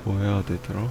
뭐 해야 되더라?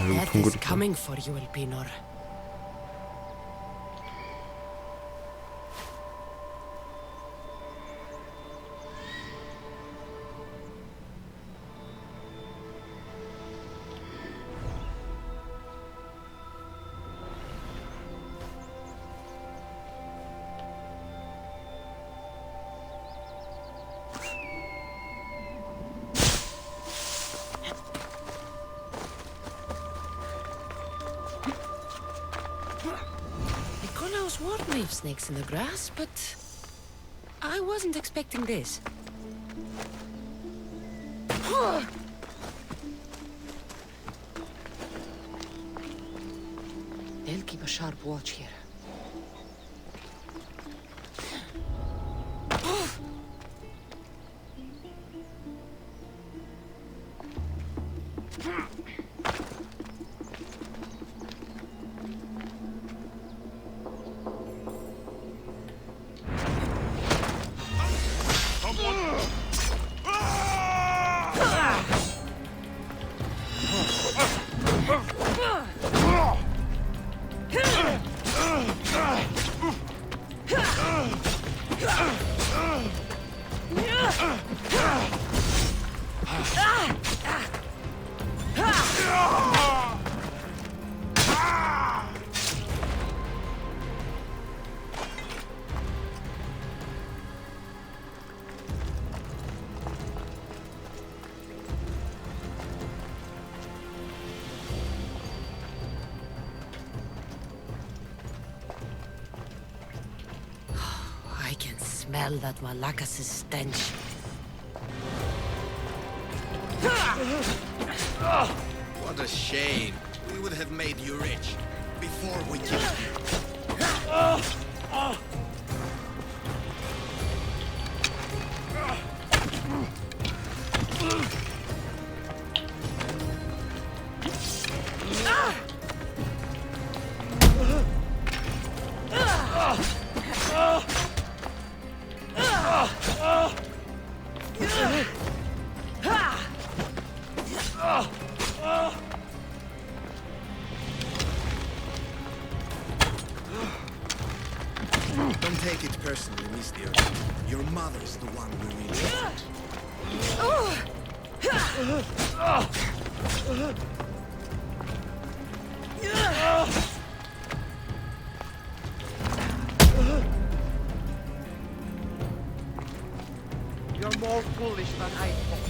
여기 Death 동굴 is 있다. coming for you, Elpinor. Nikolaos warned me of snakes in the grass, but I wasn't expecting this. They'll keep a sharp watch here. I can smell that Malakas' stench. What a shame. We would have made you rich before we killed you. Don't take it personally, Mister. Your mother's the one we really want. You're more foolish than I thought.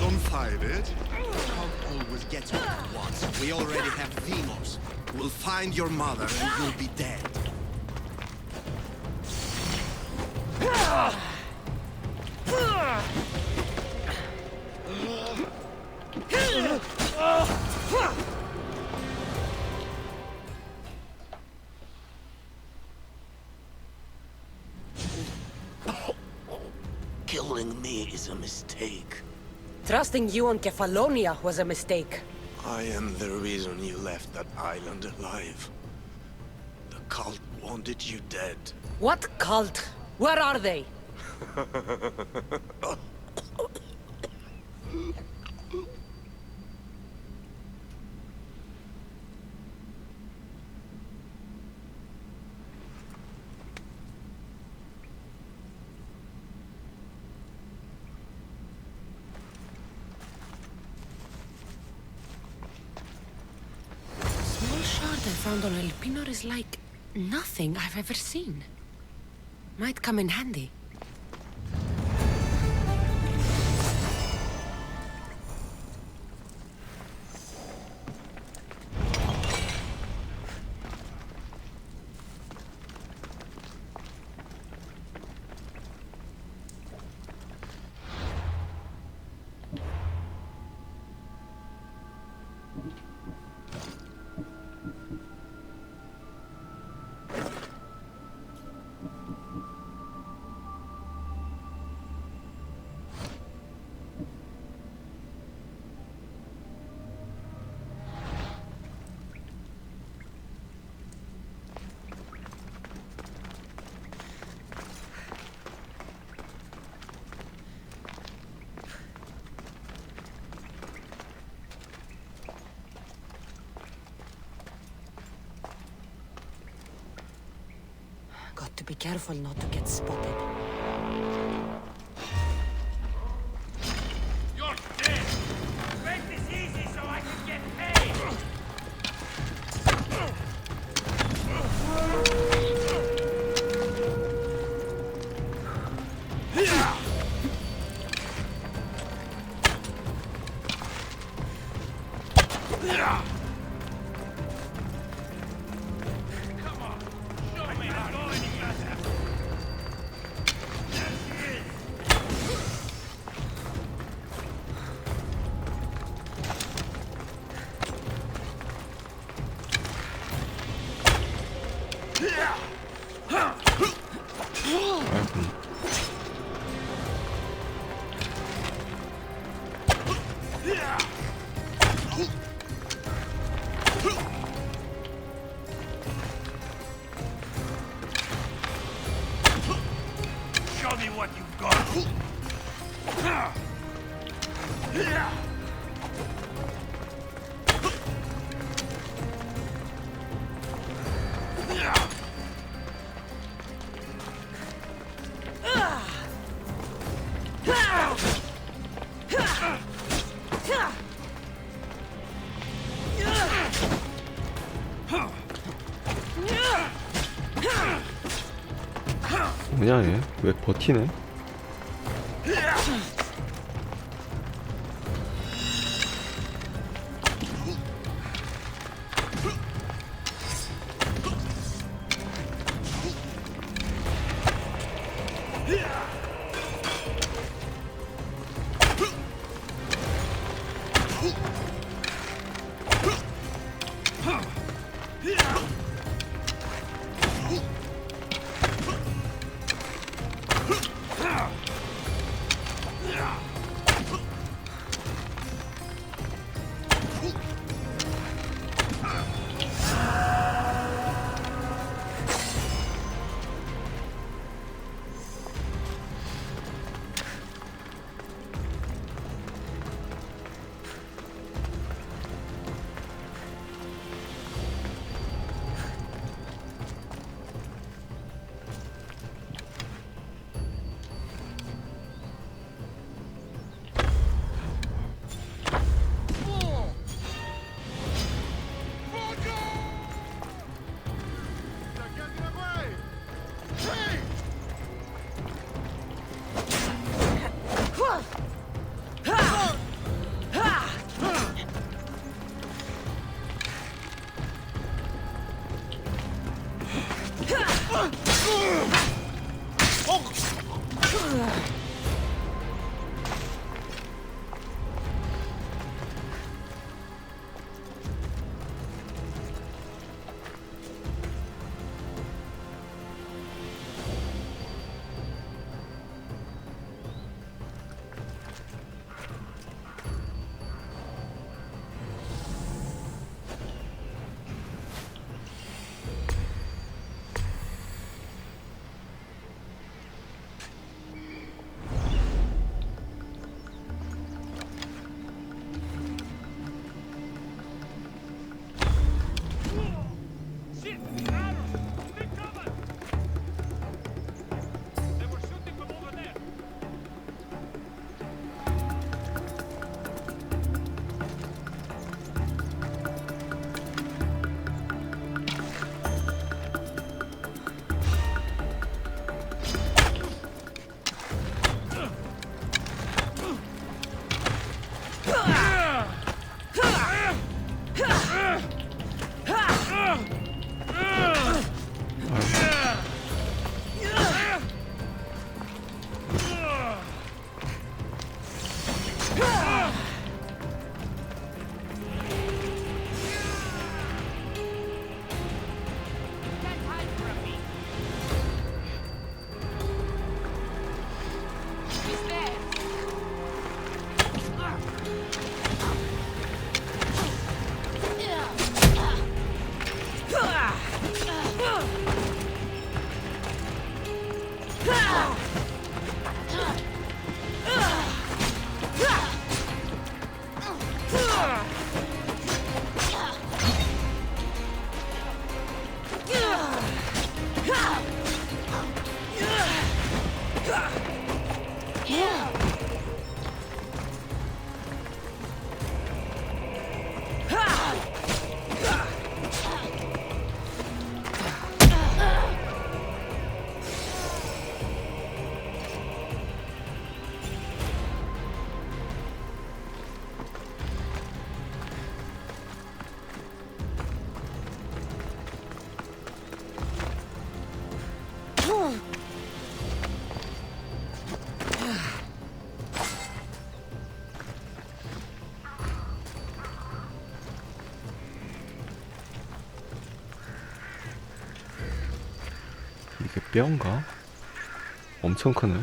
Don't fight it. Can't always get what you want. We already have Demos. We'll find your mother and you'll be dead. Killing me is a mistake. Trusting you on Kefalonia was a mistake. I am the reason you left that island alive. The cult wanted you dead. What cult? Where are they? Small shard I found on El Pinor is like nothing I've ever seen. Might come in handy. Got to be careful not to get spotted. You're dead! Make this easy so I can get paid! Come on, show me how to win. Show me what you've got. 뭐냐 얘? 왜 버티네? Shit! Arrows! Take cover! They were shooting from over there. 이게 뼈인가? 엄청 크네.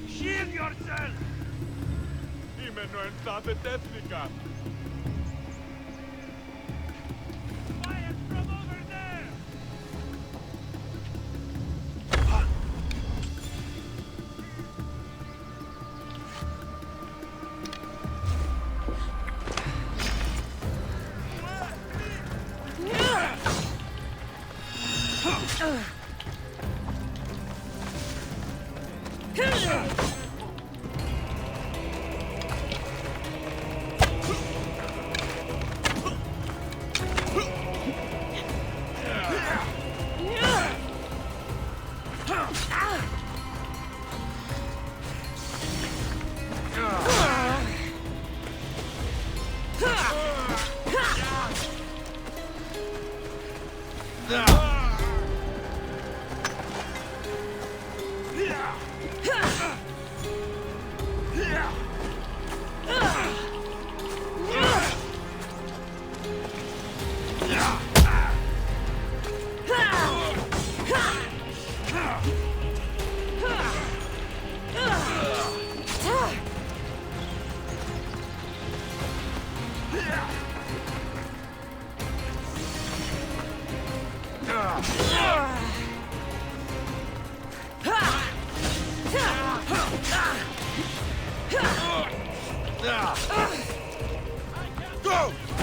Shield yourself! Imeno entrate técnica. Fire from over there! Go!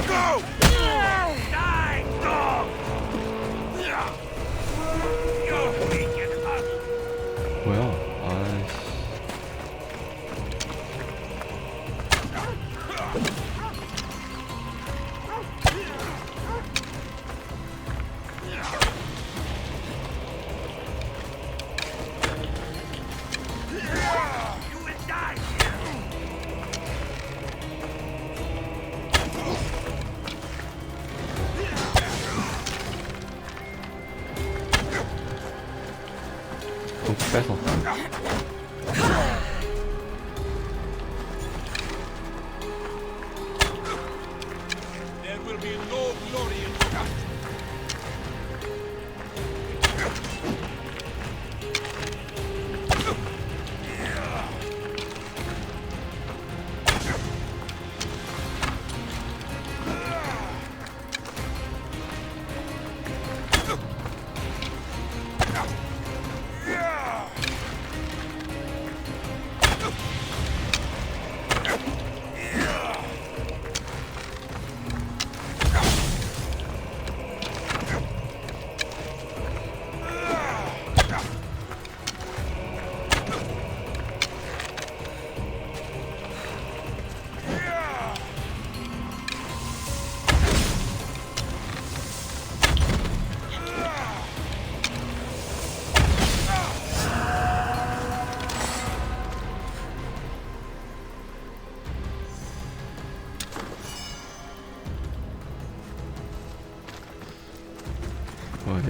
Go! Die, dog! You're weak and ugly. 뭐야? 아이씨. You will die here. 또 뺏어. There will be no glory in that.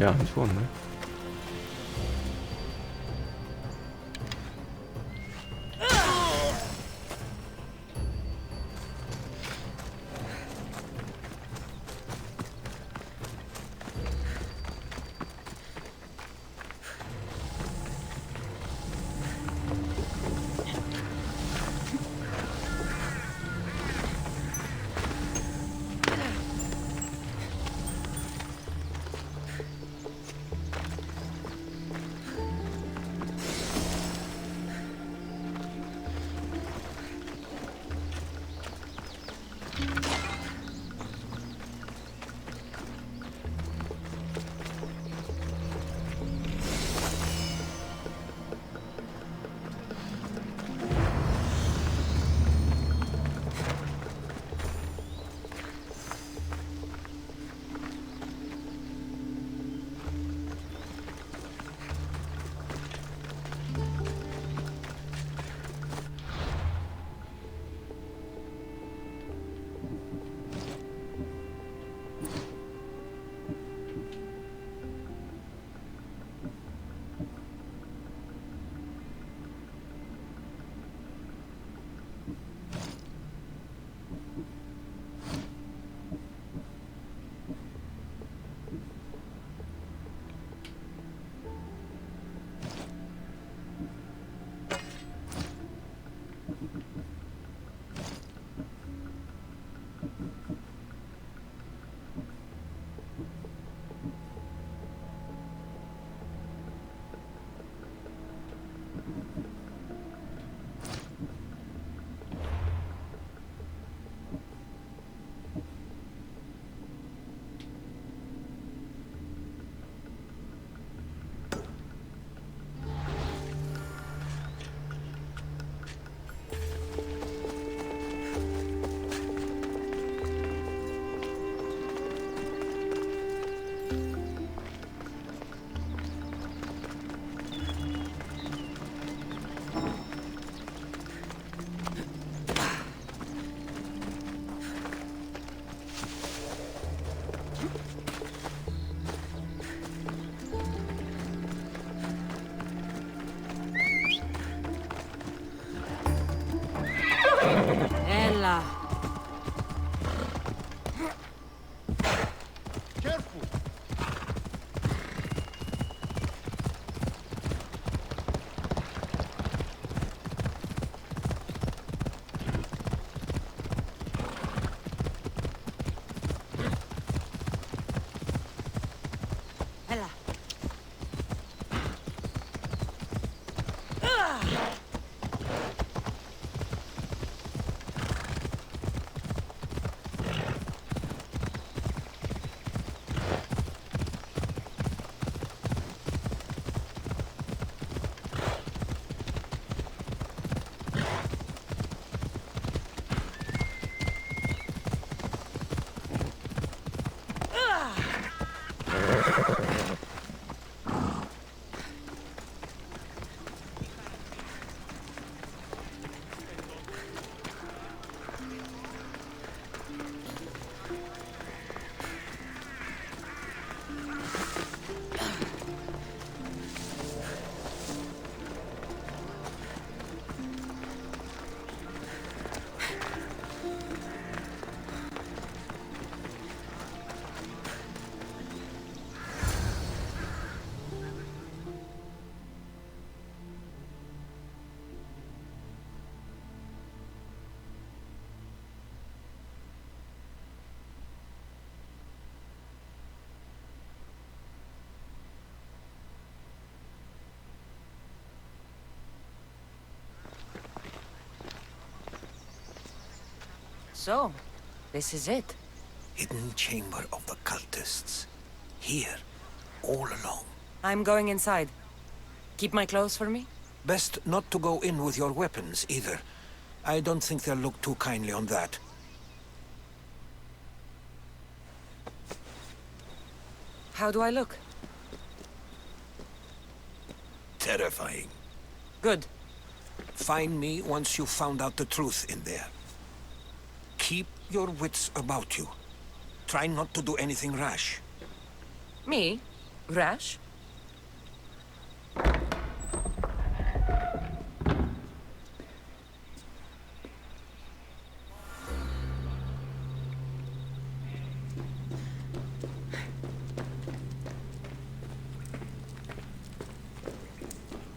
얘 안 죽었네. Hela. So, this is it. Hidden chamber of the cultists. Here, all along. I'm going inside. Keep my clothes for me? Best not to go in with your weapons, either. I don't think they'll look too kindly on that. How do I look? Terrifying. Good. Find me once you've found out the truth in there. Keep your wits about you. Try not to do anything rash. Me? Rash?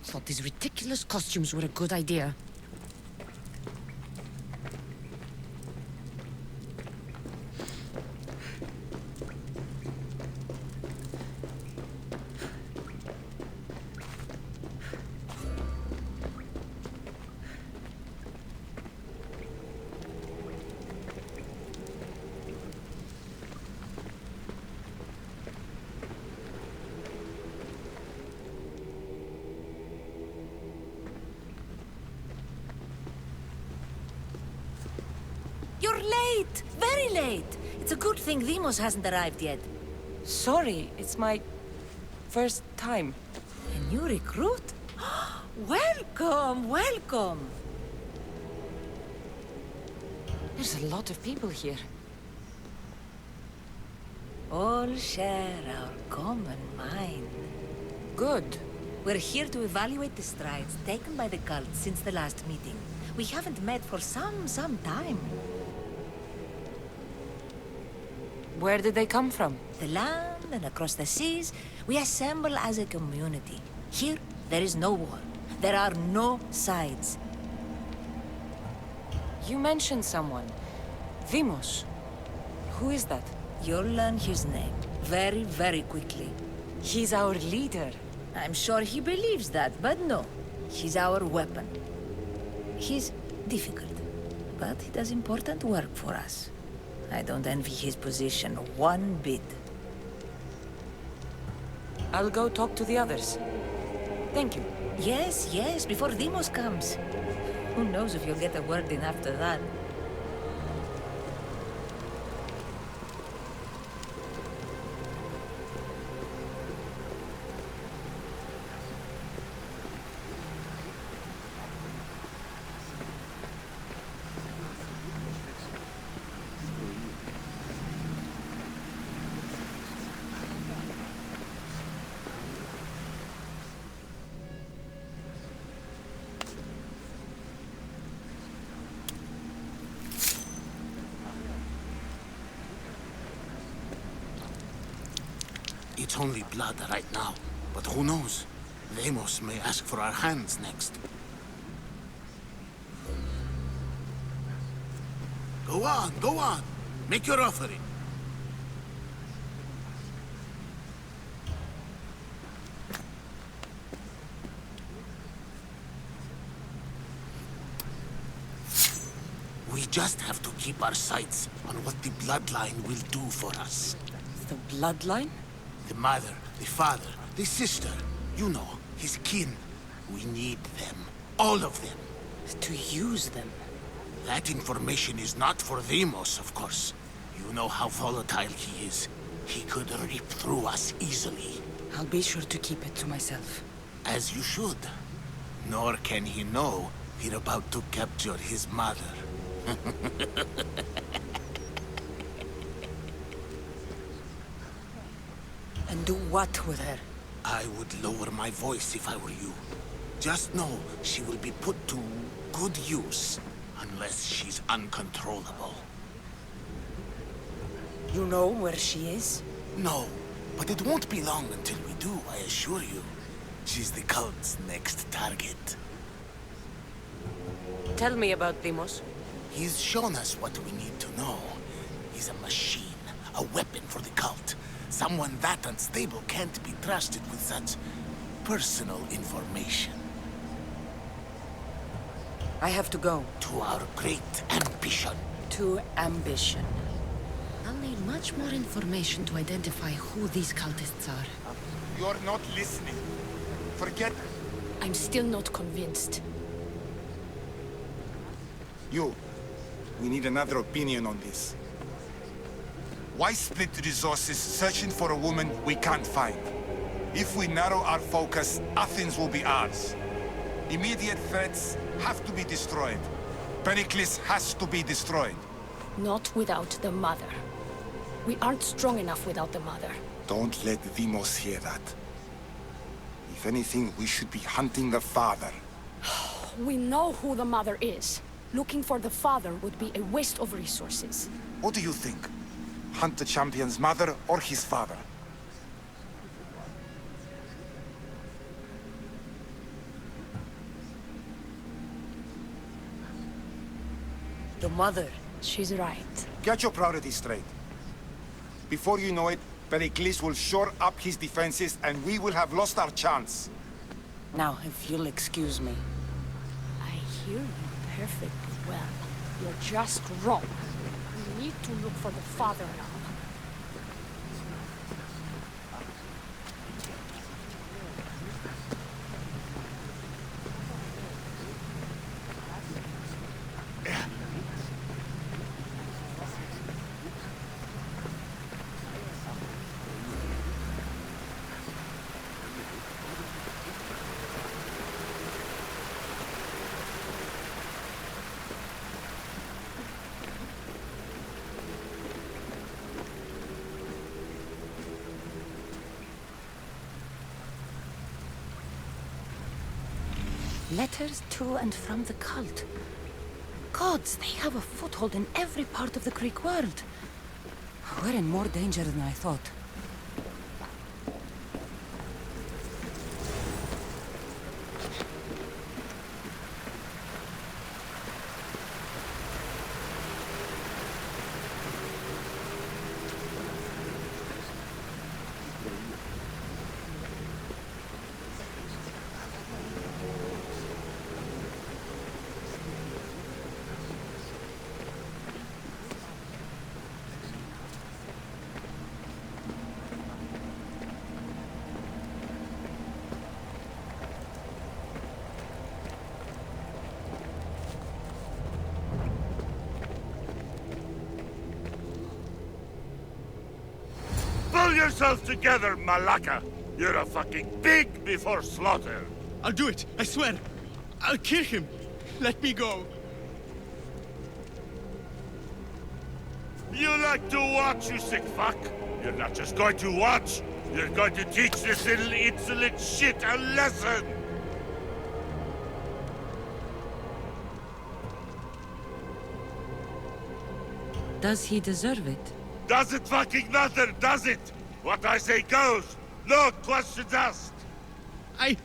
Thought these ridiculous costumes were a good idea. You're late! Very late! It's a good thing Demos hasn't arrived yet. Sorry, it's my first time. A new recruit? Welcome, welcome! There's a lot of people here. All share our common mind. Good. We're here to evaluate the strides taken by the cult since the last meeting. We haven't met for some time. Where did they come from? The land and across the seas, we assemble as a community. Here, there is no war. There are no sides. You mentioned someone. Vimos. Who is that? You'll learn his name very, very quickly. He's our leader. I'm sure he believes that, but no. He's our weapon. He's difficult, but he does important work for us. I don't envy his position one bit. I'll go talk to the others. Thank you. Yes, yes, before Demos comes. Who knows if you'll get a word in after that. It's only blood right now, but who knows? Lemos may ask for our hands next. Go on, go on. Make your offering. just have to keep our sights on what the bloodline will do for us. The bloodline? The mother, the father, the sister. You know, his kin. We need them. All of them. To use them. That information is not for Deimos, of course. You know how volatile he is. He could rip through us easily. I'll be sure to keep it to myself. As you should. Nor can he know we're about to capture his mother. And do what with her? I would lower my voice if I were you. Just know she will be put to good use, unless she's uncontrollable. You know where she is? No, but it won't be long until we do, I assure you. She's the cult's next target. Tell me about Deimos. He's shown us what we need to know. He's a machine, a weapon for the cult. Someone that unstable can't be trusted with such personal information. I have to go. To our great ambition. To ambition. I'll need much more information to identify who these cultists are. You're not listening. Forget I'm still not convinced. You. We need another opinion on this. why split resources searching for a woman we can't find? If we narrow our focus, Athens will be ours. Immediate threats have to be destroyed. Pericles has to be destroyed. Not without the mother. We aren't strong enough without the mother. Don't let Deimos hear that. If anything, we should be hunting the father. We know who the mother is. Looking for the father would be a waste of resources. What do you think? Hunt the champion's mother or his father? The mother. She's right. Get your priorities straight. Before you know it, Pericles will shore up his defenses and we will have lost our chance. Now, if you'll excuse me. I hear you perfectly well. You're just wrong. We need to look for the father now. Letters to and from the cult. Gods, they have a foothold in every part of the Greek world. We're in more danger than I thought. Pull yourself together, Malaka! You're a fucking pig before slaughter! I'll do it, I swear. I'll kill him. Let me go. You like to watch, you sick fuck? You're not just going to watch, you're going to teach this little insolent shit a lesson! Does he deserve it? Does it fucking matter, does it? What I say goes. No questions asked. I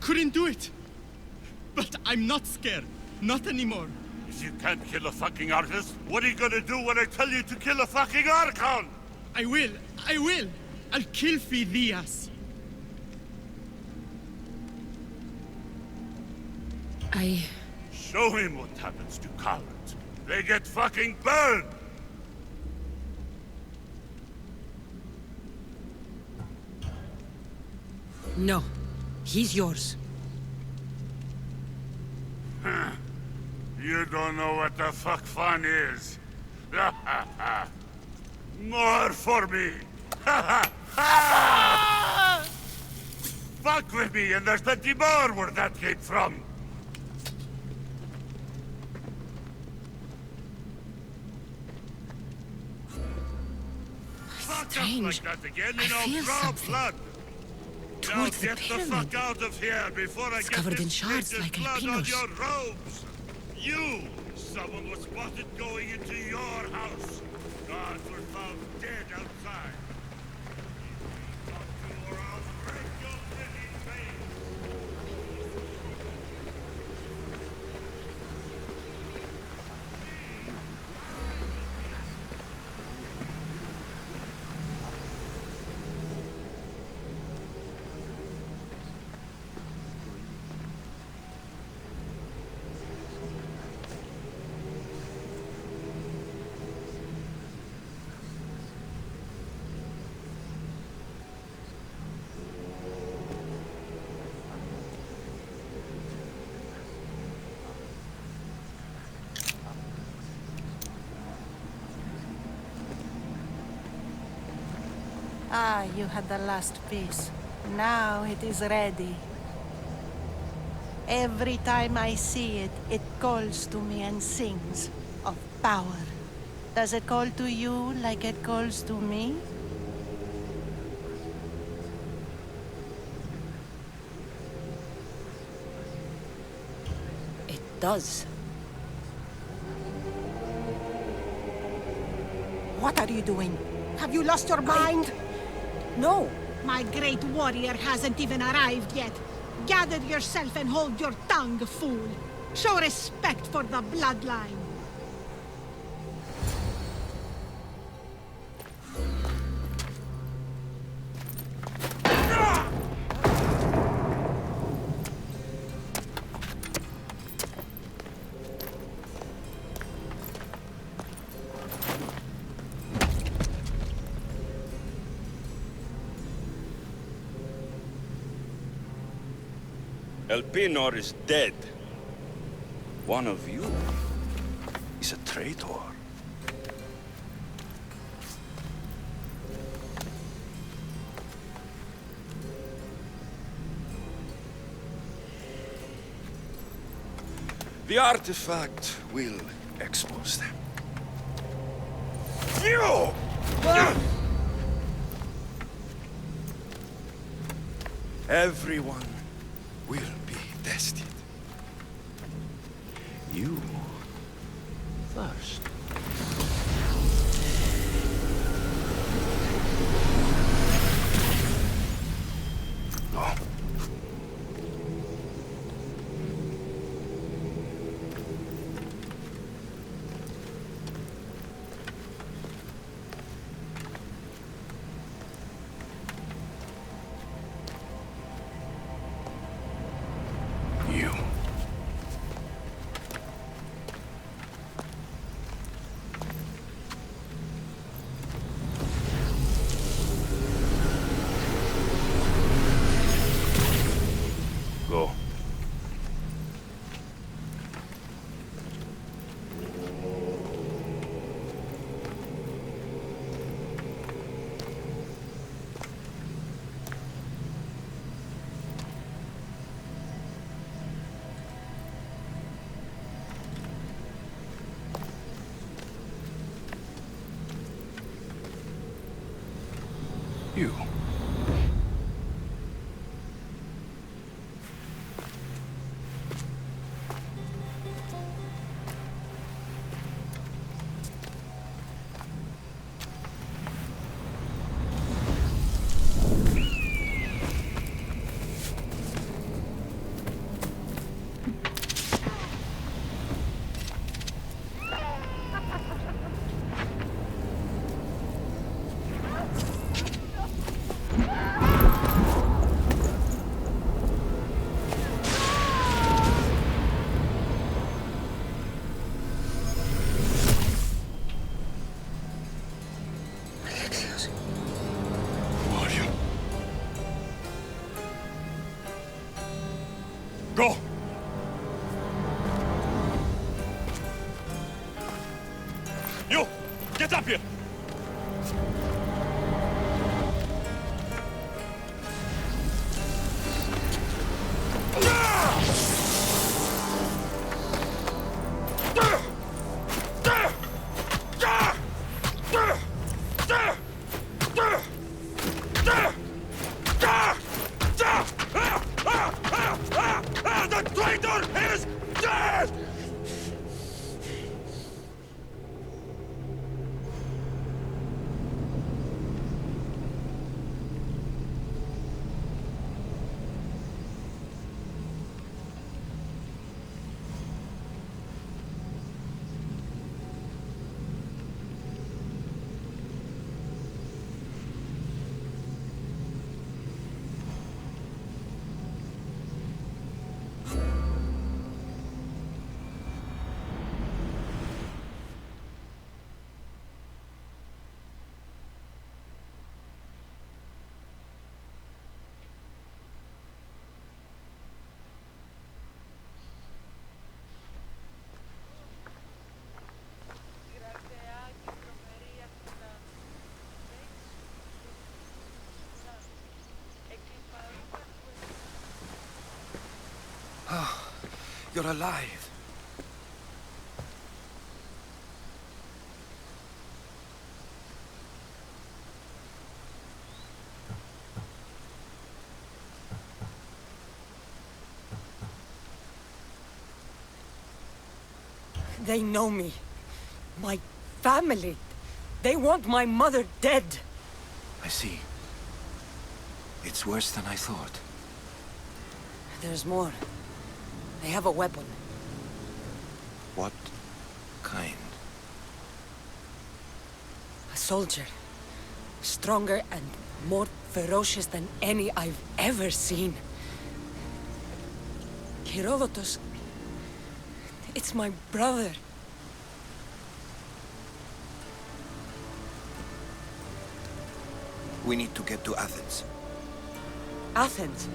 couldn't do it. But I'm not scared. Not anymore. If you can't kill a fucking artist, what are you gonna do when I tell you to kill a fucking Archon? I will. I'll kill Phidias. I... Show him what happens to cowards. they get fucking burned! No. He's yours. You don't know what the fuck fun is. More for me! Fuck with me and there's plenty more where that came from! Strange. Like that again, I you know, feel draw something. blood. Now Towards the get the pyramid. fuck out of here before I It's get covered this in shards bitch's like blood on alpinos. your robes. You! Someone was spotted going into your house. Gods were found dead outside. Talk to or I'll break your pretty face. Ah, you had the last piece. Now it is ready. Every time I see it, it calls to me and sings of power. Does it call to you like it calls to me? It does. What are you doing? Have you lost your mind? No! My great warrior hasn't even arrived yet. Gather yourself and hold your tongue, fool. Show respect for the bloodline. Elpinor is dead. One of you is a traitor. The artifact will expose them. You! Everyone will be tested. You first. No. You. Go. You. You're alive. They know me. My family. They want my mother dead. I see. It's worse than I thought. There's more. They have a weapon. What kind? A soldier. Stronger and more ferocious than any I've ever seen. Herodotus. It's my brother. We need to get to Athens. Athens?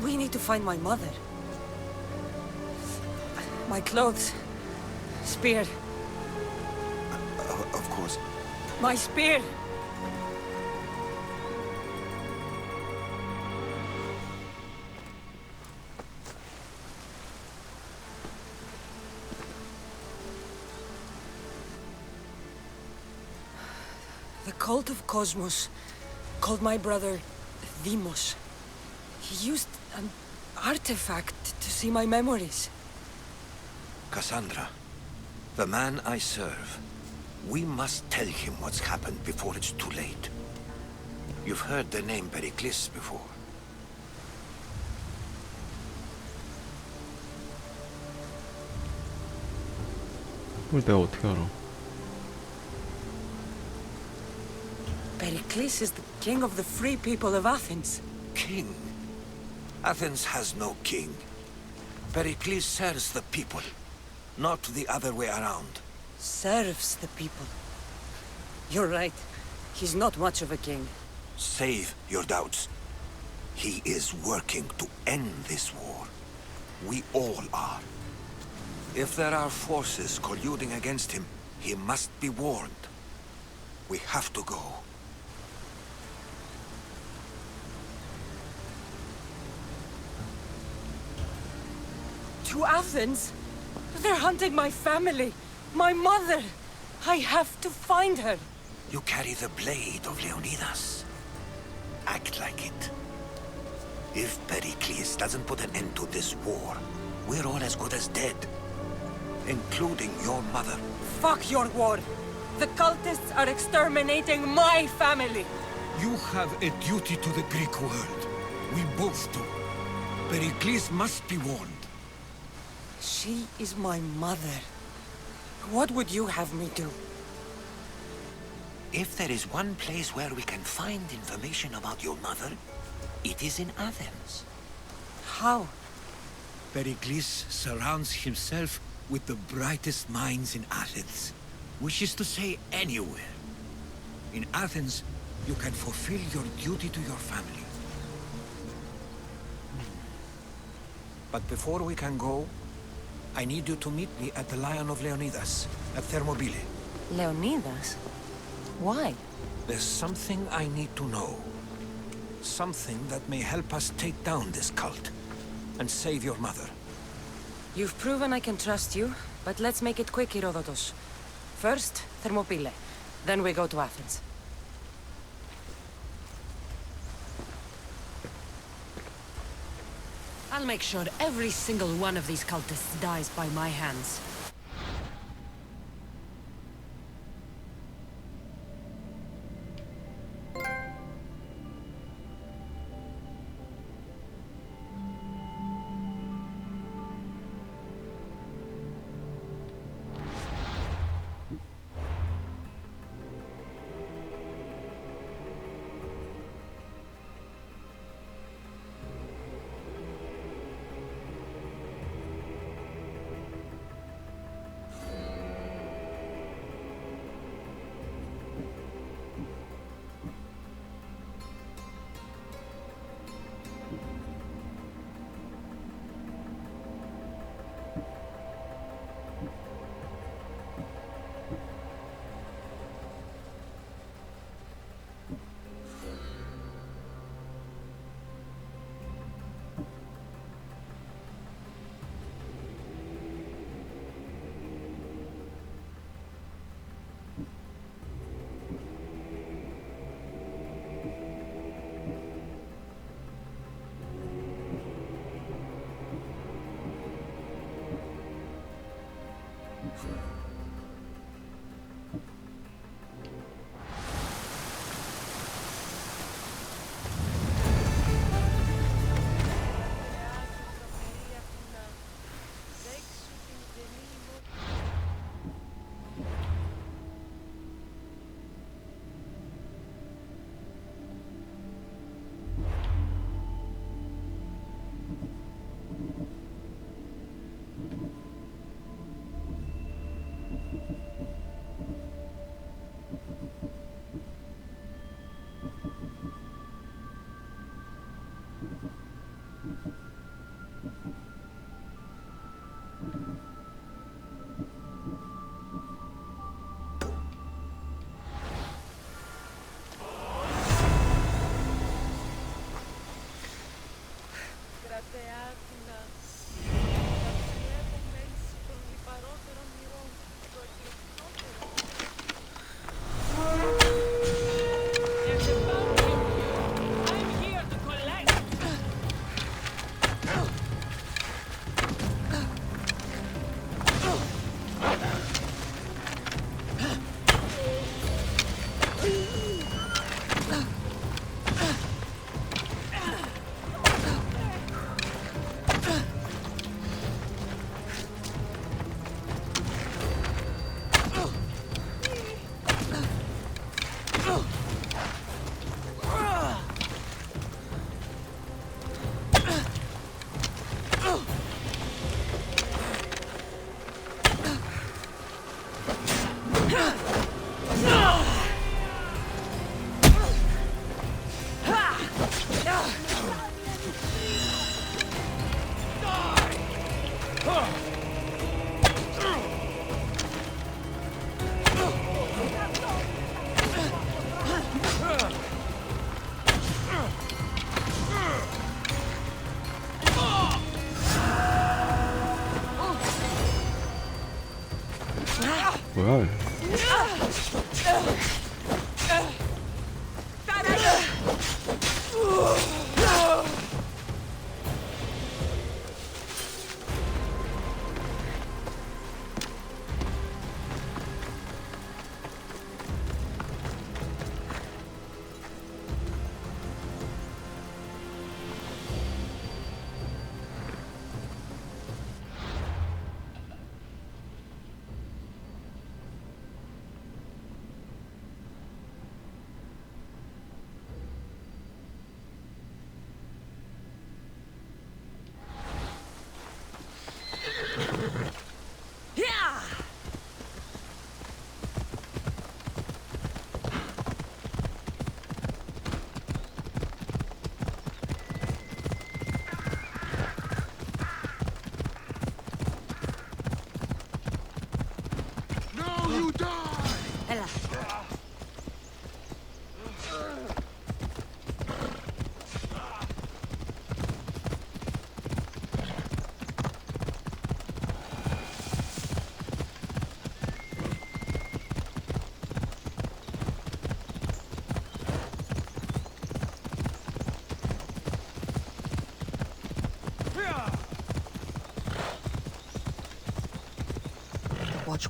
We need to find my mother. My clothes. Spear. Of course. My spear! The cult of Cosmos called my brother Deimos. He used an artifact to see my memories. Cassandra, the man I serve. We must tell him what's happened before it's too late. You've heard the name Pericles before. 그걸 내가 어떻게 알아? Pericles is the king of the free people of Athens. King? Athens has no king. Pericles serves the people, not the other way around. Serves the people. You're right. He's not much of a king. Save your doubts. He is working to end this war. We all are. If there are forces colluding against him, he must be warned. We have to go. To Athens? They're hunting my family. My mother. I have to find her. You carry the blade of Leonidas. Act like it. If Pericles doesn't put an end to this war, we're all as good as dead. Including your mother. Fuck your war. The cultists are exterminating my family. You have a duty to the Greek world. We both do. Pericles must be warned. She is my mother. What would you have me do? If there is one place where we can find information about your mother, it is in Athens. How? Pericles surrounds himself with the brightest minds in Athens. Which is to say, anywhere. In Athens, you can fulfill your duty to your family. But before we can go, I need you to meet me at the Lion of Leonidas, at Thermopylae. Leonidas? Why? There's something I need to know. Something that may help us take down this cult and save your mother. You've proven I can trust you, but let's make it quick, Herodotus. First, Thermopylae. Then we go to Athens. I'll make sure every single one of these cultists dies by my hands.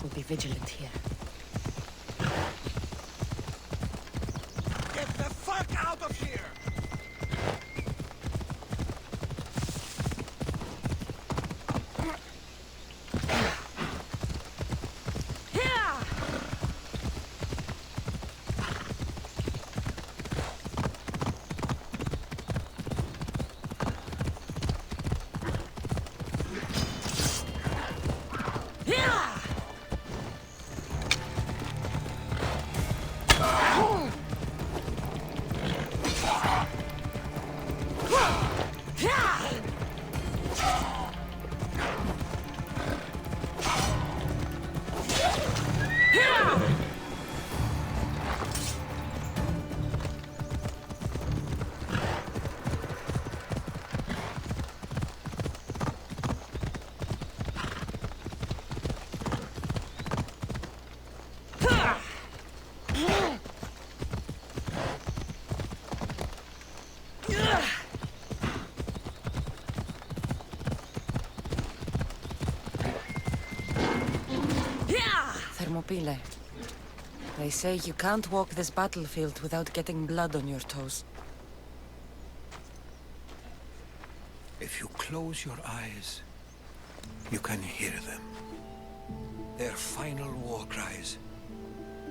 will be vigilant here. Get the fuck out of here! Thermopyle. They say you can't walk this battlefield without getting blood on your toes. If you close your eyes, you can hear them. Their final war cries,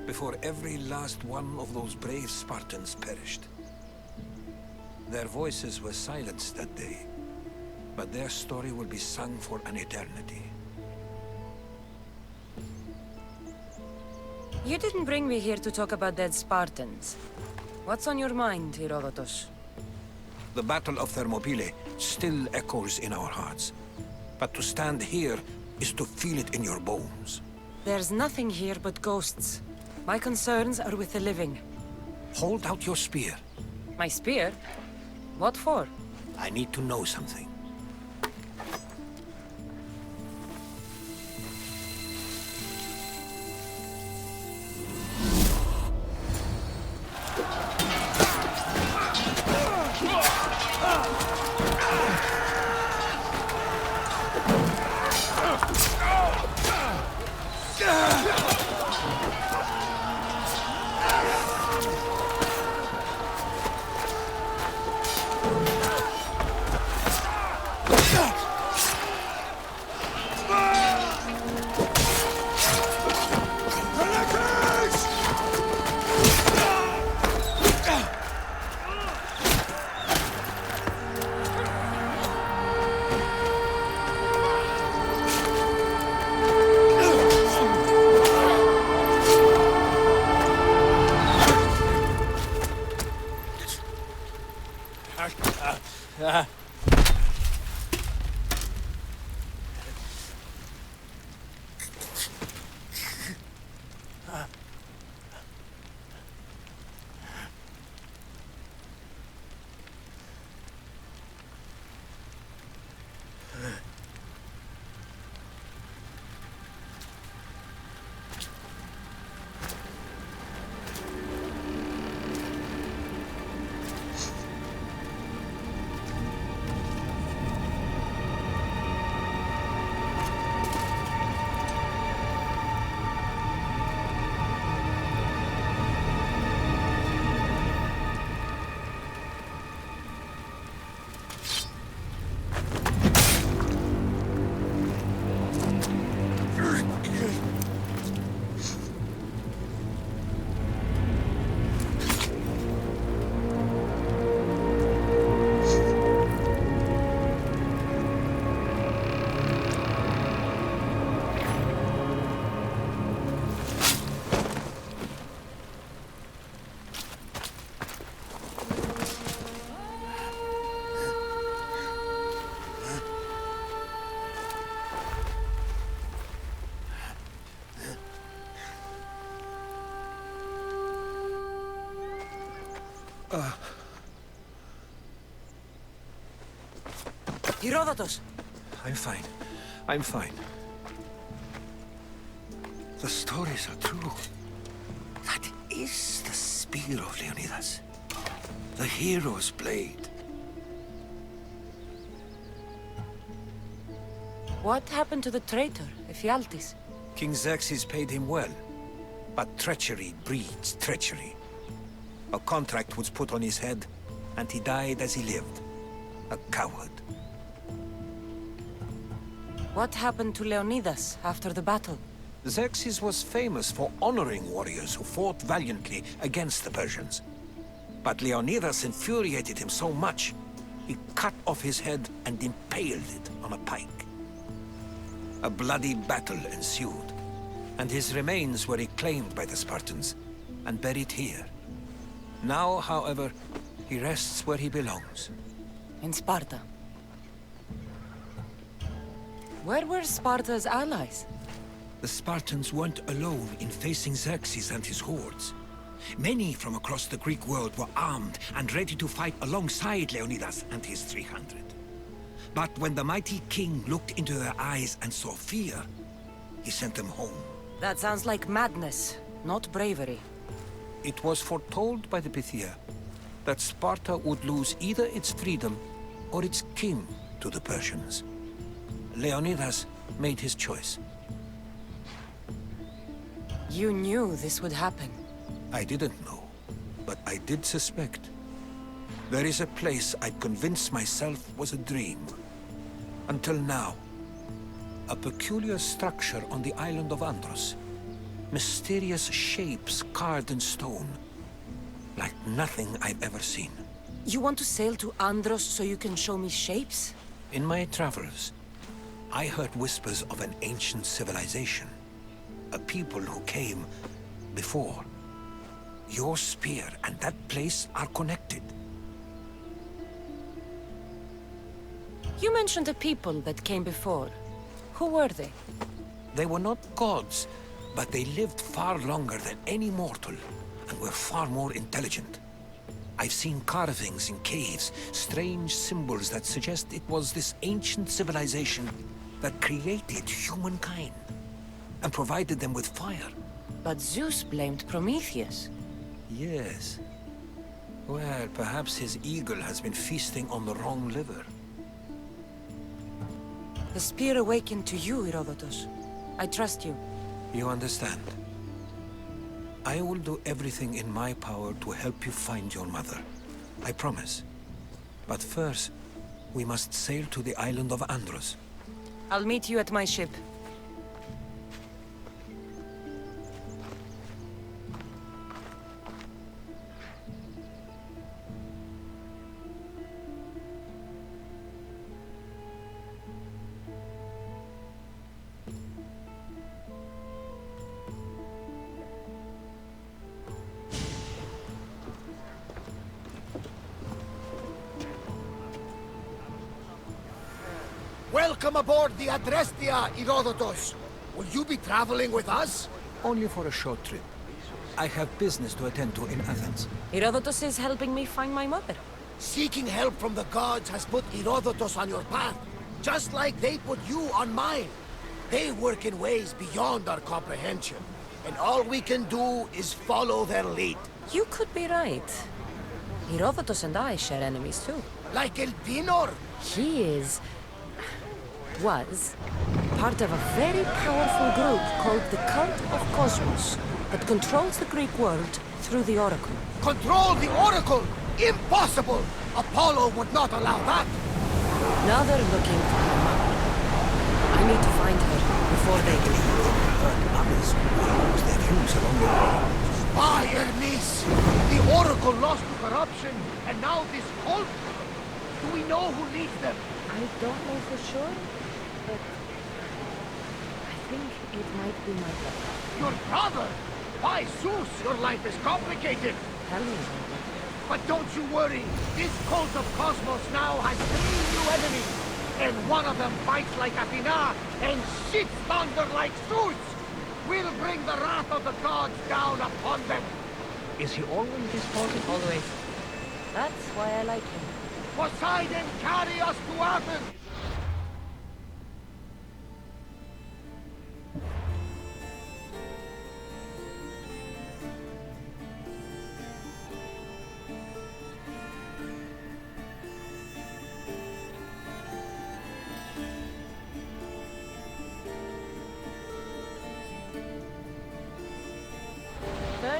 before every last one of those brave Spartans perished. Their voices were silenced that day, but their story will be sung for an eternity. You didn't bring me here to talk about dead Spartans. What's on your mind, Herodotus? The Battle of Thermopylae still echoes in our hearts. But to stand here is to feel it in your bones. There's nothing here but ghosts. My concerns are with the living. Hold out your spear. My spear? What for? I need to know something. Herodotus! I'm fine. I'm fine. The stories are true. That is the spear of Leonidas. The hero's blade. What happened to the traitor, Ephialtes? King Xerxes paid him well, but treachery breeds treachery. A contract was put on his head, and he died as he lived. A coward. What happened to Leonidas after the battle? Xerxes was famous for honoring warriors who fought valiantly against the Persians. But Leonidas infuriated him so much, he cut off his head and impaled it on a pike. A bloody battle ensued, and his remains were reclaimed by the Spartans and buried here. Now, however, he rests where he belongs. In Sparta. Where were Sparta's allies? The Spartans weren't alone in facing Xerxes and his hordes. Many from across the Greek world were armed and ready to fight alongside Leonidas and his 300. But when the mighty king looked into their eyes and saw fear, he sent them home. That sounds like madness, not bravery. It was foretold by the Pythia that Sparta would lose either its freedom or its king to the Persians. Leonidas made his choice. You knew this would happen. I didn't know, but I did suspect. There is a place I'd convinced myself was a dream. Until now. A peculiar structure on the island of Andros. Mysterious shapes carved in stone. Like nothing I've ever seen. You want to sail to Andros so you can show me shapes? In my travels, I heard whispers of an ancient civilization. A people who came before. Your spear and that place are connected. You mentioned a people that came before. Who were they? They were not gods, but they lived far longer than any mortal, and were far more intelligent. I've seen carvings in caves, strange symbols that suggest it was this ancient civilization that created humankind, and provided them with fire. But Zeus blamed Prometheus. Yes. Well, perhaps his eagle has been feasting on the wrong liver. The spear awakened to you, Herodotus. I trust you. You understand. I will do everything in my power to help you find your mother. I promise. But first, we must sail to the island of Andros. I'll meet you at my ship. Welcome aboard the Adrestia, Herodotus. Will you be traveling with us? Only for a short trip. I have business to attend to in Athens. Herodotus is helping me find my mother. Seeking help from the gods has put Herodotus on your path, just like they put you on mine. They work in ways beyond our comprehension, and all we can do is follow their lead. You could be right. Herodotus and I share enemies too. Like Elpinor? He was part of a very powerful group called the Cult of Cosmos that controls the Greek world through the Oracle. Control the Oracle? Impossible! Apollo would not allow that! Now they're looking for her mother. I need to find her before they do. Others will lose their views along the way. Why, Hermes? The Oracle lost to corruption, and now this cult? Do we know who leads them? I don't know for sure, but I think it might be my brother. Your brother? Why, Zeus, your life is complicated. Tell me. But don't you worry. This cult of Cosmos now has 3 new enemies. And one of them fights like Athena and shits thunder like Zeus. We'll bring the wrath of the gods down upon them. Is he always this positive? Always. That's why I like him. Poseidon, carry us to Athens!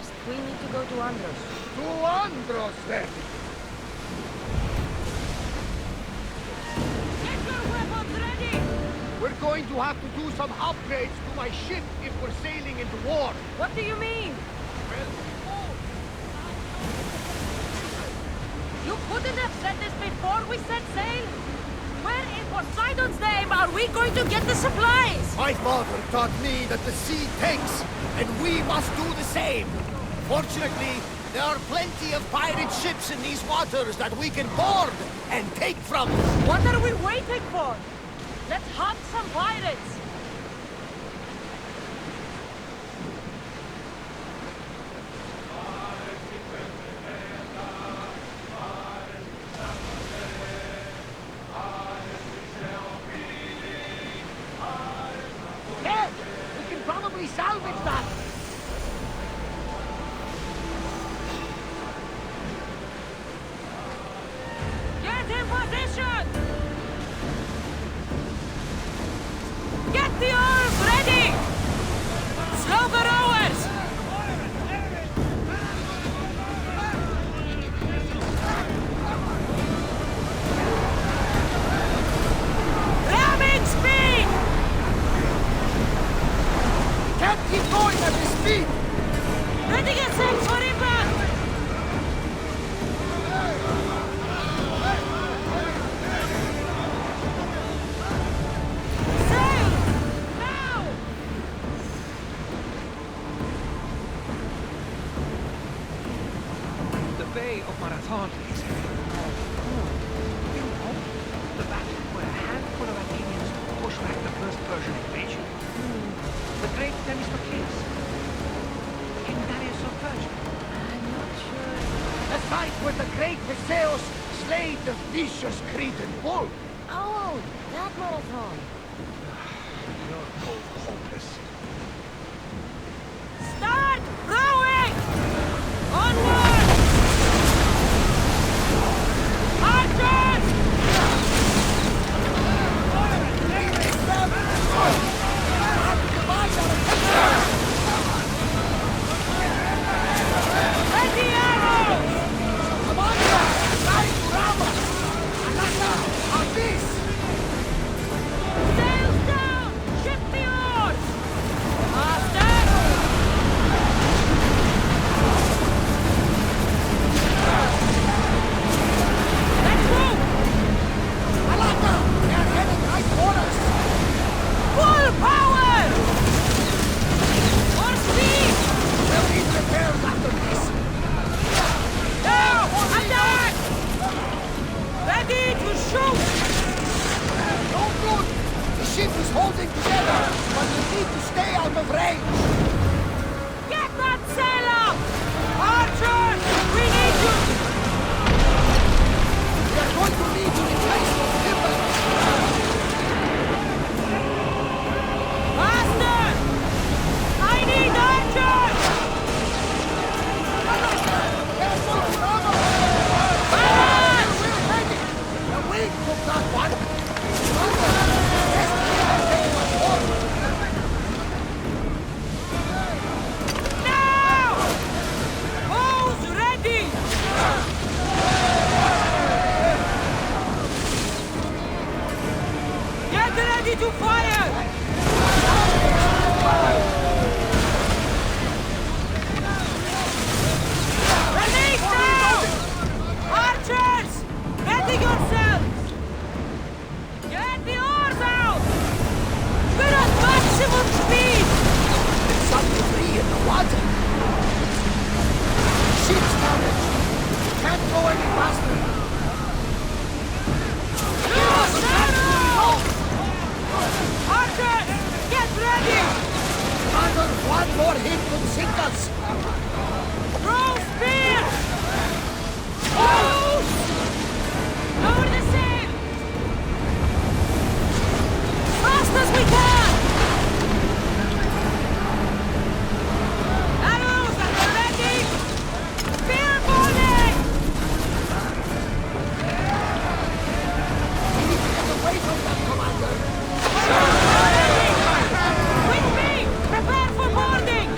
First, we need to go to Andros. To Andros, then! Get your weapons ready! We're going to have to do some upgrades to my ship if we're sailing into war. What do you mean? You couldn't have said this before we set sail? Where in Poseidon's name are we going to get the supplies? My father taught me that the sea takes, and we must do the same. Fortunately, there are plenty of pirate ships in these waters that we can board and take from. What are we waiting for? Let's hunt some pirates! Dad, we can probably salvage that. Get in position! Get the arms ready! Slow the rowers! Ramming speed! Can't keep going at this speed! Ready yourselves for impact! Sail! Now! The Bay of Marathon is heavy. You know, the battle where a handful of Athenians pushed back the first Persian invasion. The great Themistocles. King Darius of Persia. I'm not sure. The site where the great Theseus slayed the vicious Cretan bull. Oh, that marathon. You're both hopeless. Start rowing! Onward! Archers! Ready arrows! Sails down! Ship the oars! Master! Let's move! Alaka! They're heading right for us! Full power! More speed! We'll need repairs after this! Now! Attack! Ready to shoot! No good! The ship is holding together, but we need to stay out of range! Get that sail up! Archers! We need you! We are going to need to replace those timbers! Master! I need archers! The wind took that one! Now! Bows ready! Get ready to fire! Grenade down! Archers! Ready yourselves! Get the oars out! We're at maximum speed! There's some debris in the water! Ship's damaged! Can't go any faster! Archers! Get ready! Commander, one more hit would sink us! Throw spears! Bows! Lower the sail! Fast as we can! Arrows at the ready! Spear bowling! We need to get away from them, Commander! With me! Prepare for boarding!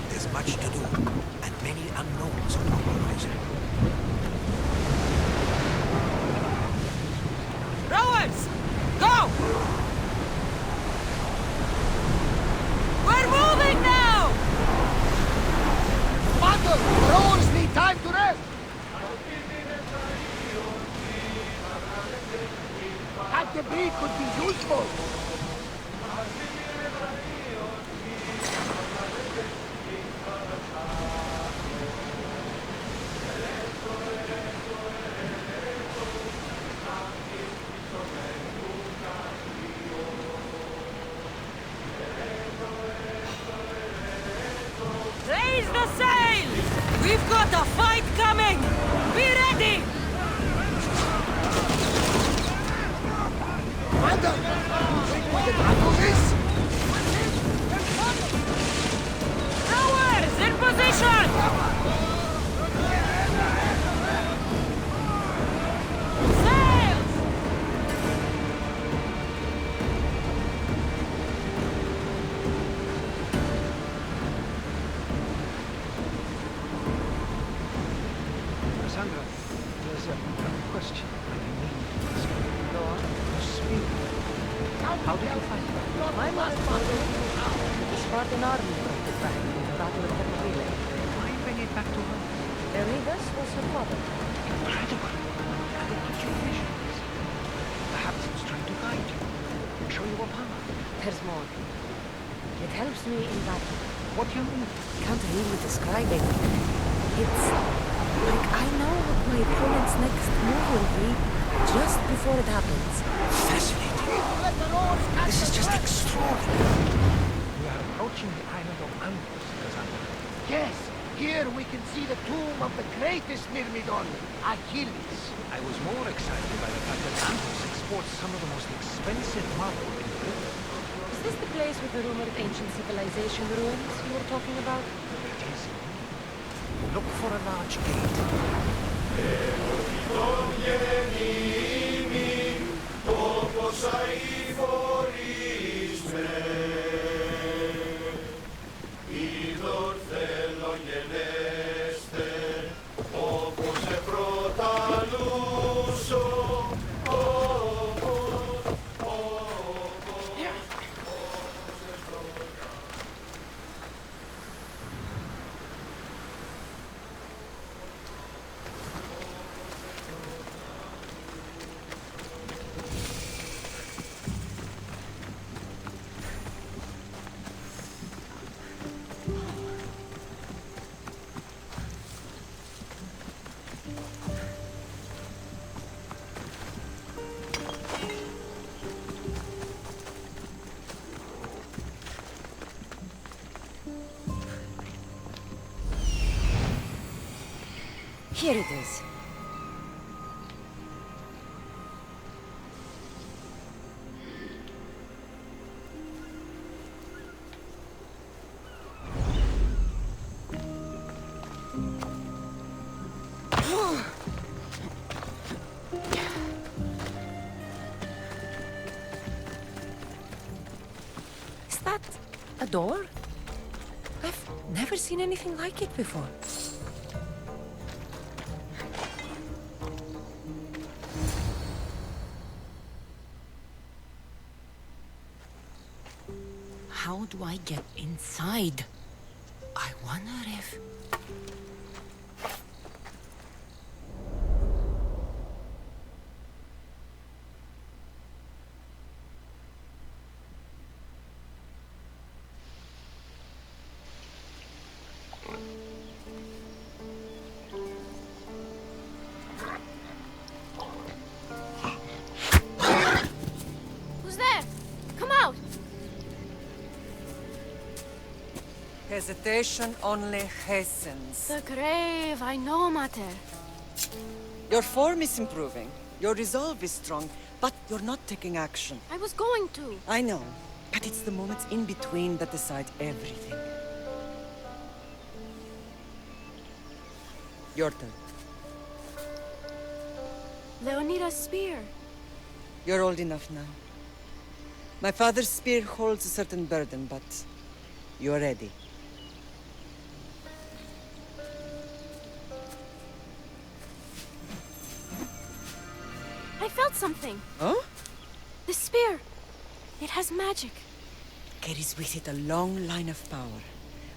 There's much to do, and many unknowns on the horizon. Rowers! Go! We're moving now! Commander, rowers need time to rest! That debris could be useful! Raise the sail! We've got a fight coming! Be ready! Commander, you think we can handle this? Rowers, in position! Sails! Cassandra, there's a question I need to ask you. Go on. You speak. How did you fight back? My mother found the Spartan army brought it back in the Battle of Thermopylae. Why bring it back to her? Eribus was her father. Incredible. And it gives you visions. Perhaps it's trying to guide you. Show you a power. There's more. It helps me in battle. What do you mean? Can't really describe it. It's like I know what my opponent's next move will be just before it happens. Fascinating. Let the rowers catch This is the just threat. extraordinary. We are approaching the island of Angus, Cassandra. Yes, here we can see the tomb of the greatest Myrmidon, Achilles. I was more excited by the fact that Angus exports some of the most expensive marble in Britain. Is this the place with the rumored ancient civilization ruins you were talking about? It is. Look for a large gate. Here it is. Is that a door? I've never seen anything like it before. How do I get inside? I wonder if... Hesitation only hastens. The grave, I know, Mater. Your form is improving. Your resolve is strong, but you're not taking action. I was going to. I know, but it's the moments in between that decide everything. Your turn. Leonida's spear. You're old enough now. My father's spear holds a certain burden, but you're ready. I felt something. Huh? The spear. It has magic. Carries with it a long line of power.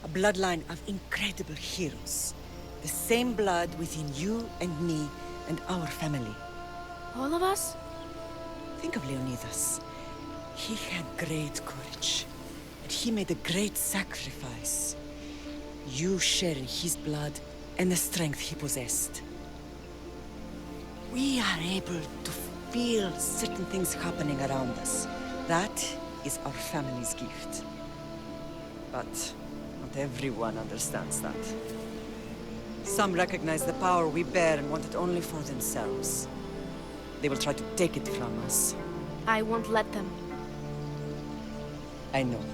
A bloodline of incredible heroes. The same blood within you and me and our family. All of us? Think of Leonidas. He had great courage. And he made a great sacrifice. You share in his blood and the strength he possessed. We are able to feel certain things happening around us. That is our family's gift. But not everyone understands that. Some recognize the power we bear and want it only for themselves. They will try to take it from us. I won't let them. I know.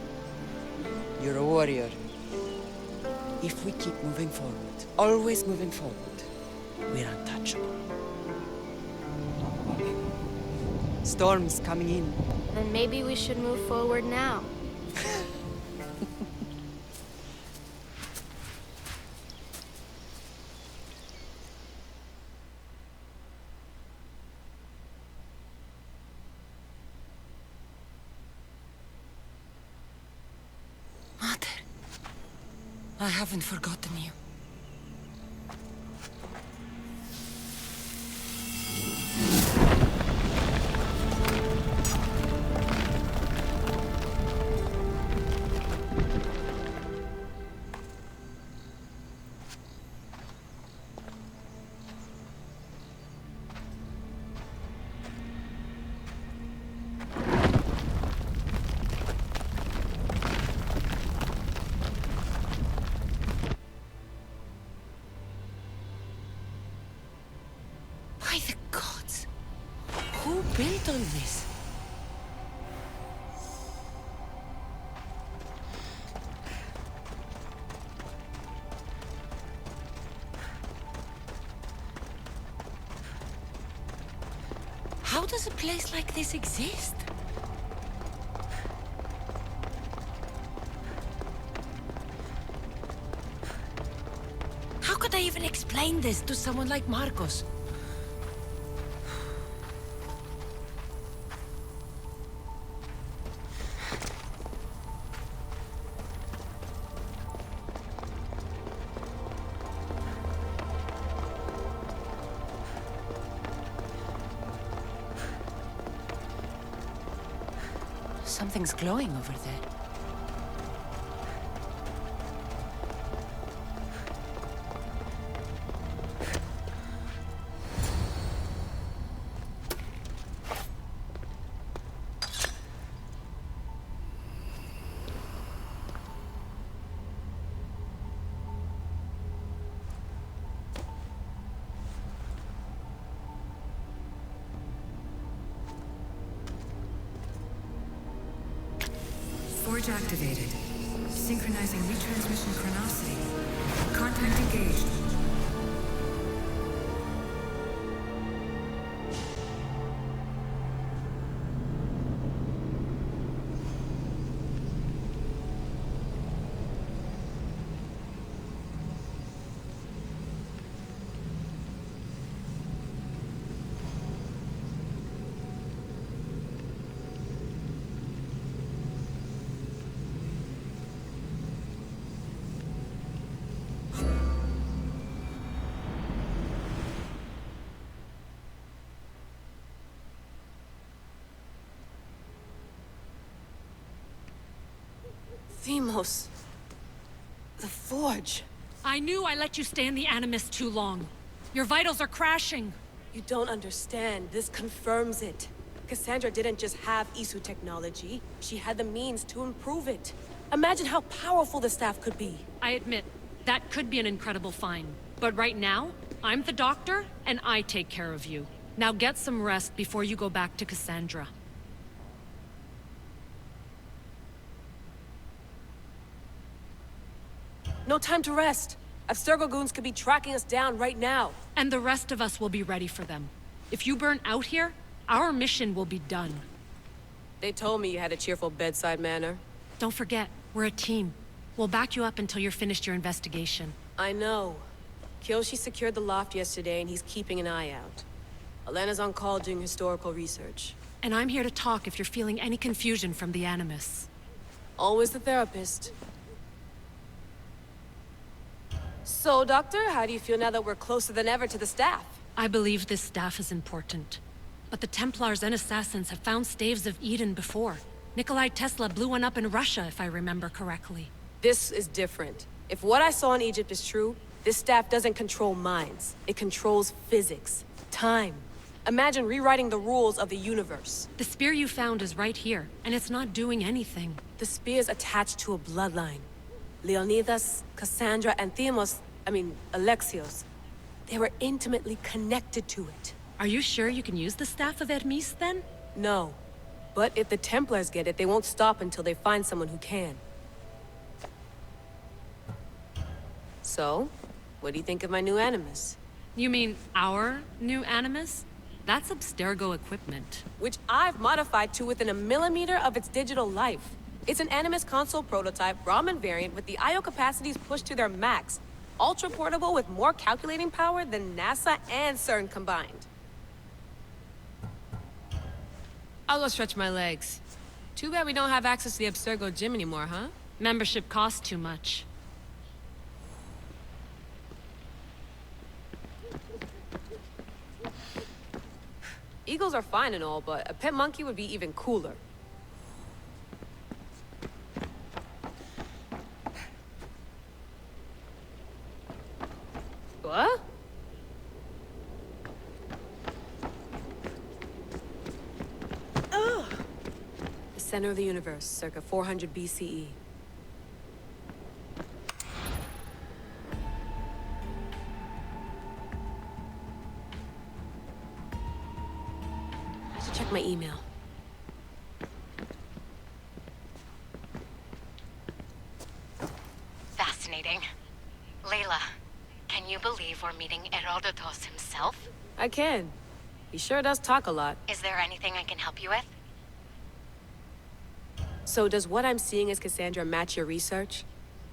You're a warrior. If we keep moving forward, always moving forward, we're untouchable. Storm's coming in. Then maybe we should move forward now. Mother, I haven't forgotten you. By the gods! Who built all this? How does a place like this exist? How could I even explain this to someone like Marcos? Something's glowing over there. Forge activated. Synchronizing retransmission chronicity. Contact engaged. Themos. The Forge. I knew I let you stay in the Animus too long. Your vitals are crashing. You don't understand. This confirms it. Cassandra didn't just have Isu technology. She had the means to improve it. Imagine how powerful the staff could be. I admit, that could be an incredible find. But right now, I'm the doctor, and I take care of you. Now get some rest before you go back to Cassandra. No time to rest. Abstergo goons could be tracking us down right now. And the rest of us will be ready for them. If you burn out here, our mission will be done. They told me you had a cheerful bedside manner. Don't forget, we're a team. We'll back you up until you're finished your investigation. I know. Kyoshi secured the loft yesterday and he's keeping an eye out. Elena's on call doing historical research. And I'm here to talk if you're feeling any confusion from the Animus. Always the therapist. So, Doctor, how do you feel now that we're closer than ever to the staff? I believe this staff is important. But the Templars and Assassins have found staves of Eden before. Nikolai Tesla blew one up in Russia, if I remember correctly. This is different. If what I saw in Egypt is true, this staff doesn't control minds. It controls physics, time. Imagine rewriting the rules of the universe. The spear you found is right here, and it's not doing anything. The spear's attached to a bloodline. Leonidas, Cassandra, and Alexios. They were intimately connected to it. Are you sure you can use the Staff of Hermes, then? No. But if the Templars get it, they won't stop until they find someone who can. So, what do you think of my new Animus? You mean our new Animus? That's Abstergo equipment. Which I've modified to within a millimeter of its digital life. It's an Animus console prototype, Raman variant, with the I/O capacities pushed to their max. Ultra portable with more calculating power than NASA and CERN combined. I'll go stretch my legs. Too bad we don't have access to the Abstergo gym anymore, huh? Membership costs too much. Eagles are fine and all, but a pet monkey would be even cooler. What? Ugh. The center of the universe, circa 400 BCE. I should check my email. Fascinating. Layla, can you believe we're meeting Herodotus himself? I can. He sure does talk a lot. Is there anything I can help you with? So does what I'm seeing as Cassandra match your research?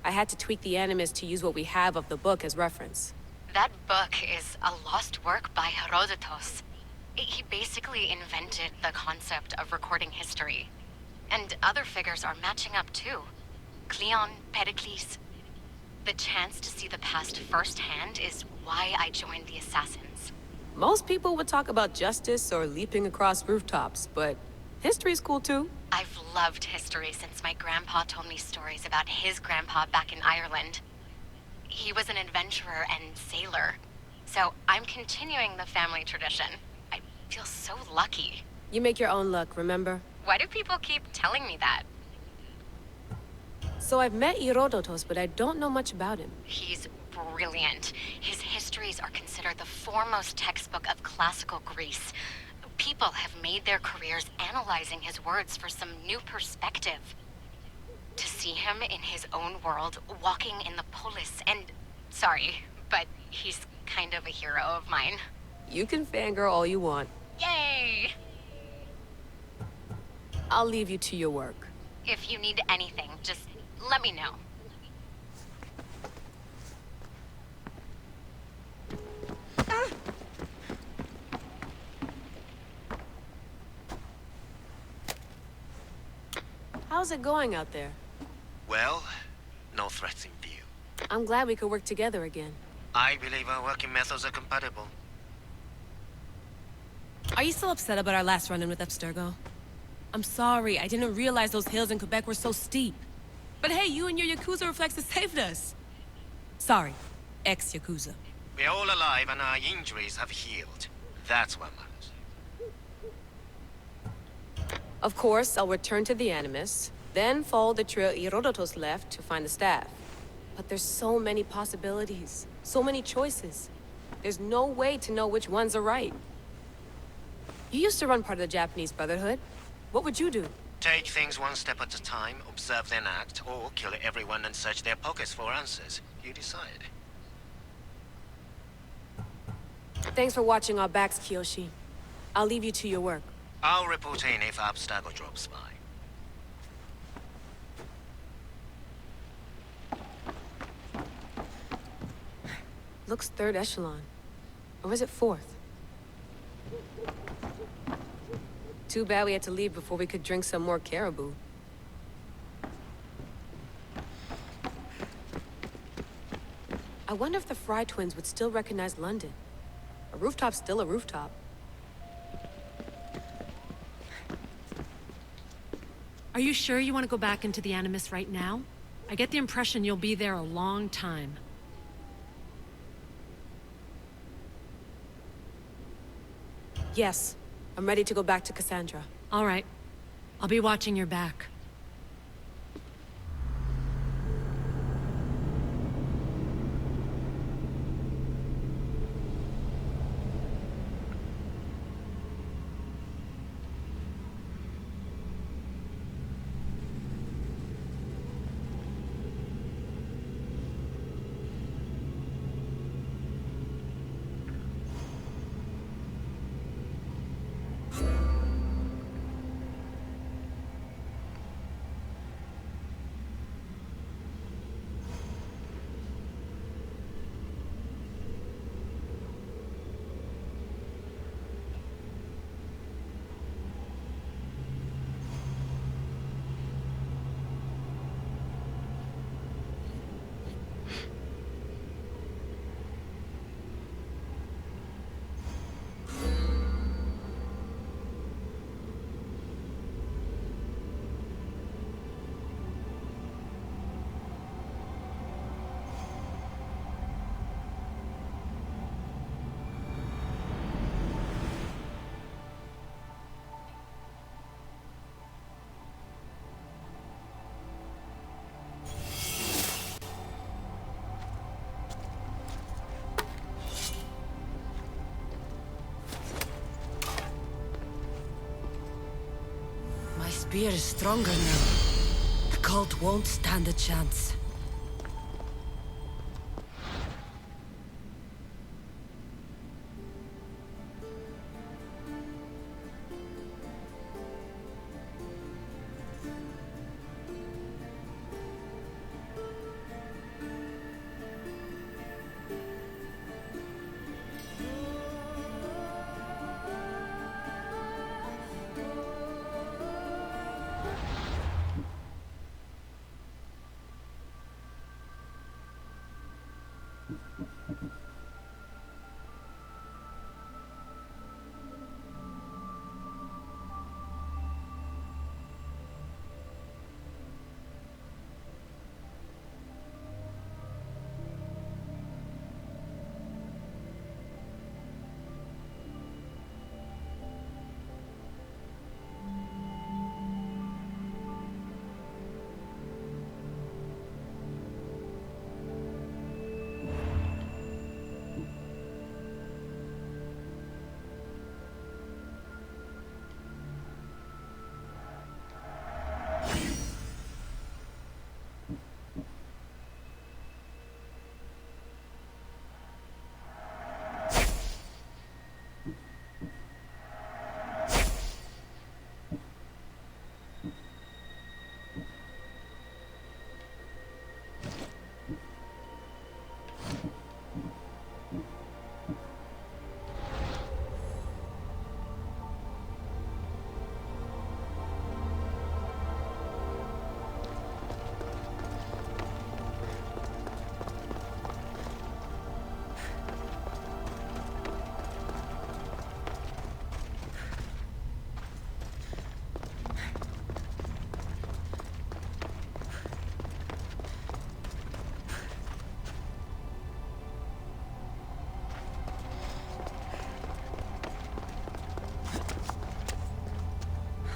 I had to tweak the Animus to use what we have of the book as reference. That book is a lost work by Herodotus. He basically invented the concept of recording history. And other figures are matching up too. Cleon, Pericles. The chance to see the past firsthand is why I joined the Assassins. Most people would talk about justice or leaping across rooftops, but history's cool too. I've loved history since my grandpa told me stories about his grandpa back in Ireland. He was an adventurer and sailor, so I'm continuing the family tradition. I feel so lucky. You make your own luck, remember? Why do people keep telling me that? So I've met Herodotus, but I don't know much about him. He's brilliant. His histories are considered the foremost textbook of classical Greece. People have made their careers analyzing his words for some new perspective. To see him in his own world, walking in the polis, and... Sorry, but he's kind of a hero of mine. You can fangirl all you want. Yay! I'll leave you to your work. If you need anything, just let me know. How's it going out there? Well, no threats in view. I'm glad we could work together again. I believe our working methods are compatible. Are you still upset about our last run-in with Abstergo? I'm sorry, I didn't realize those hills in Quebec were so steep. But hey, you and your Yakuza reflexes saved us. Sorry, ex-Yakuza. We're all alive and our injuries have healed. That's what matters. Of course, I'll return to the Animus. Then follow the trail Herodotus left to find the staff. But there's so many possibilities, so many choices. There's no way to know which ones are right. You used to run part of the Japanese Brotherhood. What would you do? Take things one step at a time, observe then act, or kill everyone and search their pockets for answers. You decide. Thanks for watching our backs, Kiyoshi. I'll leave you to your work. I'll report in if Abstergo drops by. Looks third echelon. Or is it fourth? Too bad we had to leave before we could drink some more caribou. I wonder if the Fry twins would still recognize London. A rooftop's still a rooftop. Are you sure you want to go back into the Animus right now? I get the impression you'll be there a long time. Yes, I'm ready to go back to Cassandra. All right. I'll be watching your back. My spear is stronger now. The cult won't stand a chance.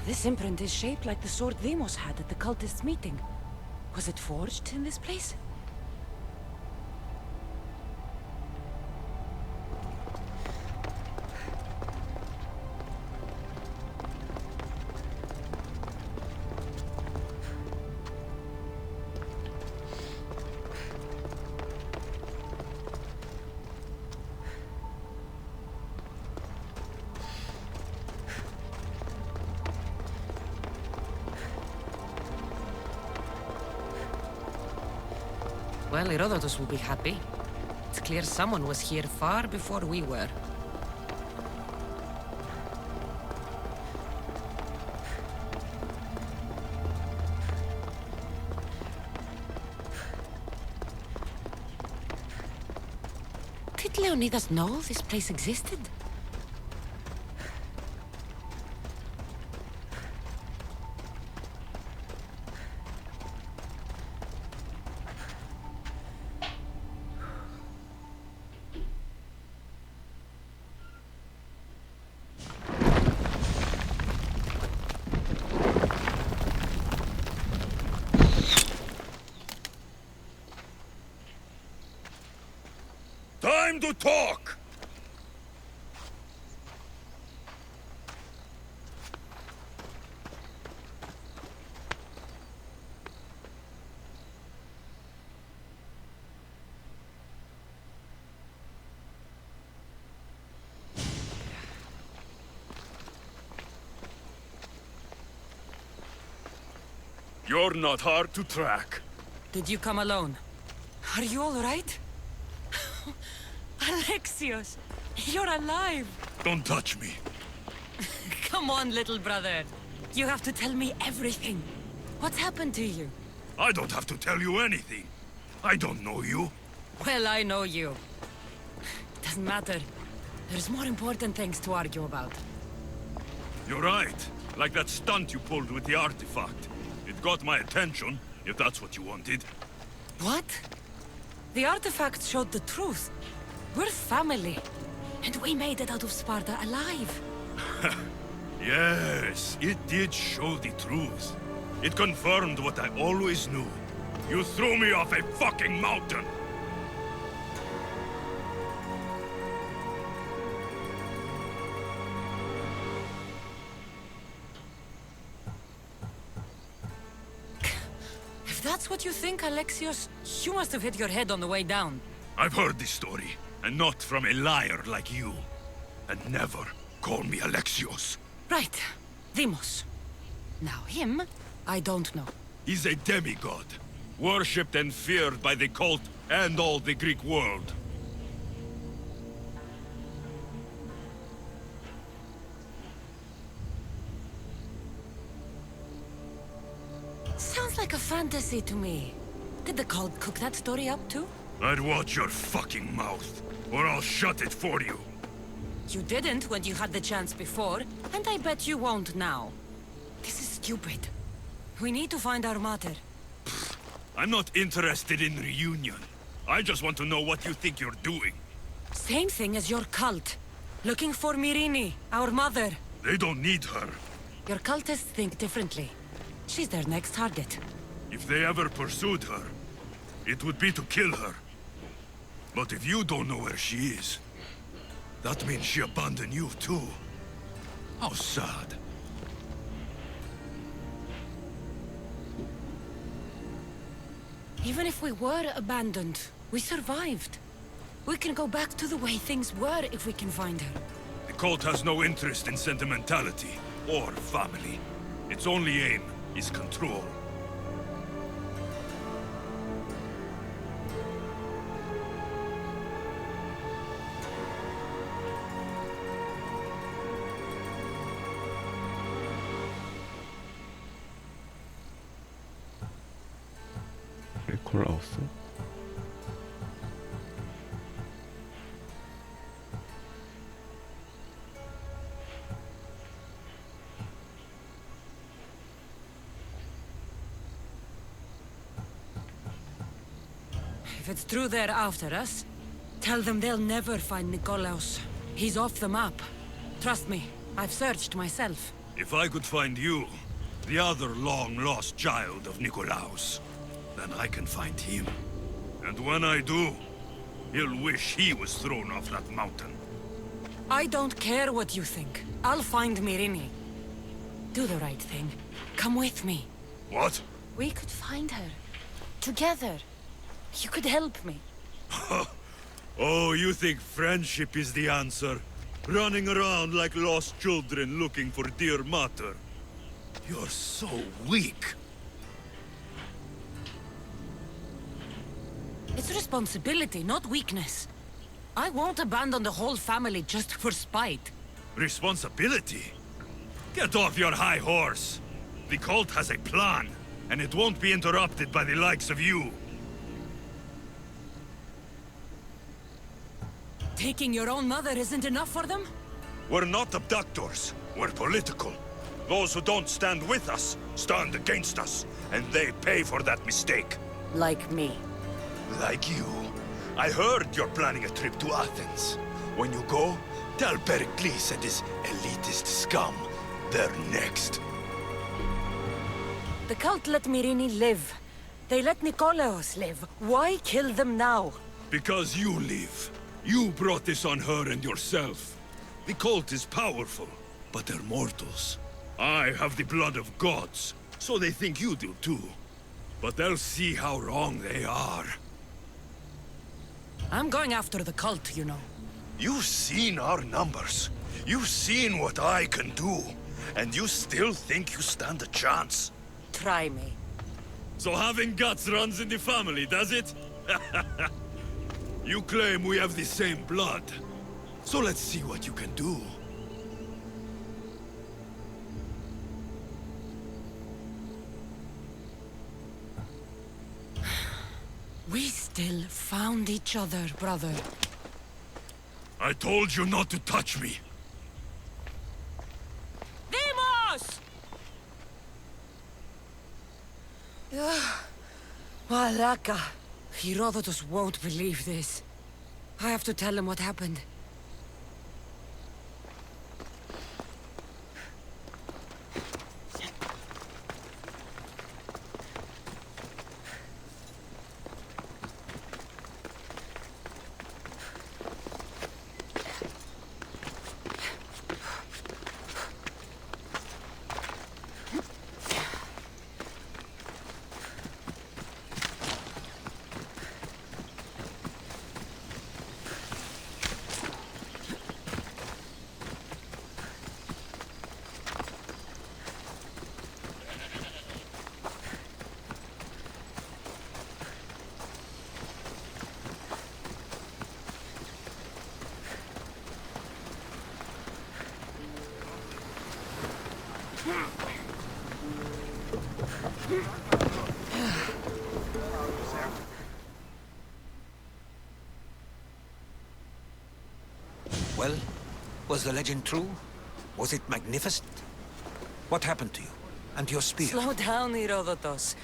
This imprint is shaped like the sword Demos had at the cultists' meeting. Was it forged in this place? Well, Herodotus will be happy. It's clear someone was here far before we were. Did Leonidas know this place existed? Time to talk! You're not hard to track. Did you come alone? Are you all right? Alexios, you're alive! Don't touch me. Come on, little brother. You have to tell me everything. What's happened to you? I don't have to tell you anything. I don't know you. Well, I know you. Doesn't matter. There's more important things to argue about. You're right. Like that stunt you pulled with the artifact. It got my attention, if that's what you wanted. What? The artifact showed the truth. We're family. And we made it out of Sparta alive. Yes, it did show the truth. It confirmed what I always knew. You threw me off a fucking mountain! If that's what you think, Alexios, you must have hit your head on the way down. I've heard this story, and not from a liar like you. And never call me Alexios. Right. Demos. Now him, I don't know. He's a demigod, worshipped and feared by the cult and all the Greek world. Sounds like a fantasy to me. Did the cult cook that story up too? I'd watch your fucking mouth, or I'll shut it for you. You didn't when you had the chance before, and I bet you won't now. This is stupid. We need to find our mother. I'm not interested in reunion. I just want to know what you think you're doing. Same thing as your cult. Looking for Myrine, our mother. They don't need her. Your cultists think differently. She's their next target. If they ever pursued her, it would be to kill her. But if you don't know where she is, that means she abandoned you too. How sad. Even if we were abandoned, we survived. We can go back to the way things were if we can find her. The cult has no interest in sentimentality or family. Its only aim is control. 리콜라우스? If it's true they're after us, tell them they'll never find Nikolaos. He's off the map. Trust me, I've searched myself. If I could find you, the other long-lost child of Nikolaus, then I can find him. And when I do, he'll wish he was thrown off that mountain. I don't care what you think. I'll find Myrini. Do the right thing. Come with me. What? We could find her. Together. You could help me. Oh, you think friendship is the answer? Running around like lost children looking for dear mater. You're so weak. It's responsibility, not weakness. I won't abandon the whole family just for spite. Responsibility? Get off your high horse. The cult has a plan, and it won't be interrupted by the likes of you. Taking your own mother isn't enough for them? We're not abductors. We're political. Those who don't stand with us, stand against us. And they pay for that mistake. Like me. Like you. I heard you're planning a trip to Athens. When you go, tell Pericles and his elitist scum they're next. The cult let Myrini live. They let Nikolaos live. Why kill them now? Because you live. You brought this on her and yourself. The cult is powerful, but they're mortals. I have the blood of gods, so they think you do too. But they'll see how wrong they are. I'm going after the cult, you know. You've seen our numbers. You've seen what I can do. And you still think you stand a chance? Try me. So having guts runs in the family, does it? You claim we have the same blood. So let's see what you can do. We still found each other, brother. I told you not to touch me. Demos! Malaka. Herodotus won't believe this. I have to tell him what happened. Well, was the legend true? Was it magnificent? What happened to you? And your spear? Slow down, Herodotus.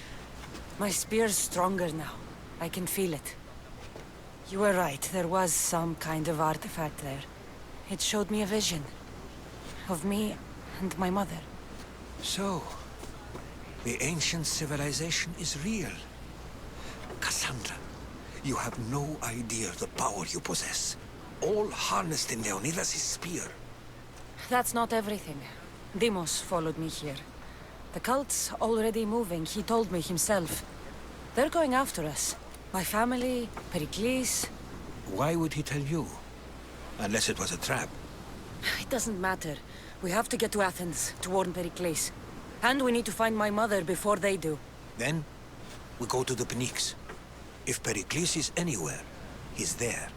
My spear's stronger now. I can feel it. You were right, there was some kind of artifact there. It showed me a vision. Of me and my mother. So, the ancient civilization is real. Cassandra, you have no idea the power you possess. All harnessed in Leonidas' spear. That's not everything. Demos followed me here. The cult's already moving, he told me himself. They're going after us. My family, Pericles. Why would he tell you? Unless it was a trap. It doesn't matter. We have to get to Athens to warn Pericles. And we need to find my mother before they do. Then, we go to the Pnyx. If Pericles is anywhere, he's there.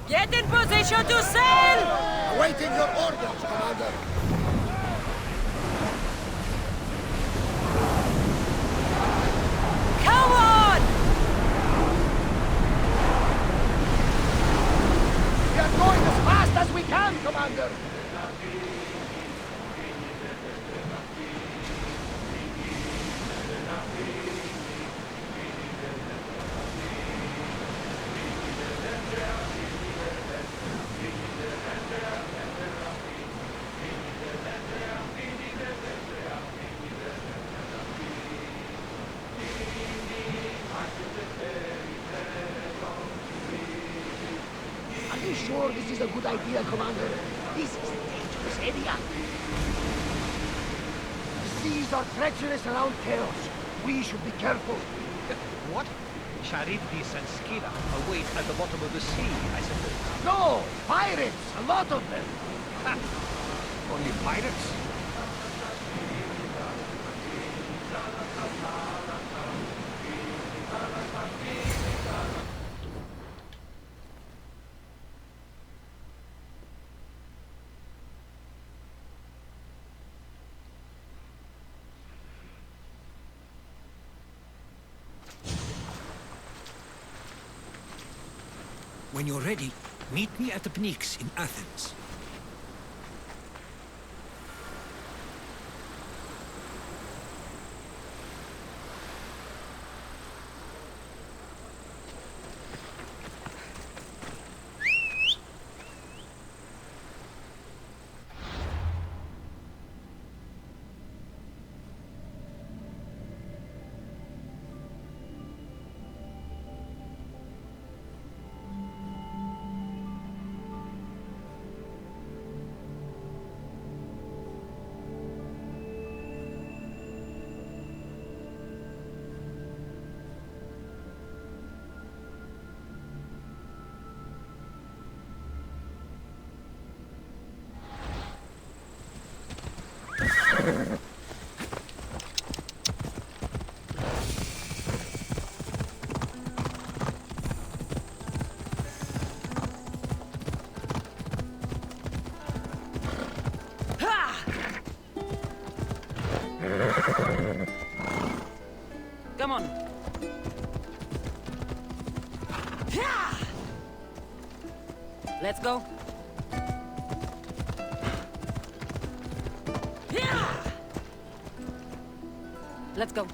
Get in position to sail! Awaiting your orders, Commander. Come on! We are going as fast as we can, Commander. Are you sure this is a good idea, Commander? This is a dangerous area. The seas are treacherous around Chaos. We should be careful. What? Charybdis and Scylla await at the bottom of the sea, I suppose. No! Pirates! A lot of them! Ha! Only pirates? When you're ready, meet me at the Pnyx in Athens. Come on. Let's go. Let's go.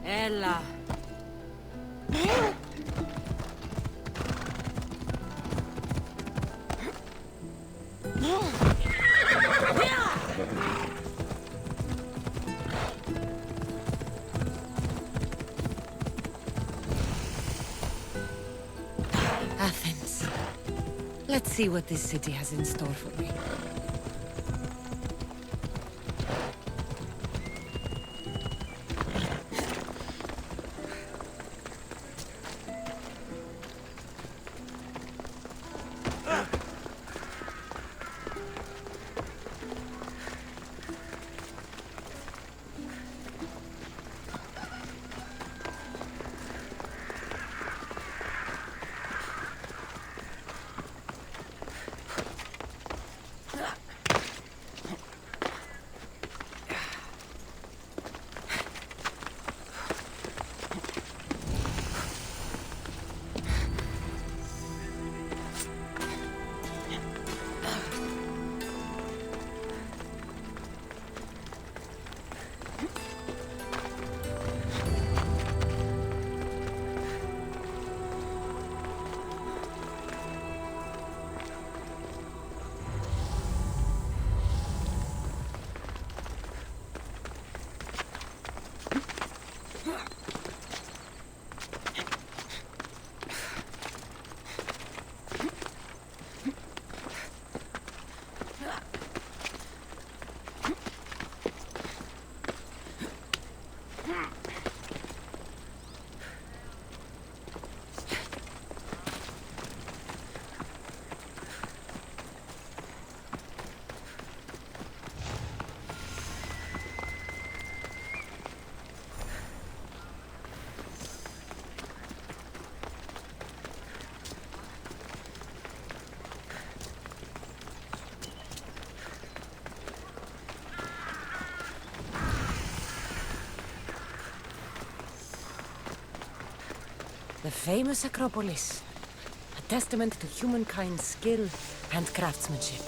Ella. Athens. Let's see what this city has in store for me. The famous Acropolis. A testament to humankind's skill and craftsmanship.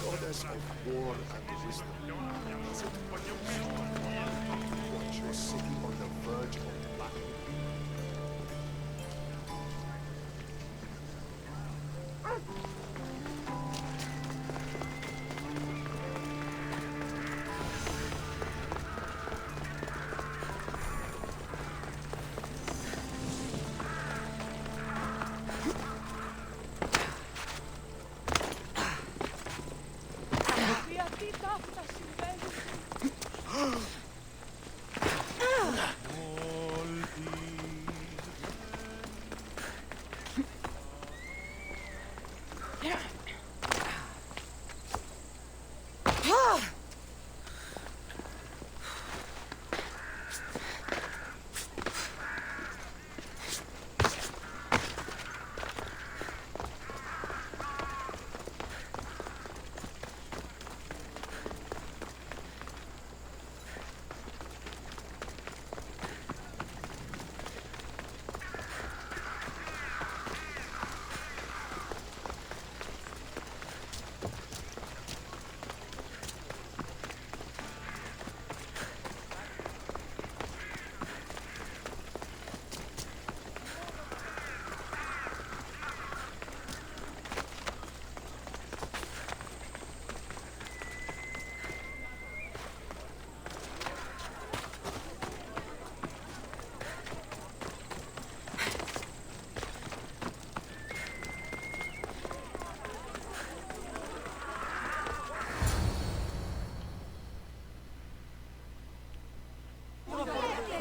Goddess of war and wisdom. Is it watch your city on the verge of battle?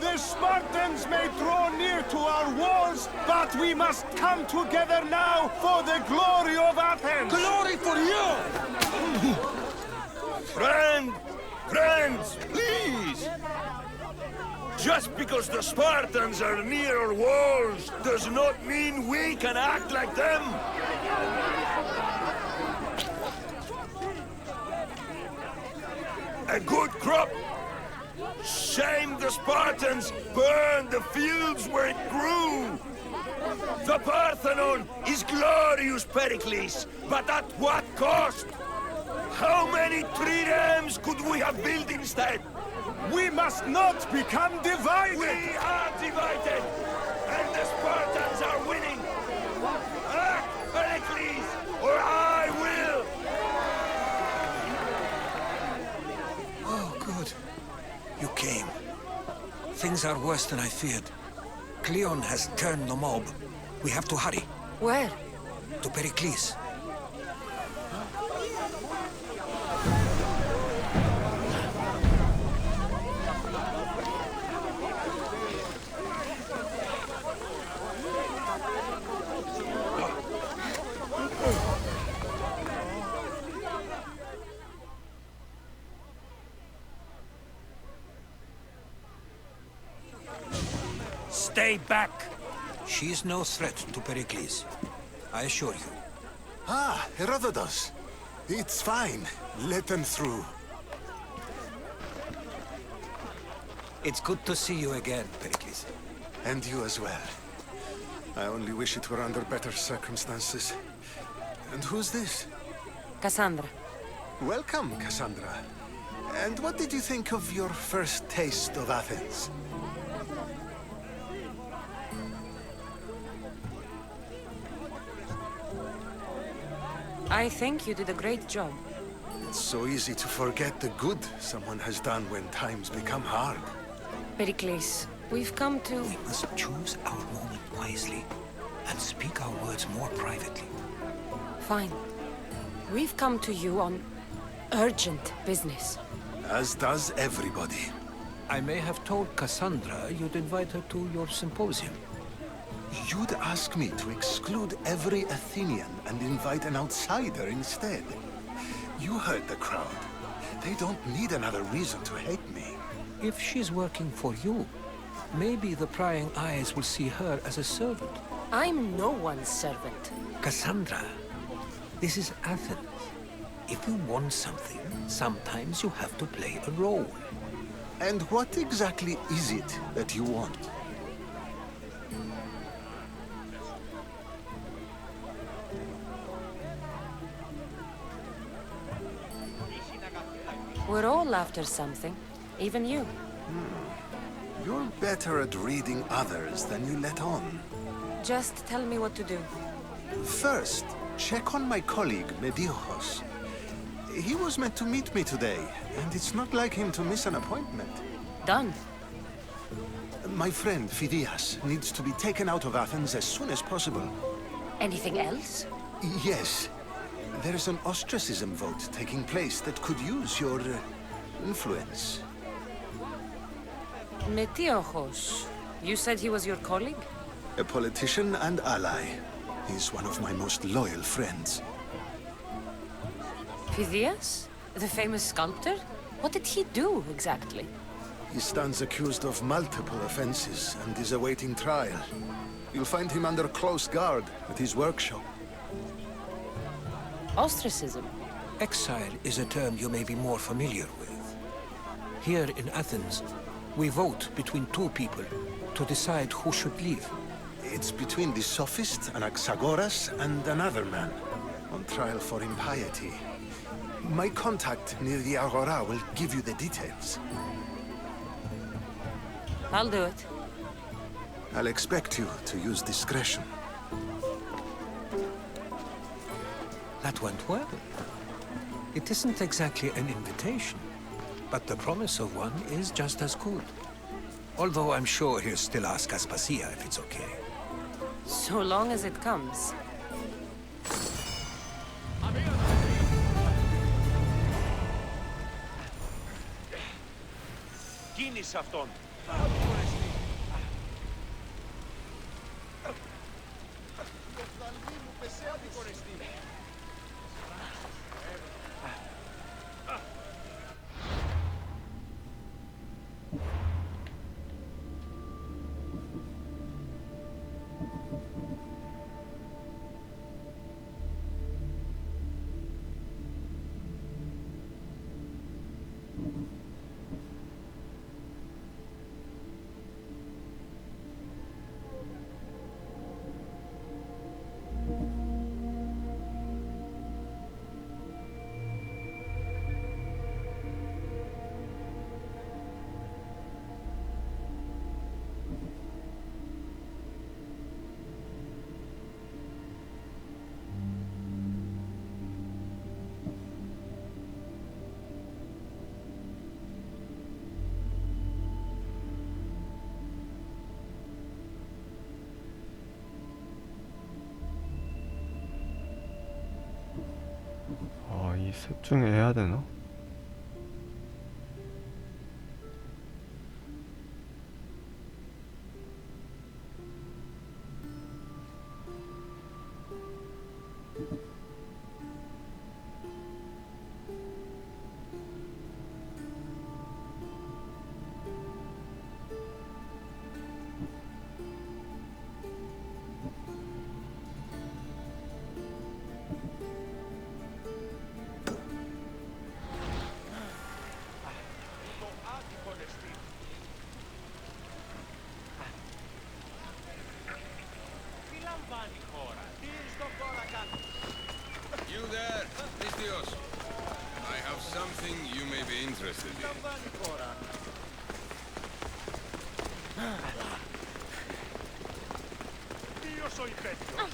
The Spartans may draw near to our walls, but we must come together now for the glory of Athens! Glory for you! Friends, please! Just because the Spartans are near our walls does not mean we can act like them! A good crop! Shame the Spartans burned the fields where it grew! The Parthenon is glorious, Pericles, but at what cost? How many triremes could we have built instead? We must not become divided! We are divided! And the Spartans are winning! Act, Pericles, or I will! Oh, good. You came. Things are worse than I feared. Cleon has turned the mob. We have to hurry. Where? To Pericles. Stay back! She's no threat to Pericles. I assure you. Ah, Herodotus. It's fine. Let them through. It's good to see you again, Pericles. And you as well. I only wish it were under better circumstances. And who's this? Cassandra. Welcome, Cassandra. And what did you think of your first taste of Athens? I think you did a great job. It's so easy to forget the good someone has done when times become hard. Pericles, we've come to... We must choose our moment wisely and speak our words more privately. Fine. We've come to you on urgent business. As does everybody. I may have told Cassandra you'd invite her to your symposium. You'd ask me to exclude every Athenian and invite an outsider instead. You heard the crowd. They don't need another reason to hate me. If she's working for you, maybe the prying eyes will see her as a servant. I'm no one's servant. Cassandra, this is Athens. If you want something, sometimes you have to play a role. And what exactly is it that you want? We're all after something. Even you. You're better at reading others than you let on. Just tell me what to do. First, check on my colleague, Medios. He was meant to meet me today, and it's not like him to miss an appointment. Done. My friend, Phidias, needs to be taken out of Athens as soon as possible. Anything else? Yes. There is an ostracism vote taking place that could use your influence. Metiochos. You said he was your colleague? A politician and ally. He's one of my most loyal friends. Phidias? The famous sculptor? What did he do, exactly? He stands accused of multiple offenses and is awaiting trial. You'll find him under close guard at his workshop. Ostracism? Exile is a term you may be more familiar with. Here in Athens, we vote between two people to decide who should leave. It's between the sophist Anaxagoras and another man, on trial for impiety. My contact near the Agora will give you the details. I'll do it. I'll expect you to use discretion. That went well. It isn't exactly an invitation, but the promise of one is just as good. Although I'm sure he'll still ask Aspasia if it's okay. So long as it comes. Κίνησε αυτόν. 이 셋 중에 해야 되나? interested in. Io soy peggio.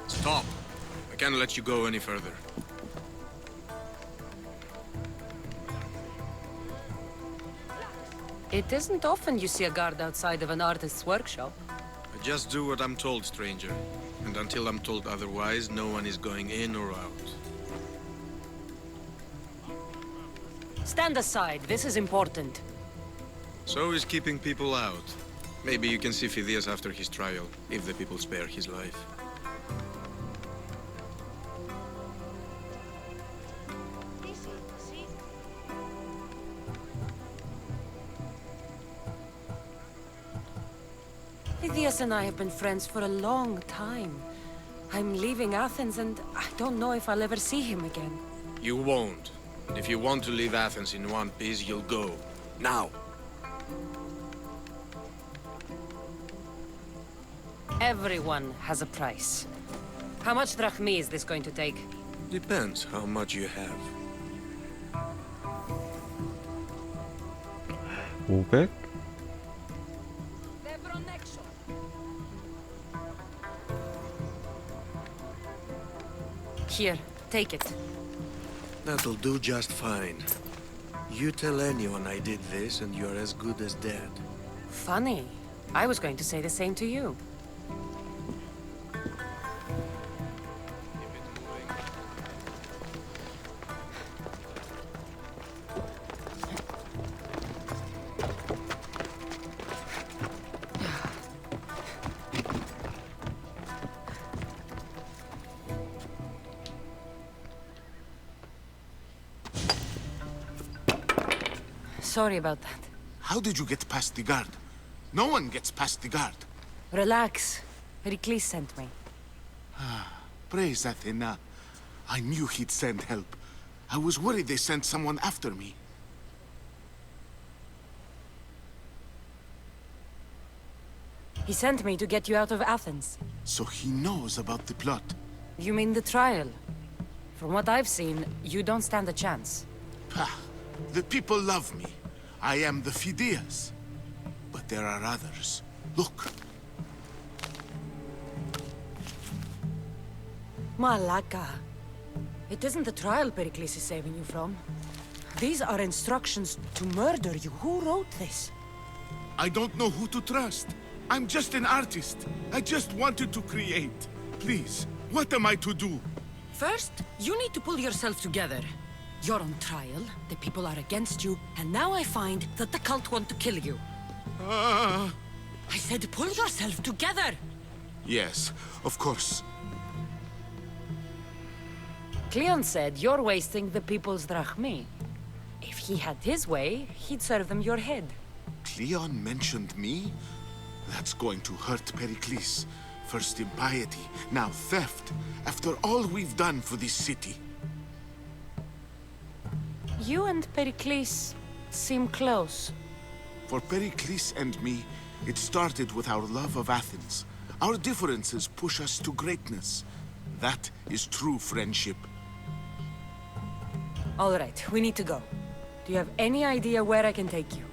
Stop! I can't let you go any further. It isn't often you see a guard outside of an artist's workshop. I just do what I'm told, stranger. And until I'm told otherwise, no one is going in or out. Stand aside, this is important. So is keeping people out. Maybe you can see Phidias after his trial, if the people spare his life. Phidias and I have been friends for a long time. I'm leaving Athens and I don't know if I'll ever see him again. You won't. If you want to leave Athens in one piece, you'll go. Now! Everyone has a price. How much drachmi is this going to take? Depends how much you have. 500? Here, take it. That'll do just fine. You tell anyone I did this and you're as good as dead. Funny. I was going to say the same to you. Sorry about that. How did you get past the guard? No one gets past the guard. Relax. Pericles sent me. Praise Athena. I knew he'd send help. I was worried they sent someone after me. He sent me to get you out of Athens. So he knows about the plot. You mean the trial? From what I've seen, you don't stand a chance. Pah! The people love me. I am the Phidias. But there are others. Look. Malaka. It isn't the trial Pericles is saving you from. These are instructions to murder you. Who wrote this? I don't know who to trust. I'm just an artist. I just wanted to create. Please, what am I to do? First, you need to pull yourself together. You're on trial, the people are against you, and now I find that the cult want to kill you. I said pull yourself together! Yes, of course. Cleon said you're wasting the people's drachmi. If he had his way, he'd serve them your head. Cleon mentioned me? That's going to hurt Pericles. First impiety, now theft. After all we've done for this city. You and Pericles seem close. For Pericles and me, it started with our love of Athens. Our differences push us to greatness. That is true friendship. All right, we need to go. Do you have any idea where I can take you?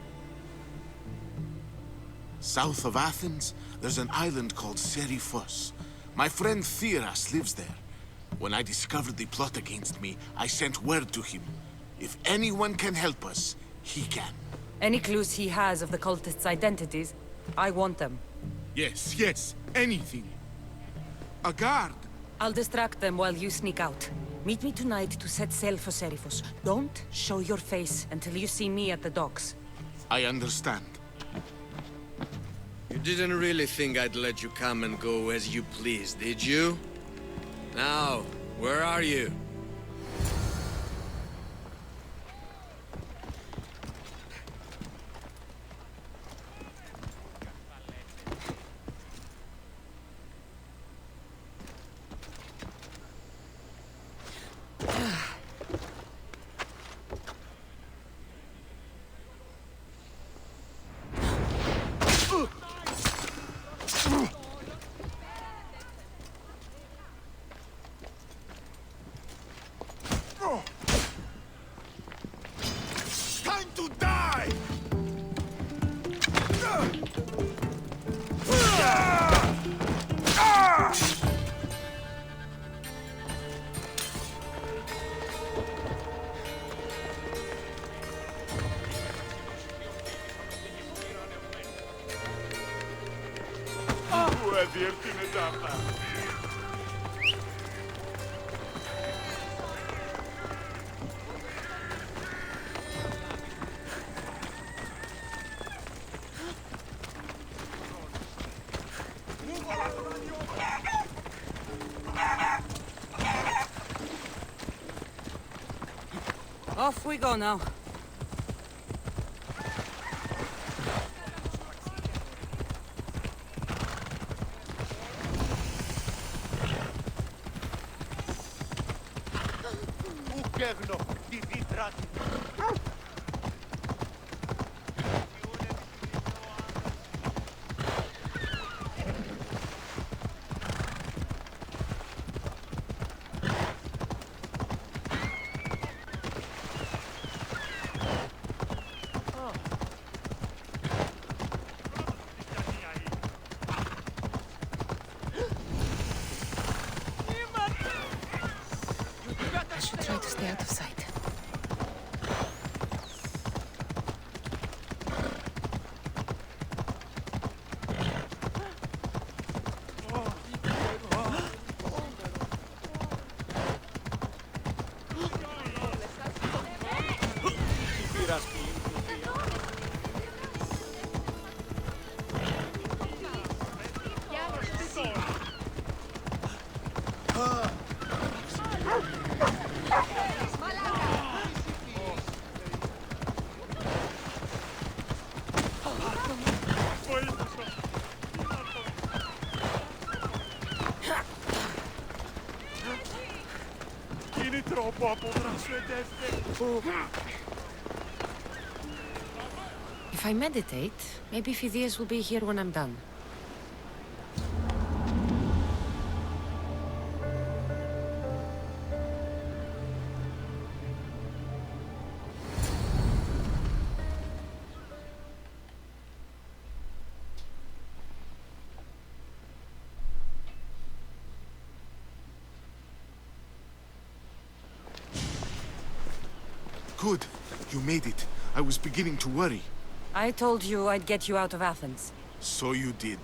South of Athens, there's an island called Seriphos. My friend Theras lives there. When I discovered the plot against me, I sent word to him. If anyone can help us, he can. Any clues he has of the cultists' identities? I want them. Yes, yes, anything. A guard. I'll distract them while you sneak out. Meet me tonight to set sail for Seriphos. Don't show your face until you see me at the docks. I understand. You didn't really think I'd let you come and go as you please, did you? Now, where are you? Time to die! Puoi dirti metà. Off we go now. I should try to stay out of sight. If I meditate, maybe Phidias will be here when I'm done. Good. You made it. I was beginning to worry. I told you I'd get you out of Athens. So you did.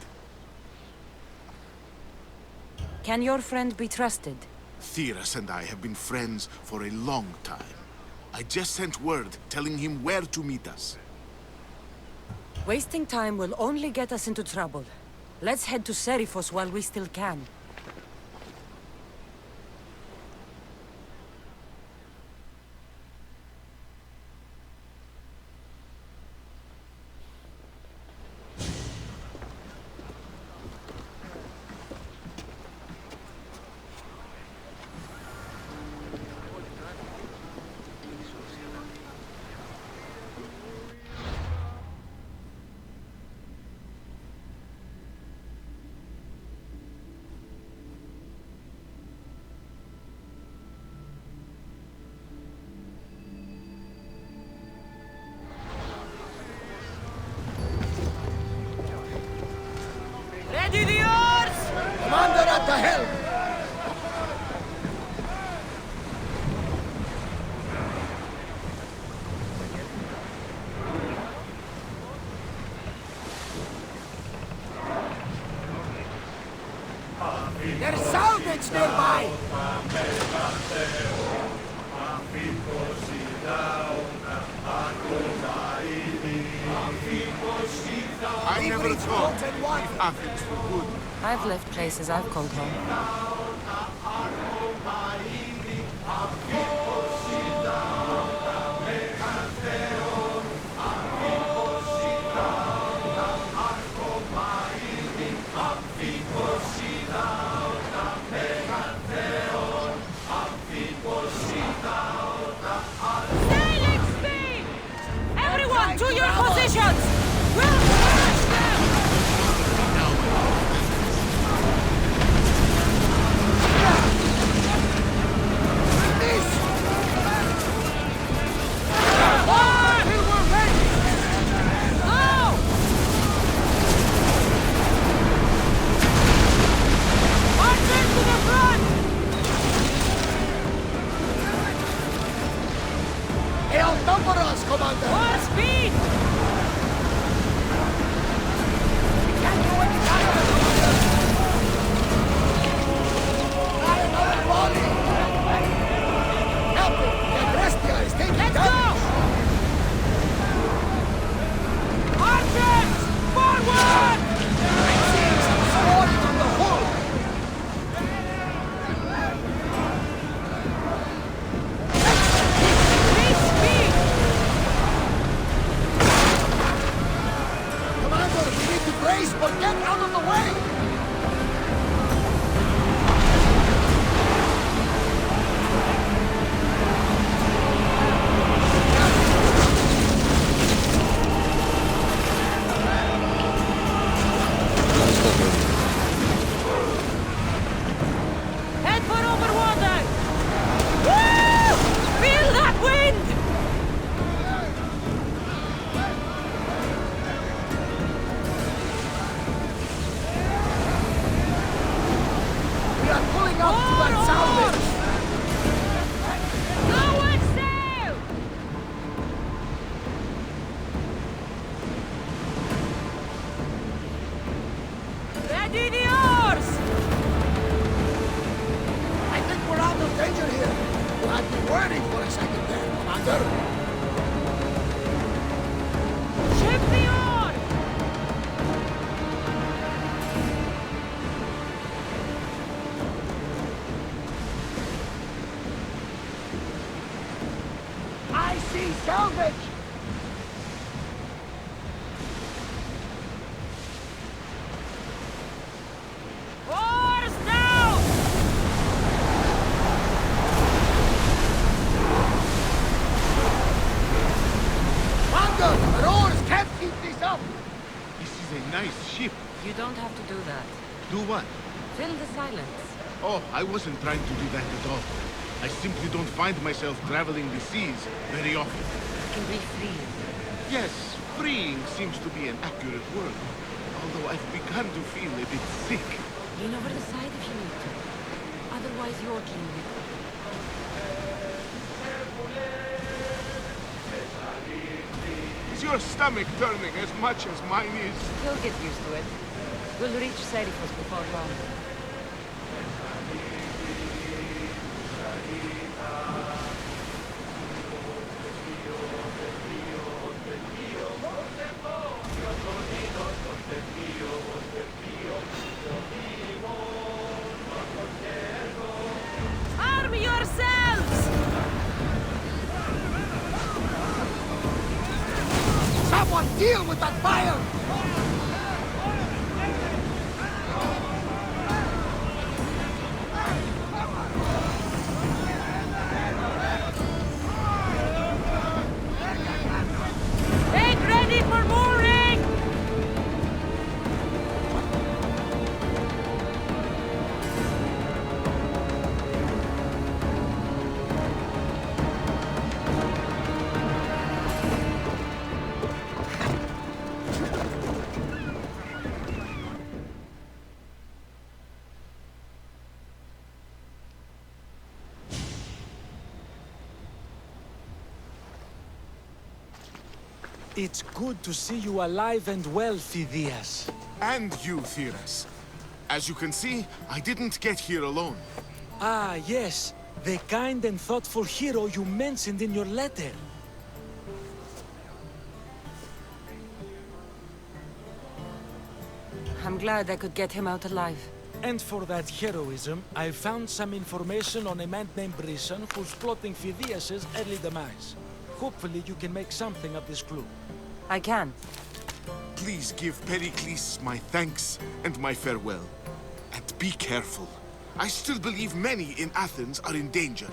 Can your friend be trusted? Theras and I have been friends for a long time. I just sent word telling him where to meet us. Wasting time will only get us into trouble. Let's head to Seriphos while we still can. to help! There's salvage nearby! I never thought Athens were good. I've left places I've called home. Sailing speed! Everyone, to your positions! We'll crush them! They outnumber us, Commander! More speed! We can't do any damage, Commander! Try another volley! Help me! The Drestia is taking damage! Archers! Forward! I'm seeing some scoring on the hull! Commander, we need to brace or get out of the way! Head for over water! Woo! Feel that wind! We are pulling up to that salvage! Go and sail! Ready the oars! I think we're out of danger here. You had me worried for a second there, Commander. Ship the oar! I see salvage! Oars down! Commander, the oars can't keep this up! This is a nice ship. You don't have to do that. Do what? Fill the silence. Oh, I wasn't trying to do that at all. I simply don't find myself traveling the seas very often. It can be freeing. Yes, freeing seems to be an accurate word. Although I've begun to feel a bit sick. Lean over the side if you need to. Otherwise, you're clean. Is your stomach turning as much as mine is? You'll get used to it. We'll reach Serifos before long. Arm yourselves! Someone deal with that fire! Get ready for mooring! It's good to see you alive and well, Phidias. And you, Theras. As you can see, I didn't get here alone. Ah, yes. The kind and thoughtful hero you mentioned in your letter. I'm glad I could get him out alive. And for that heroism, I found some information on a man named Brisson who's plotting Phidias' early demise. Hopefully you can make something of this clue. I can. Please give Pericles my thanks and my farewell. And be careful. I still believe many in Athens are in danger.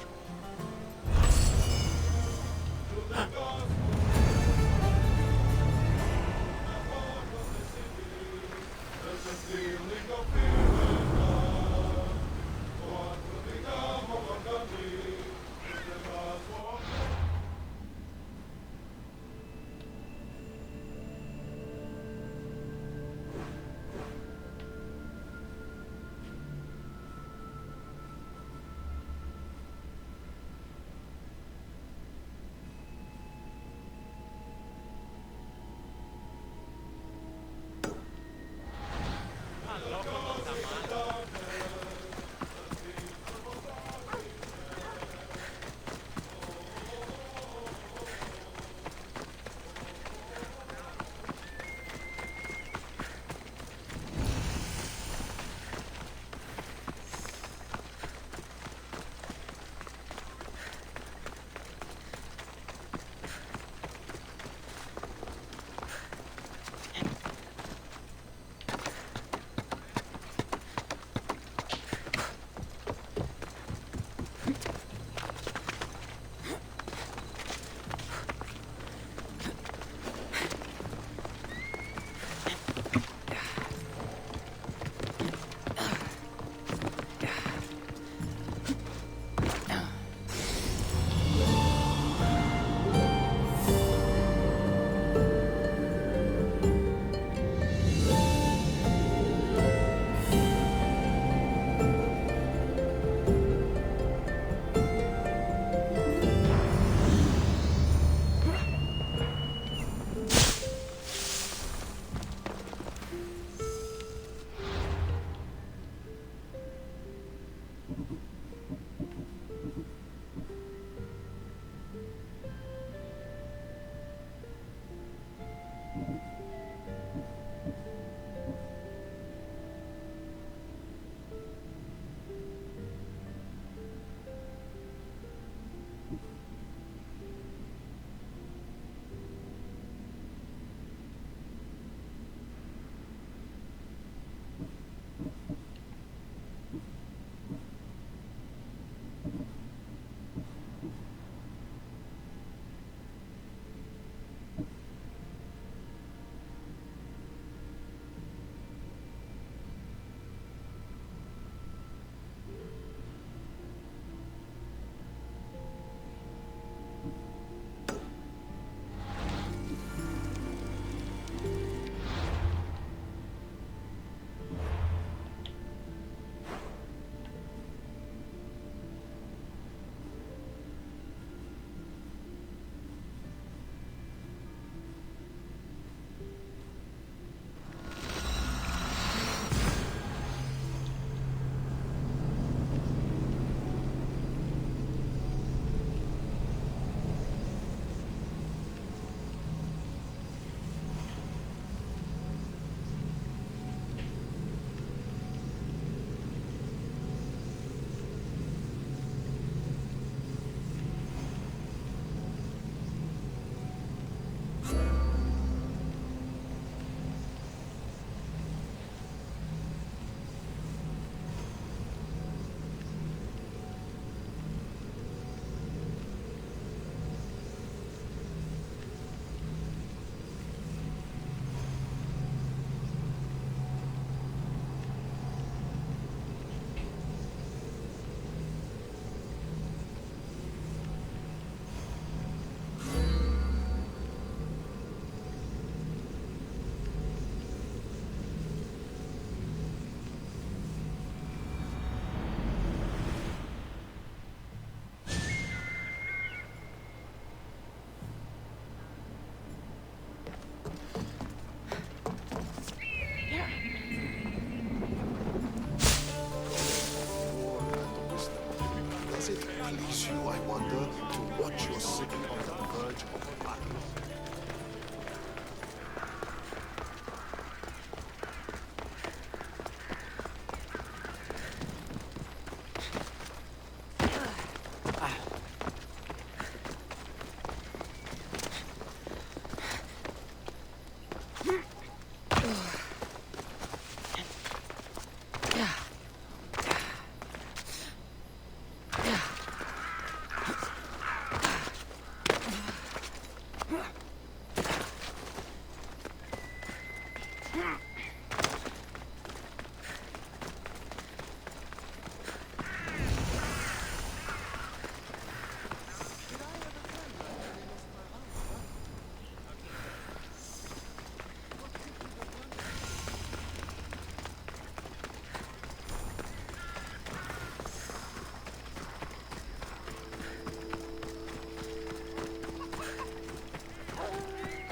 release you, I wonder, to watch your city on the verge of battle.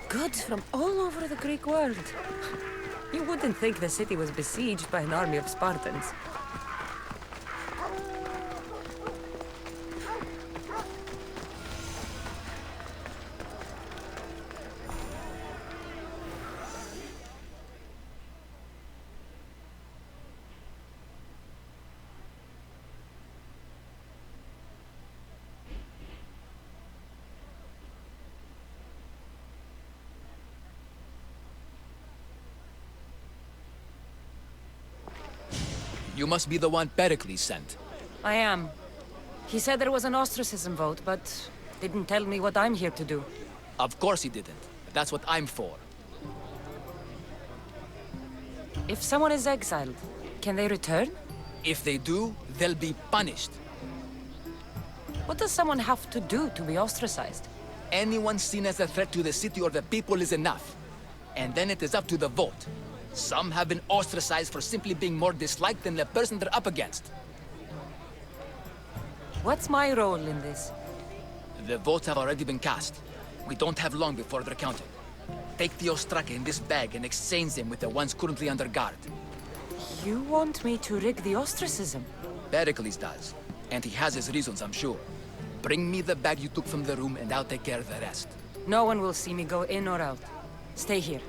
Goods from all over the Greek world. You wouldn't think the city was besieged by an army of Spartans. You must be the one Pericles sent. I am. He said there was an ostracism vote, but didn't tell me what I'm here to do. Of course he didn't. That's what I'm for. If someone is exiled, can they return? If they do, they'll be punished. What does someone have to do to be ostracized? Anyone seen as a threat to the city or the people is enough. And then it is up to the vote. Some have been ostracized for simply being more disliked than the person they're up against. What's my role in this? The votes have already been cast. We don't have long before they're counted. Take the ostraka in this bag and exchange them with the ones currently under guard. You want me to rig the ostracism? Pericles does. And he has his reasons, I'm sure. Bring me the bag you took from the room and I'll take care of the rest. No one will see me go in or out. Stay here.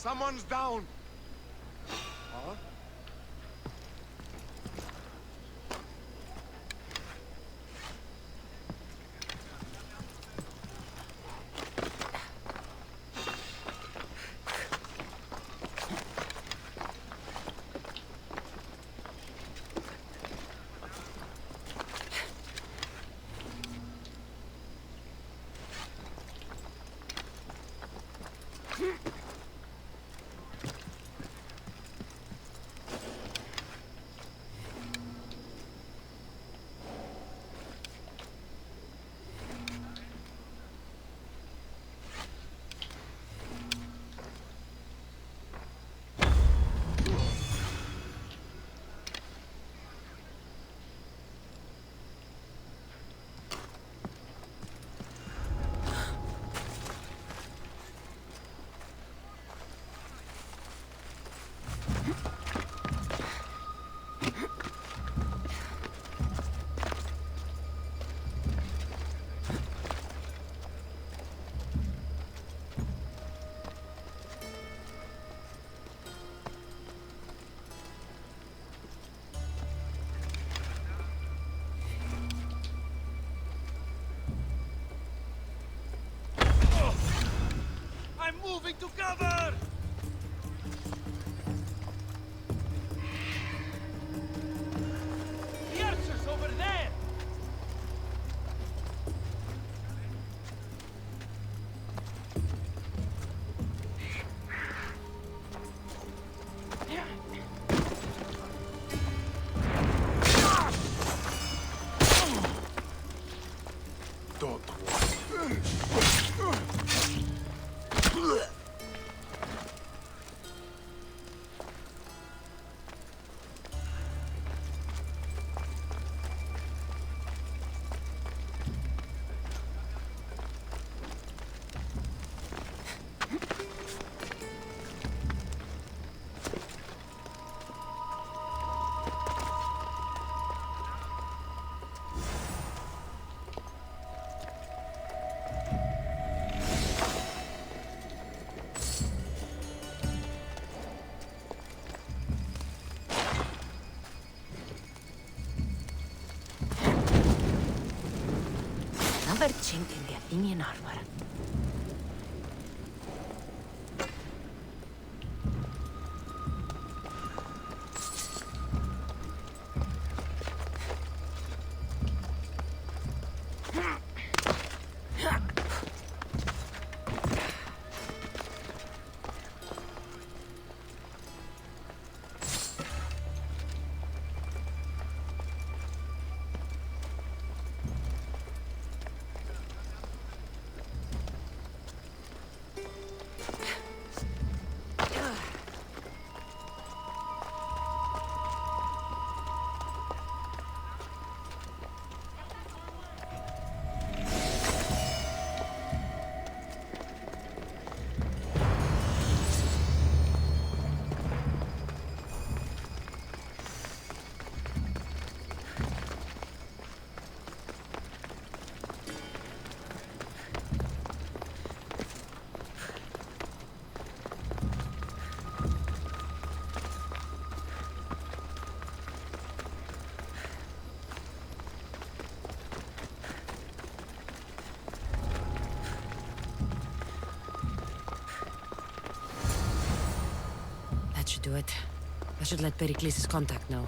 Someone's down. Huh? I'm moving to cover! The archer's over there! Another chink in the Athenian armor. That should do it. I should let Pericles' contact know.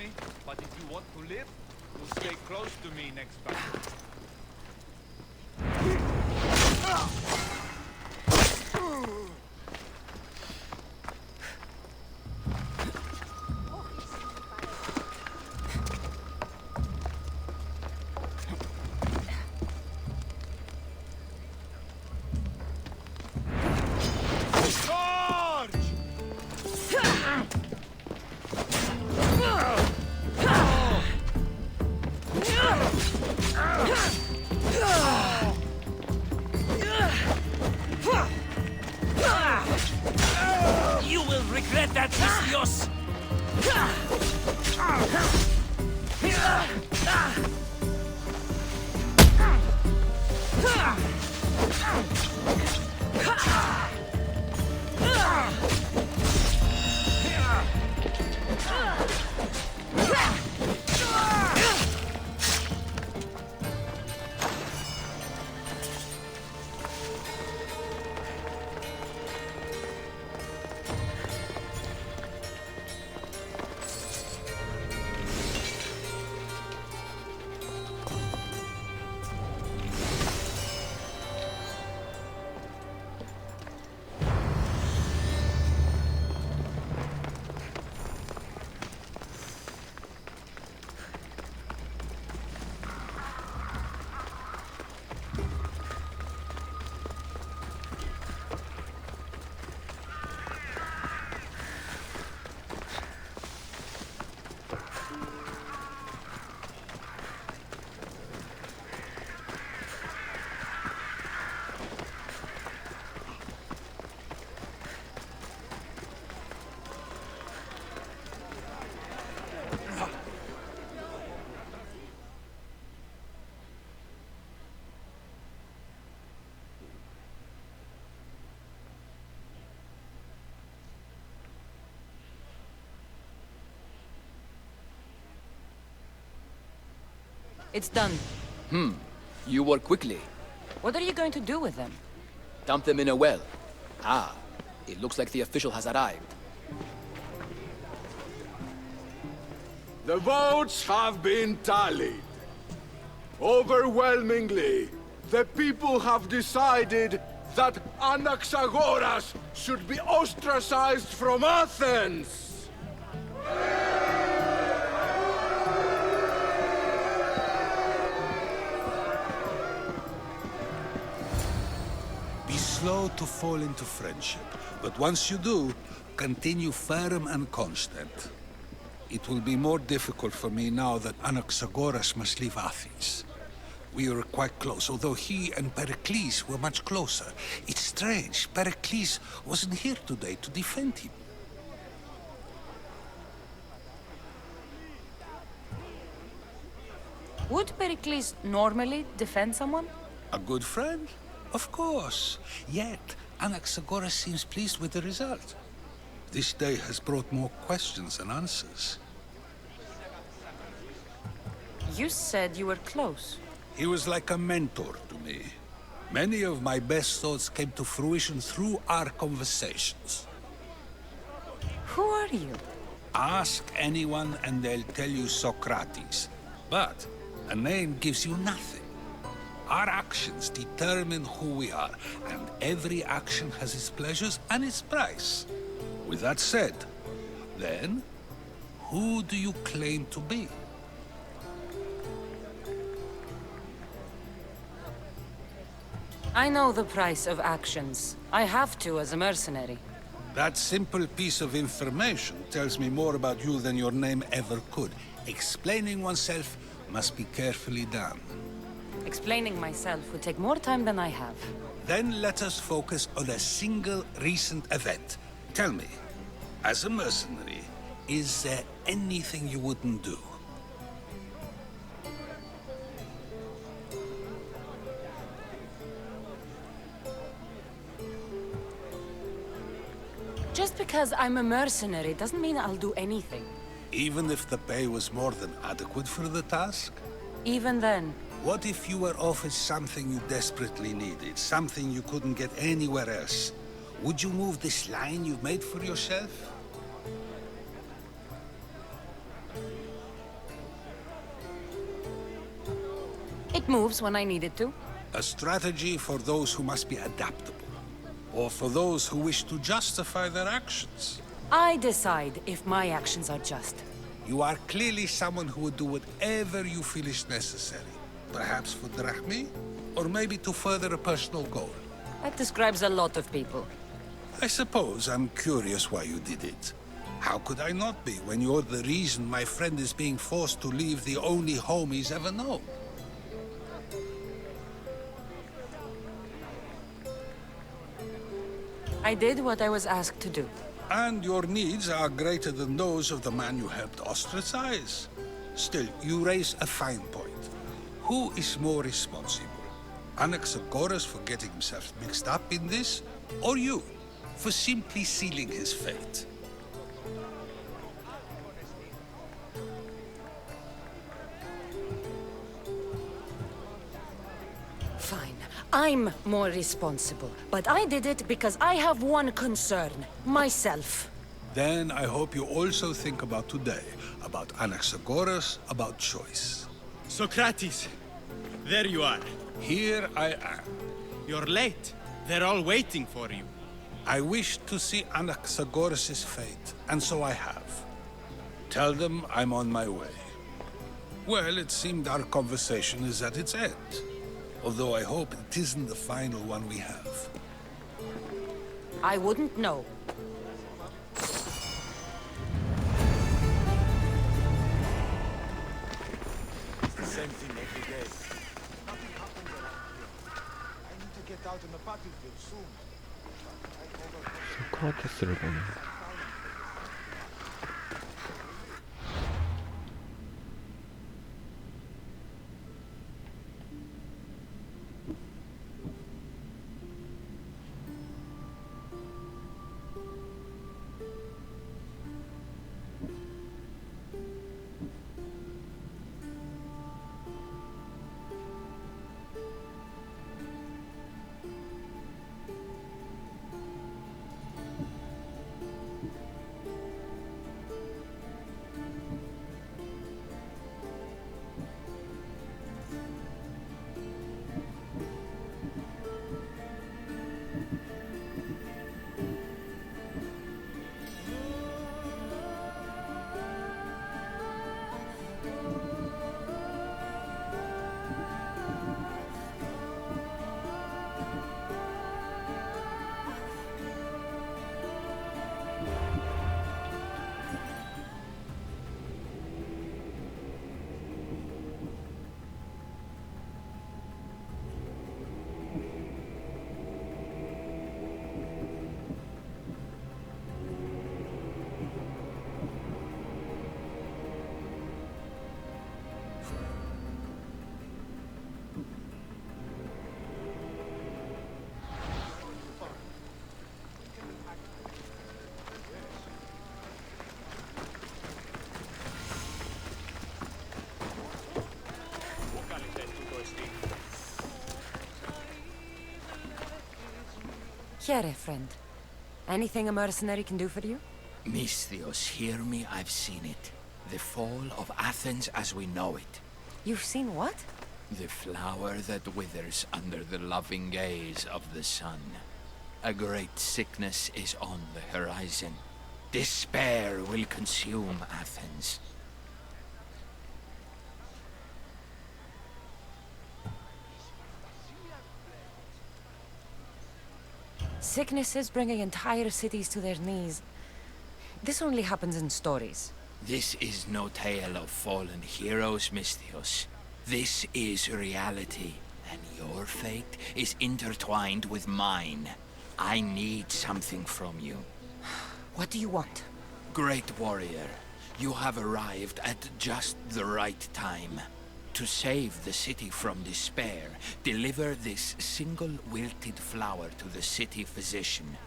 me, but if you want to live, you'll stay close to me next battle. You will regret that, Vicious! It's done. You work quickly. What are you going to do with them? Dump them in a well. Ah, it looks like the official has arrived. The votes have been tallied. Overwhelmingly, the people have decided that Anaxagoras should be ostracized from Athens! Be slow to fall into friendship, but once you do, continue firm and constant. It will be more difficult for me now that Anaxagoras must leave Athens. We were quite close, although he and Pericles were much closer. It's strange, Pericles wasn't here today to defend him. Would Pericles normally defend someone? A good friend? Of course. Yet, Anaxagoras seems pleased with the result. This day has brought more questions than answers. You said you were close. He was like a mentor to me. Many of my best thoughts came to fruition through our conversations. Who are you? Ask anyone and they'll tell you Socrates. But a name gives you nothing. Our actions determine who we are, and every action has its pleasures and its price. With that said, then, who do you claim to be? I know the price of actions. I have to as a mercenary. That simple piece of information tells me more about you than your name ever could. Explaining oneself must be carefully done. Explaining myself would take more time than I have. Then let us focus on a single recent event. Tell me, as a mercenary, is there anything you wouldn't do? Just because I'm a mercenary doesn't mean I'll do anything. Even if the pay was more than adequate for the task? Even then. What if you were offered something you desperately needed, something you couldn't get anywhere else? Would you move this line you've made for yourself? It moves when I need it to. A strategy for those who must be adaptable, or for those who wish to justify their actions. I decide if my actions are just. You are clearly someone who would do whatever you feel is necessary. Perhaps for drachmi, or maybe to further a personal goal. That describes a lot of people. I suppose I'm curious why you did it. How could I not be when you're the reason my friend is being forced to leave the only home he's ever known? I did what I was asked to do. And your needs are greater than those of the man you helped ostracize. Still, you raise a fine point. Who is more responsible? Anaxagoras for getting himself mixed up in this, or you, for simply sealing his fate? Fine. I'm more responsible. But I did it because I have one concern. Myself. Then I hope you also think about today. About Anaxagoras, about choice. Socrates! There you are. Here I am. You're late. They're all waiting for you. I wish to see Anaxagoras' fate, and so I have. Tell them I'm on my way. Well, it seemed our conversation is at its end. Although I hope it isn't the final one we have. I wouldn't know. Same thing every day. Nothing happens around here. I need to get out on the battlefield soon. 소크라테스를 보네. Here, friend. Anything a mercenary can do for you? Misthios, hear me, I've seen it. The fall of Athens as we know it. You've seen what? The flower that withers under the loving gaze of the sun. A great sickness is on the horizon. Despair will consume Athens. Sickness is bringing entire cities to their knees. This only happens in stories. This is no tale of fallen heroes, Misthios. This is reality, and your fate is intertwined with mine. I need something from you. What do you want? Great warrior, you have arrived at just the right time. To save the city from despair, deliver this single wilted flower to the city physician.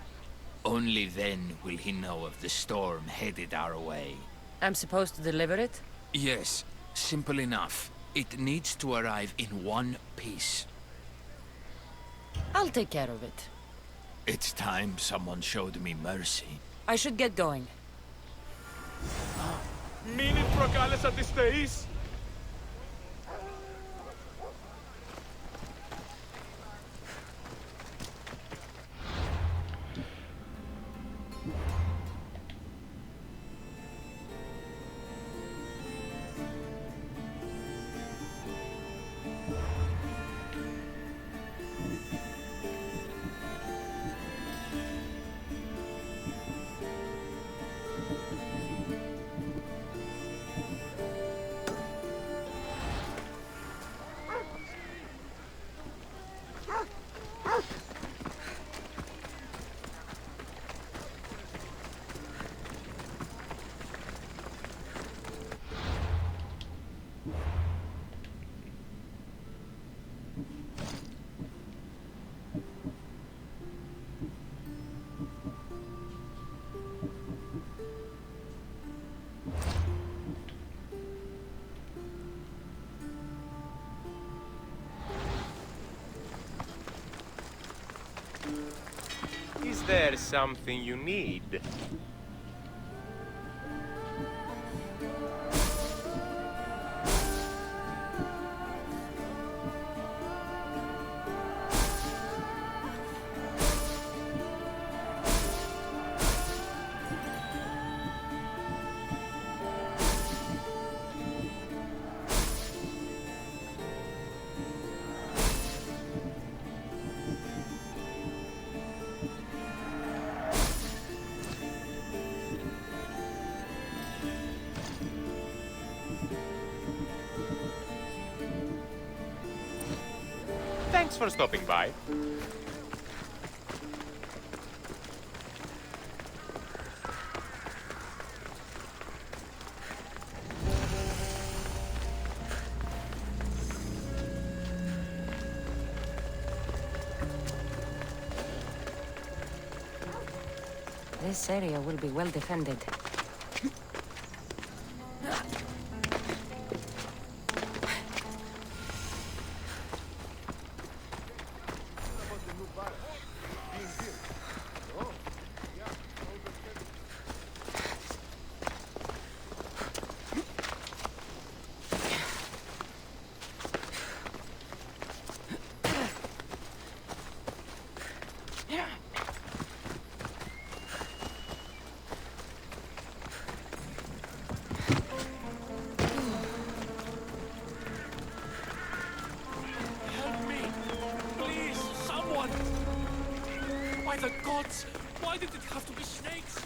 Only then will he know of the storm headed our way. I'm supposed to deliver it? Yes, simple enough. It needs to arrive in one piece. I'll take care of it. It's time someone showed me mercy. I should get going. Μην προκάλεσα τις θεείς! there something you need? Thanks for stopping by. This area will be well defended. The gods! Why did it have to be snakes?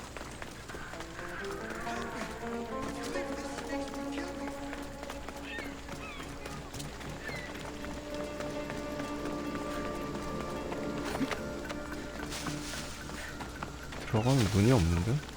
들어가면 문이 없는데?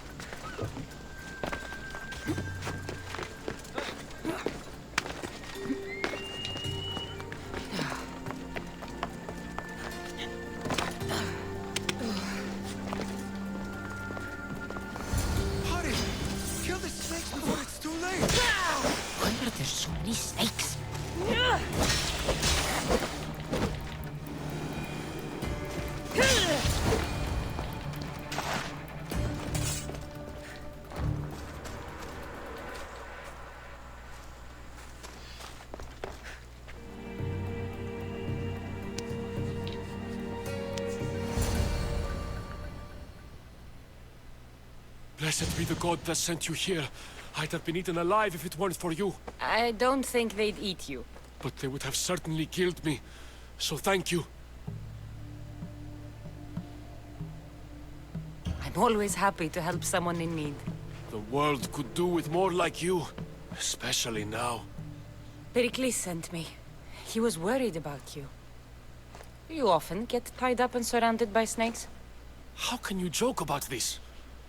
Blessed be the god that sent you here. I'd have been eaten alive if it weren't for you. I don't think they'd eat you. But they would have certainly killed me. So thank you. I'm always happy to help someone in need. The world could do with more like you. Especially now. Pericles sent me. He was worried about you. You often get tied up and surrounded by snakes? How can you joke about this?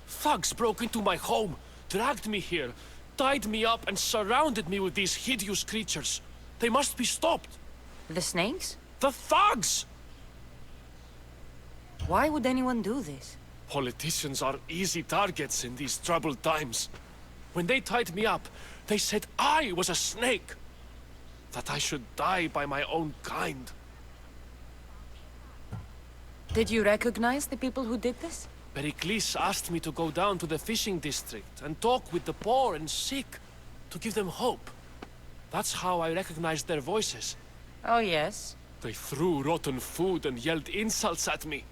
Thugs broke into my home, dragged me here, tied me up and surrounded me with these hideous creatures. They must be stopped. The snakes? The thugs! Why would anyone do this? Politicians are easy targets in these troubled times. When they tied me up, they said I was a snake. That I should die by my own kind. Did you recognize the people who did this? Pericles asked me to go down to the fishing district and talk with the poor and sick, to give them hope. That's how I recognized their voices. Oh, yes? They threw rotten food and yelled insults at me.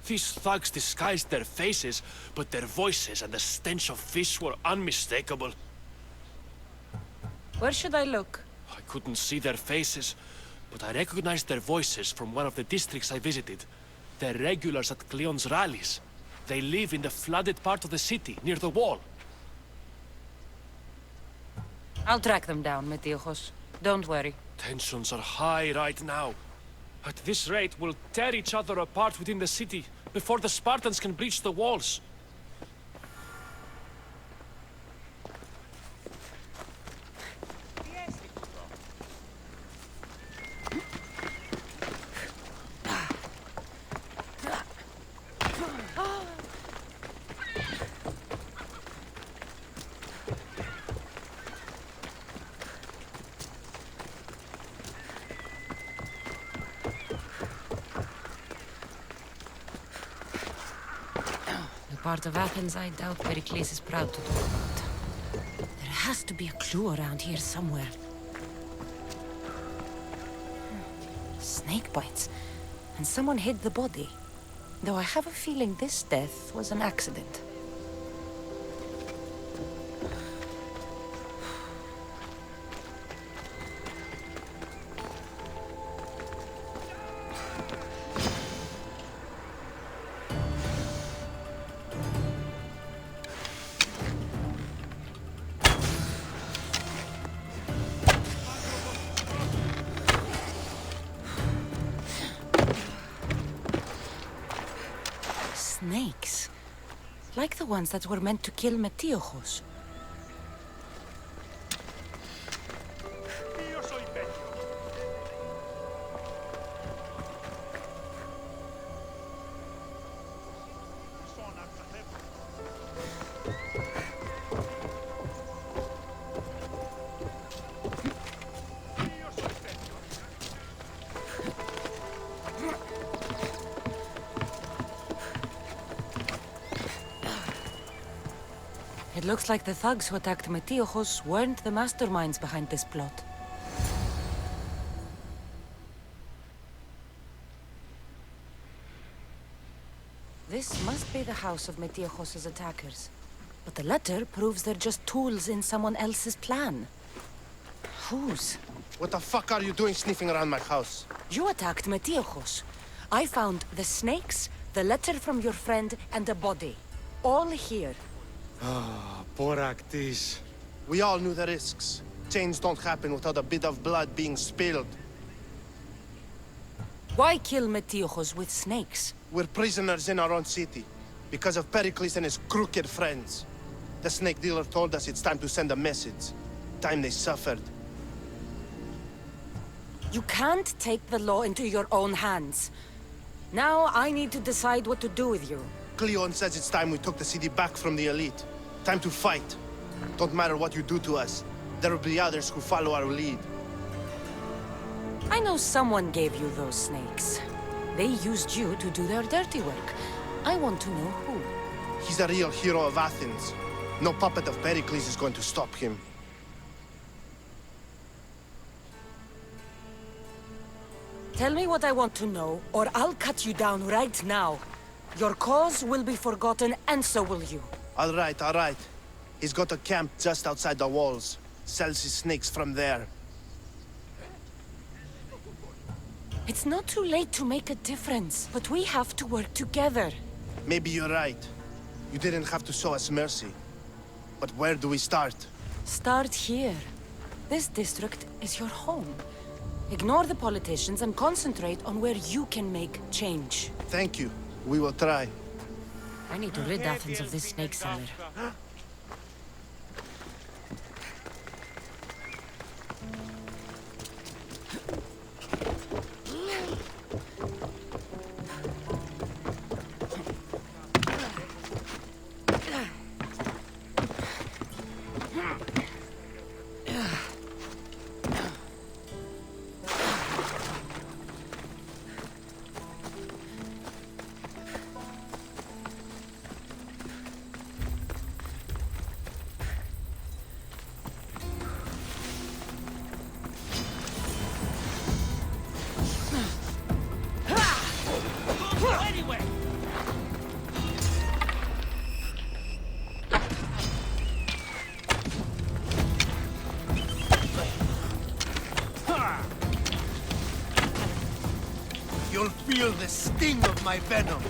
These thugs disguised their faces, but their voices and the stench of fish were unmistakable. Where should I look? I couldn't see their faces, but I recognized their voices from one of the districts I visited. They're regulars at Cleon's rallies. They live in the flooded part of the city, near the wall. I'll track them down, Metiojos. Don't worry. Tensions are high right now. At this rate, we'll tear each other apart within the city before the Spartans can breach the walls. The part of Athens I doubt Pericles is proud to talk about. There has to be a clue around here somewhere. Snake bites. And someone hid the body. Though I have a feeling this death was an accident. Snakes. Like the ones that were meant to kill Metiochos. It looks like the thugs who attacked Metiochos weren't the masterminds behind this plot. This must be the house of Metiochos' attackers. But the letter proves they're just tools in someone else's plan. Whose? What the fuck are you doing sniffing around my house? You attacked Metiochos. I found the snakes, the letter from your friend, and a body. All here. Ah, poor Actis. We all knew the risks. Change don't happen without a bit of blood being spilled. Why kill Metiochos with snakes? We're prisoners in our own city, because of Pericles and his crooked friends. The snake dealer told us it's time to send a message. Time they suffered. You can't take the law into your own hands. Now I need to decide what to do with you. Cleon says it's time we took the city back from the elite. Time to fight. Don't matter what you do to us. There will be others who follow our lead. I know someone gave you those snakes. They used you to do their dirty work. I want to know who. He's a real hero of Athens. No puppet of Pericles is going to stop him. Tell me what I want to know, or I'll cut you down right now. Your cause will be forgotten, and so will you. All right. He's got a camp just outside the walls. Sells his snakes from there. It's not too late to make a difference, but we have to work together. Maybe you're right. You didn't have to show us mercy. But where do we start? Start here. This district is your home. Ignore the politicians and concentrate on where you can make change. Thank you. We will try. I need to rid Athens of this snake seller. You'll feel the sting of my venom.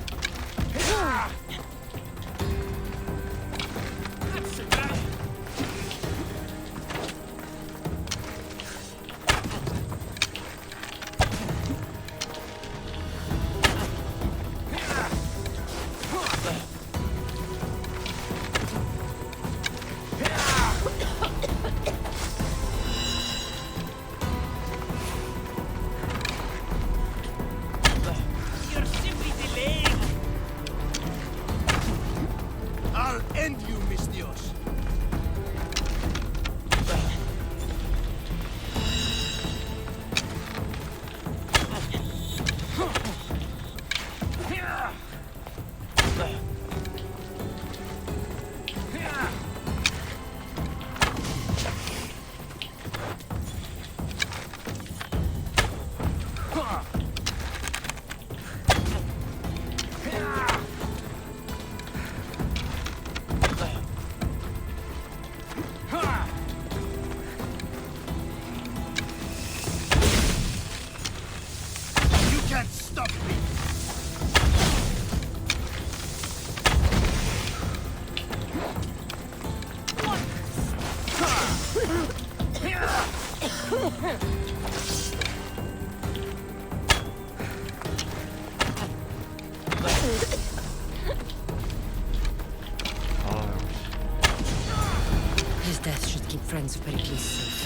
His death should keep friends of Pericles safe.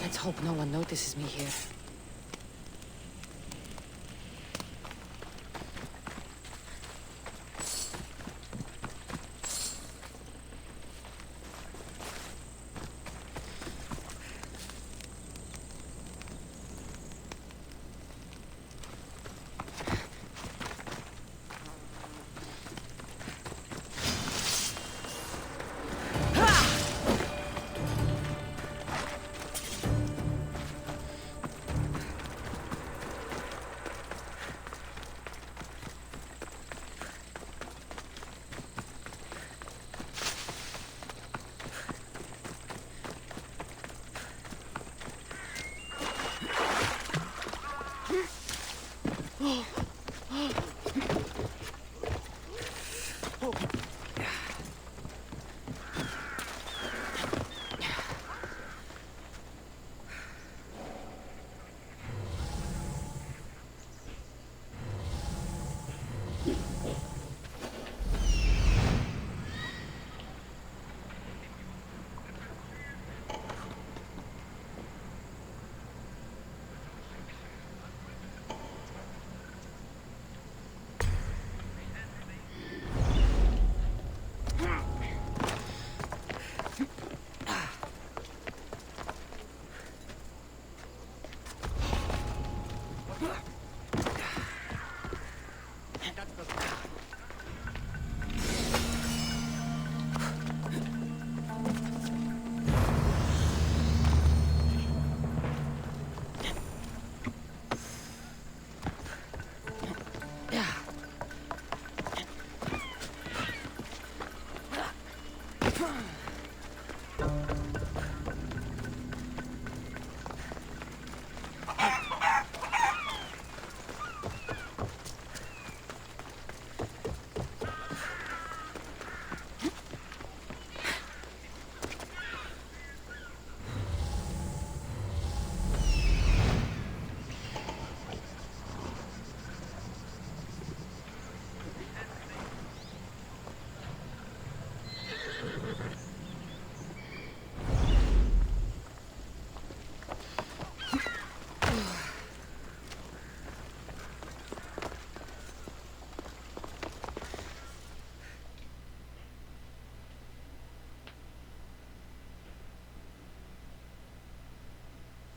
Let's hope no one notices me here.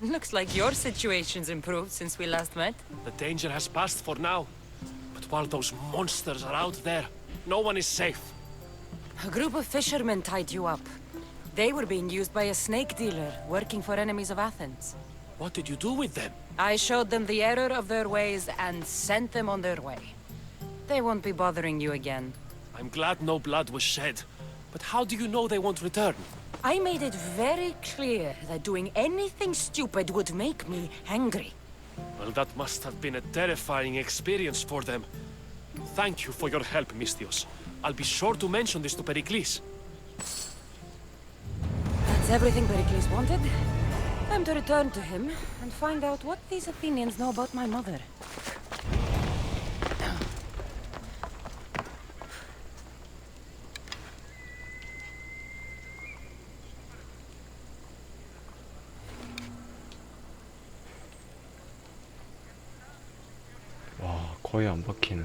Looks like your situation's improved since we last met. The danger has passed for now. But while those monsters are out there, no one is safe. A group of fishermen tied you up. They were being used by a snake dealer, working for enemies of Athens. What did you do with them? I showed them the error of their ways and sent them on their way. They won't be bothering you again. I'm glad no blood was shed. But how do you know they won't return? I made it very clear that doing anything stupid would make me angry. Well, that must have been a terrifying experience for them. Thank you for your help, Misthios. I'll be sure to mention this to Pericles. That's everything Pericles wanted. Time to return to him and find out what these Athenians know about my mother. 와, 거의 안 박히네.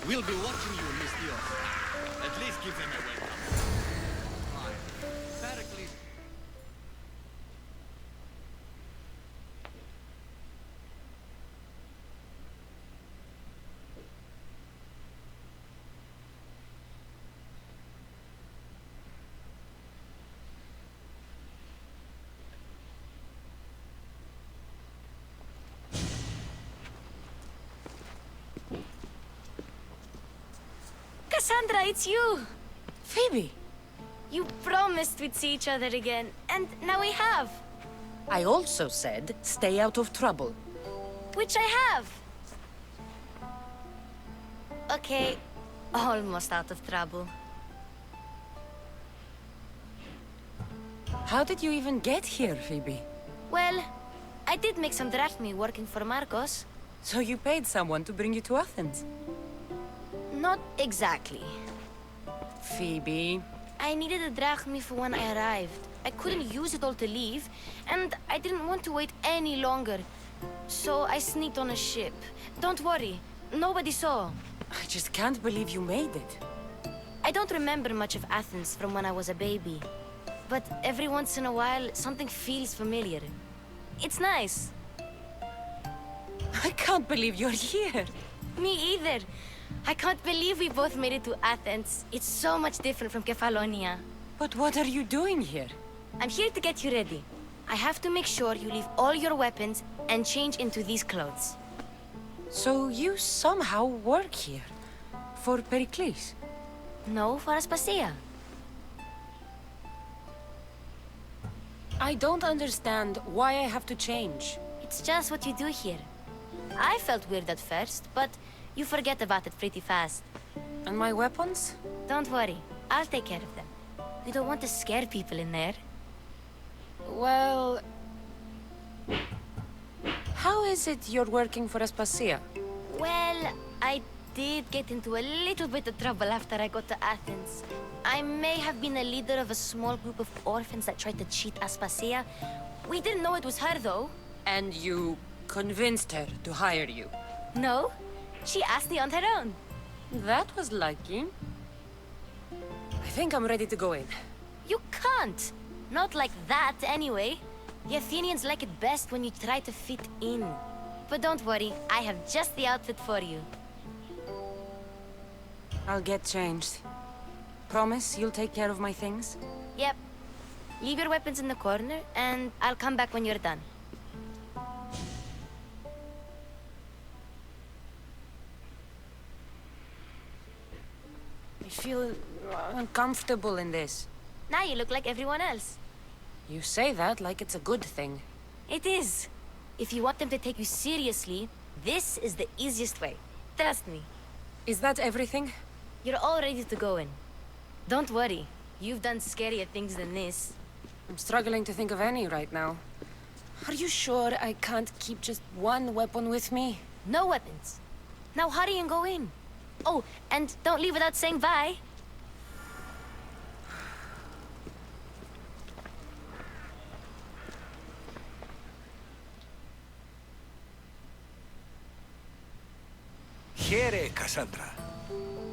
We'll be watching you, Miss Dios. At least give them a welcome. Fine. Pericles. Cassandra, it's you! Phoebe! You promised we'd see each other again, and now we have. I also said, stay out of trouble. Which I have. Okay, almost out of trouble. How did you even get here, Phoebe? Well, I did make some drachmi working for Marcos. So you paid someone to bring you to Athens? Not exactly. Phoebe... I needed a drachmi for when I arrived. I couldn't use it all to leave, and I didn't want to wait any longer. So I sneaked on a ship. Don't worry, nobody saw. I just can't believe you made it. I don't remember much of Athens from when I was a baby. But every once in a while, something feels familiar. It's nice. I can't believe you're here. Me either. I can't believe we both made it to Athens. It's so much different from Kefalonia. But what are you doing here? I'm here to get you ready. I have to make sure you leave all your weapons and change into these clothes. So you somehow work here? For Pericles? No, for Aspasia. I don't understand why I have to change. It's just what you do here. I felt weird at first, but you forget about it pretty fast. And my weapons? Don't worry, I'll take care of them. We don't want to scare people in there. Well... How is it you're working for Aspasia? Well, I did get into a little bit of trouble after I got to Athens. I may have been a leader of a small group of orphans that tried to cheat Aspasia. We didn't know it was her, though. And you convinced her to hire you? No, she asked me on her own. That was lucky. I think I'm ready to go in. You can't. Not like that, anyway. The Athenians like it best when you try to fit in. But don't worry, I have just the outfit for you. I'll get changed. Promise you'll take care of my things? Yep. Leave your weapons in the corner, and I'll come back when you're done. I feel uncomfortable in this. Now you look like everyone else. You say that like it's a good thing. It is. If you want them to take you seriously, this is the easiest way. Trust me. Is that everything? You're all ready to go in. Don't worry. You've done scarier things than this. I'm struggling to think of any right now. Are you sure I can't keep just one weapon with me? No weapons. Now hurry and go in. Oh, and don't leave without saying bye. Here, Cassandra.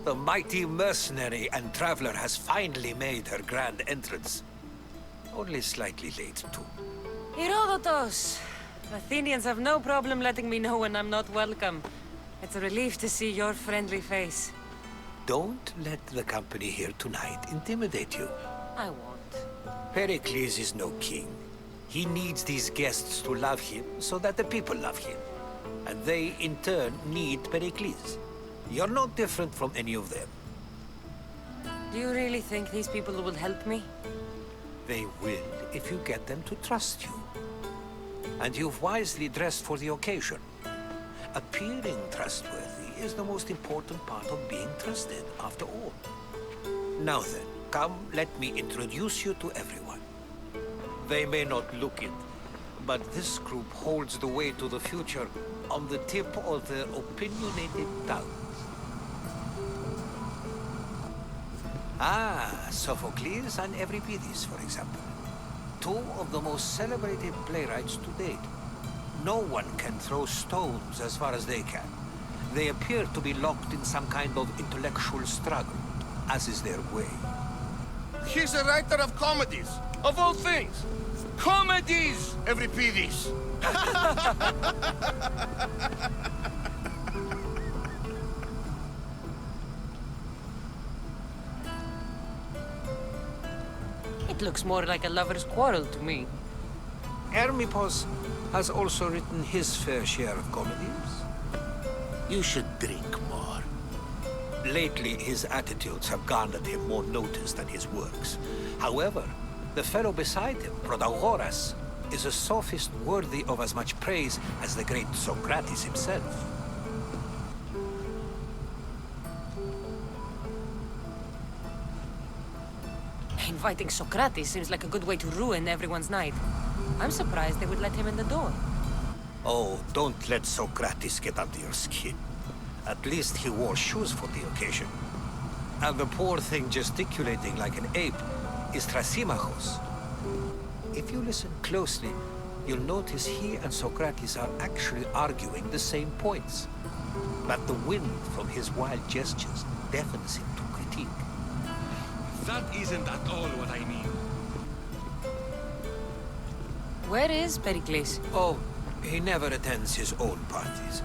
The mighty mercenary and traveler has finally made her grand entrance. Only slightly late, too. Herodotus! Athenians have no problem letting me know when I'm not welcome. It's a relief to see your friendly face. Don't let the company here tonight intimidate you. I won't. Pericles is no king. He needs these guests to love him so that the people love him. And they, in turn, need Pericles. You're not different from any of them. Do you really think these people will help me? They will if you get them to trust you. And you've wisely dressed for the occasion. Appearing trustworthy is the most important part of being trusted, after all. Now then, come, let me introduce you to everyone. They may not look it, but this group holds the way to the future on the tip of their opinionated tongues. Ah, Sophocles and Euripides, for example. Two of the most celebrated playwrights to date. No one can throw stones as far as they can. They appear to be locked in some kind of intellectual struggle, as is their way. He's a writer of comedies, of all things. Comedies, Euripides! It looks more like a lover's quarrel to me. Hermippos has also written his fair share of comedies. You should drink more. Lately, his attitudes have garnered him more notice than his works. However, the fellow beside him, Protagoras, is a sophist worthy of as much praise as the great Socrates himself. Inviting Socrates seems like a good way to ruin everyone's night. I'm surprised they would let him in the door. Oh, don't let Socrates get under your skin. At least he wore shoes for the occasion. And the poor thing gesticulating like an ape is Thrasymachos. If you listen closely, you'll notice he and Socrates are actually arguing the same points. But the wind from his wild gestures deafens him to critique. That isn't at all what I mean. Where is Pericles? Oh, he never attends his own parties.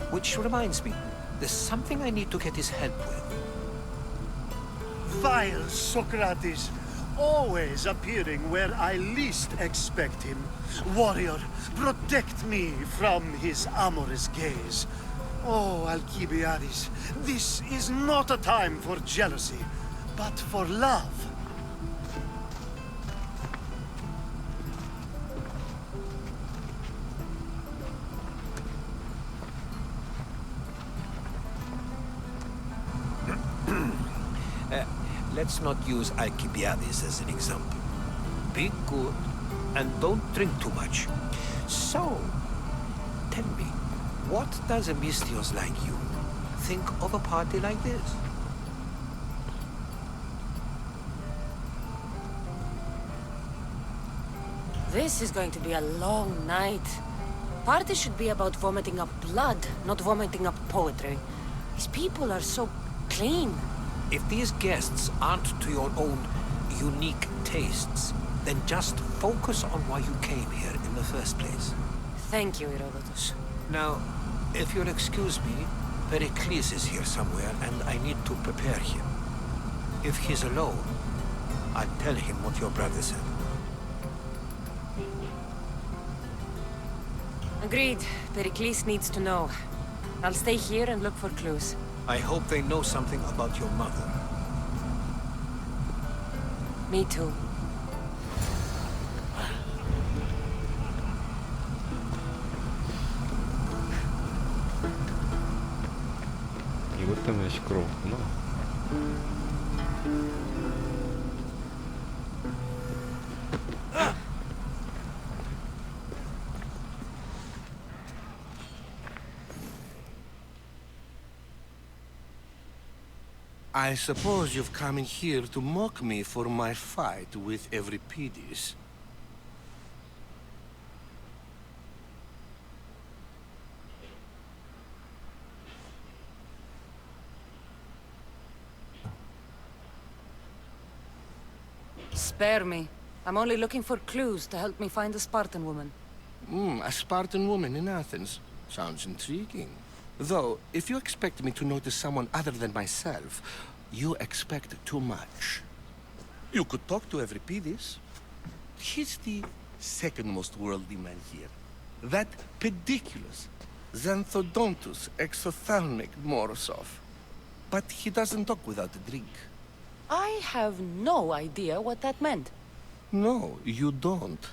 Which reminds me, there's something I need to get his help with. Vile Socrates, always appearing where I least expect him. Warrior, protect me from his amorous gaze. Oh, Alcibiades, this is not a time for jealousy, but for love. Let's not use Alcibiades as an example. Be good, and don't drink too much. So, tell me, what does a Mystios like you think of a party like this? This is going to be a long night. Party should be about vomiting up blood, not vomiting up poetry. These people are so clean. If these guests aren't to your own unique tastes, then just focus on why you came here in the first place. Thank you, Herodotus. Now, if you'll excuse me, Pericles is here somewhere, and I need to prepare him. If he's alone, I'll tell him what your brother said. Agreed. Pericles needs to know. I'll stay here and look for clues. I hope they know something about your mother. Me too. 이것 때문에 시끄러웠구나. I suppose you've come in here to mock me for my fight with Euripides. Spare me. I'm only looking for clues to help me find a Spartan woman. A Spartan woman in Athens. Sounds intriguing. Though, if you expect me to notice someone other than myself, you expect too much. You could talk to Euripides. He's the second most worldly man here. That pediculous, xanthodontus exophthalmic Morosov. But he doesn't talk without a drink. I have no idea what that meant. No, you don't.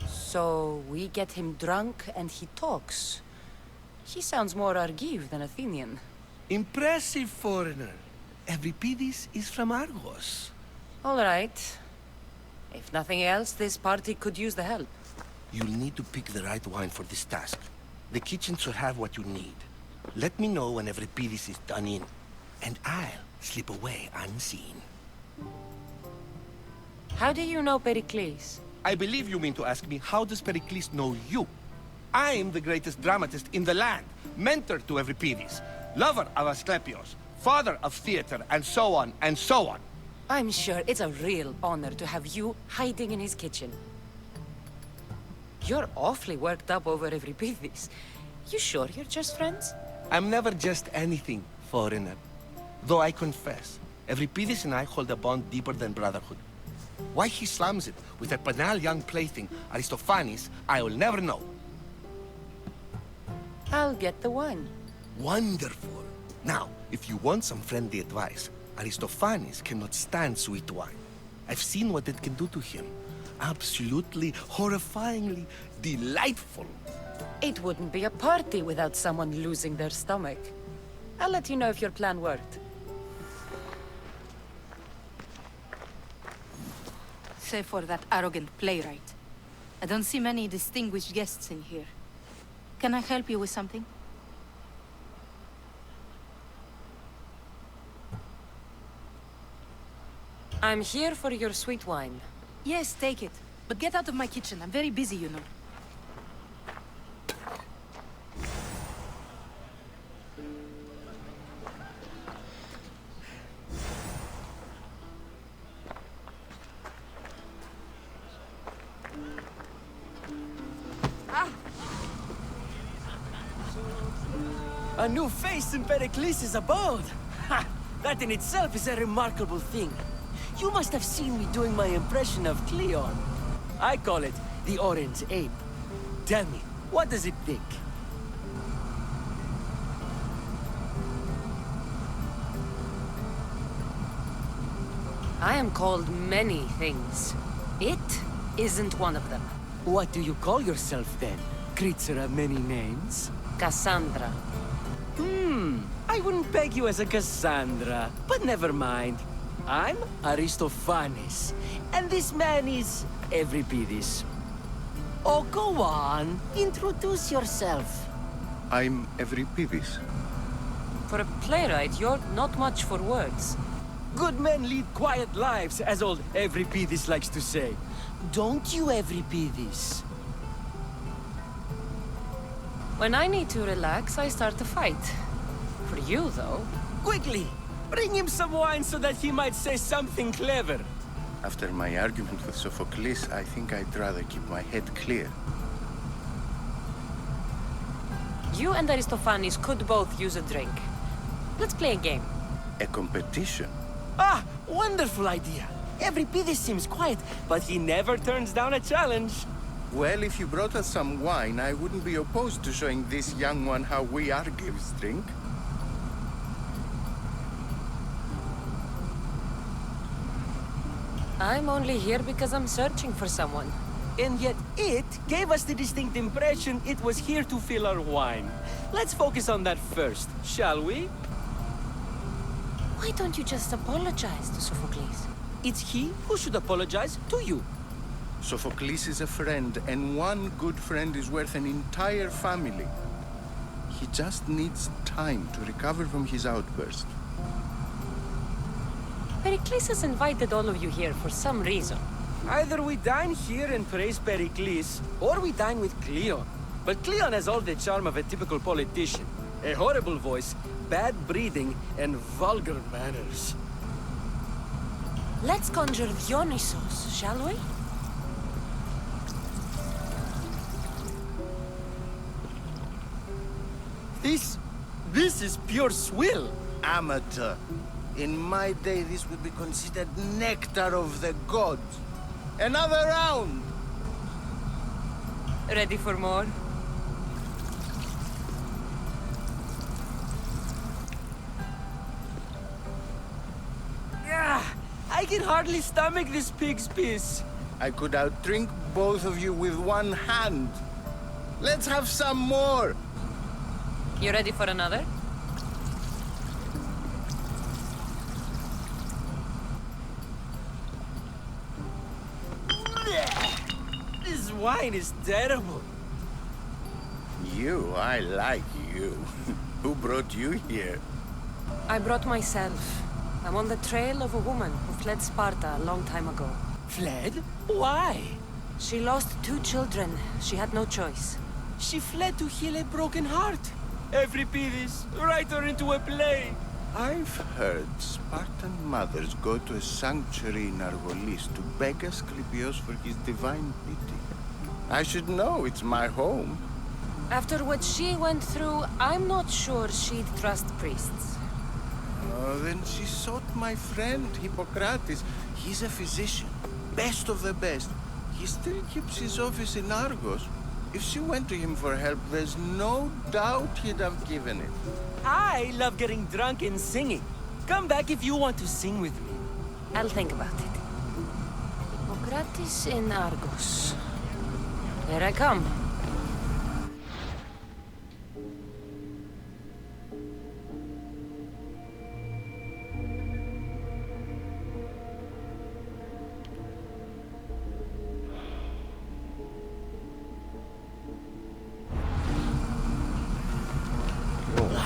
So we get him drunk and he talks. He sounds more Argive than Athenian. Impressive foreigner. Euripides is from Argos. All right. If nothing else, this party could use the help. You'll need to pick the right wine for this task. The kitchen should have what you need. Let me know when Euripides is done in, and I'll slip away unseen. How do you know Pericles? I believe you mean to ask me, how does Pericles know you? I'm the greatest dramatist in the land, mentor to Euripides, lover of Asclepios, father of theater, and so on, and so on. I'm sure it's a real honor to have you hiding in his kitchen. You're awfully worked up over Euripides. You sure you're just friends? I'm never just anything, foreigner. Though I confess, Euripides and I hold a bond deeper than brotherhood. Why he slams it with that banal young plaything, Aristophanes, I will never know. I'll get the wine. Wonderful. Now, if you want some friendly advice, Aristophanes cannot stand sweet wine. I've seen what it can do to him. Absolutely, horrifyingly delightful. It wouldn't be a party without someone losing their stomach. I'll let you know if your plan worked. Save for that arrogant playwright. I don't see many distinguished guests in here. Can I help you with something? I'm here for your sweet wine. Yes, take it. But get out of my kitchen. I'm very busy, you know. A new face in Pericles' abode! Ha! That in itself is a remarkable thing. You must have seen me doing my impression of Cleon. I call it the Orange Ape. Tell me, what does it think? I am called many things. It isn't one of them. What do you call yourself then? Creature of many names? Cassandra. I wouldn't peg you as a Cassandra, but never mind. I'm Aristophanes, and this man is Euripides. Oh, go on. Introduce yourself. I'm Euripides. For a playwright, you're not much for words. Good men lead quiet lives, as old Euripides likes to say. Don't you, Euripides? When I need to relax, I start to fight. For you, though... Quickly! Bring him some wine so that he might say something clever. After my argument with Sophocles, I think I'd rather keep my head clear. You and Aristophanes could both use a drink. Let's play a game. A competition? Ah, wonderful idea. Euripides seems quiet, but he never turns down a challenge. Well, if you brought us some wine, I wouldn't be opposed to showing this young one how we Argives drink. I'm only here because I'm searching for someone. And yet it gave us the distinct impression it was here to fill our wine. Let's focus on that first, shall we? Why don't you just apologize to Sophocles? It's he who should apologize to you. Sophocles is a friend, and one good friend is worth an entire family. He just needs time to recover from his outburst. Pericles has invited all of you here for some reason. Either we dine here and praise Pericles, or we dine with Cleon. But Cleon has all the charm of a typical politician. A horrible voice, bad breeding, and vulgar manners. Let's conjure Dionysos, shall we? This is pure swill. Amateur. In my day, this would be considered nectar of the gods. Another round! Ready for more? I can hardly stomach this pig's piss. I could outdrink both of you with one hand. Let's have some more! You ready for another? This wine is terrible. You, I like you. Who brought you here? I brought myself. I'm on the trail of a woman who fled Sparta a long time ago. Fled? Why? She lost 2 children. She had no choice. She fled to heal a broken heart. Euripides, write her into a play. I've heard Spartan mothers go to a sanctuary in Argolis to beg Asclepios for his divine pity. I should know, it's my home. After what she went through, I'm not sure she'd trust priests. Oh, then she sought my friend, Hippocrates. He's a physician, best of the best. He still keeps his office in Argos. If she went to him for help, there's no doubt he'd have given it. I love getting drunk and singing. Come back if you want to sing with me. I'll think about it. Hippocrates in Argos. Here I come.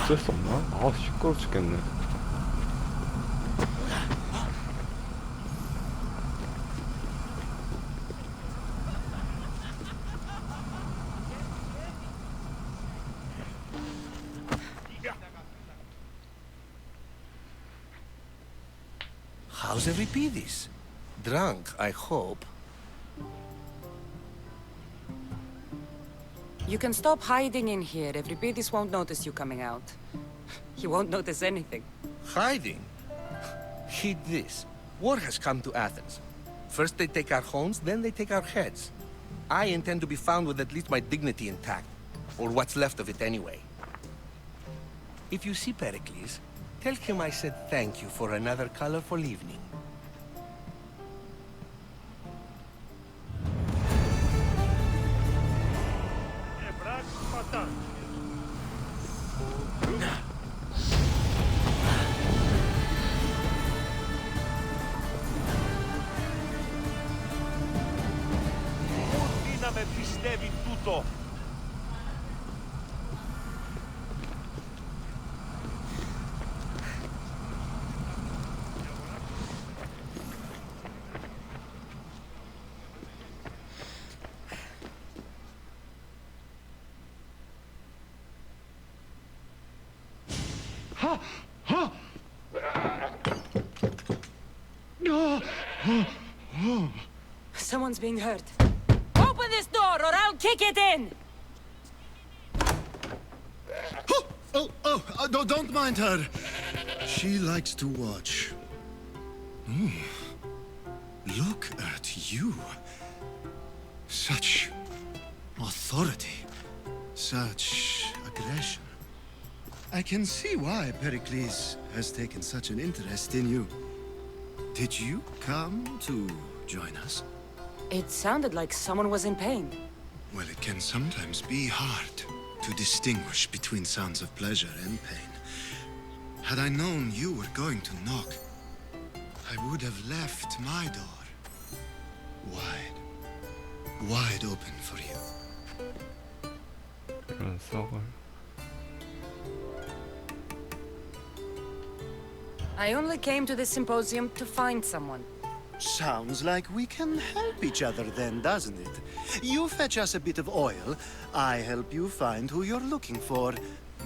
어쩔 수 없나? 아, 시끄러워 죽겠네. How's Euripides? Drunk, I hope. You can stop hiding in here. Euripides won't notice you coming out. He won't notice anything. Hiding? Heed this. War has come to Athens. First they take our homes, then they take our heads. I intend to be found with at least my dignity intact. Or what's left of it anyway. If you see Pericles, tell him I said thank you for another colorful evening. Να με πιστεύει τούτο. Someone's being hurt. Open this door or I'll kick it in! Don't mind her. She likes to watch. Look at you. Such authority. Such aggression. I can see why Pericles has taken such an interest in you. Did you come to join us? It sounded like someone was in pain. Well, it can sometimes be hard to distinguish between sounds of pleasure and pain. Had I known you were going to knock, I would have left my door wide open for you. 이런 썩을. I only came to this symposium to find someone. Sounds like we can help each other then, doesn't it? You fetch us a bit of oil, I help you find who you're looking for.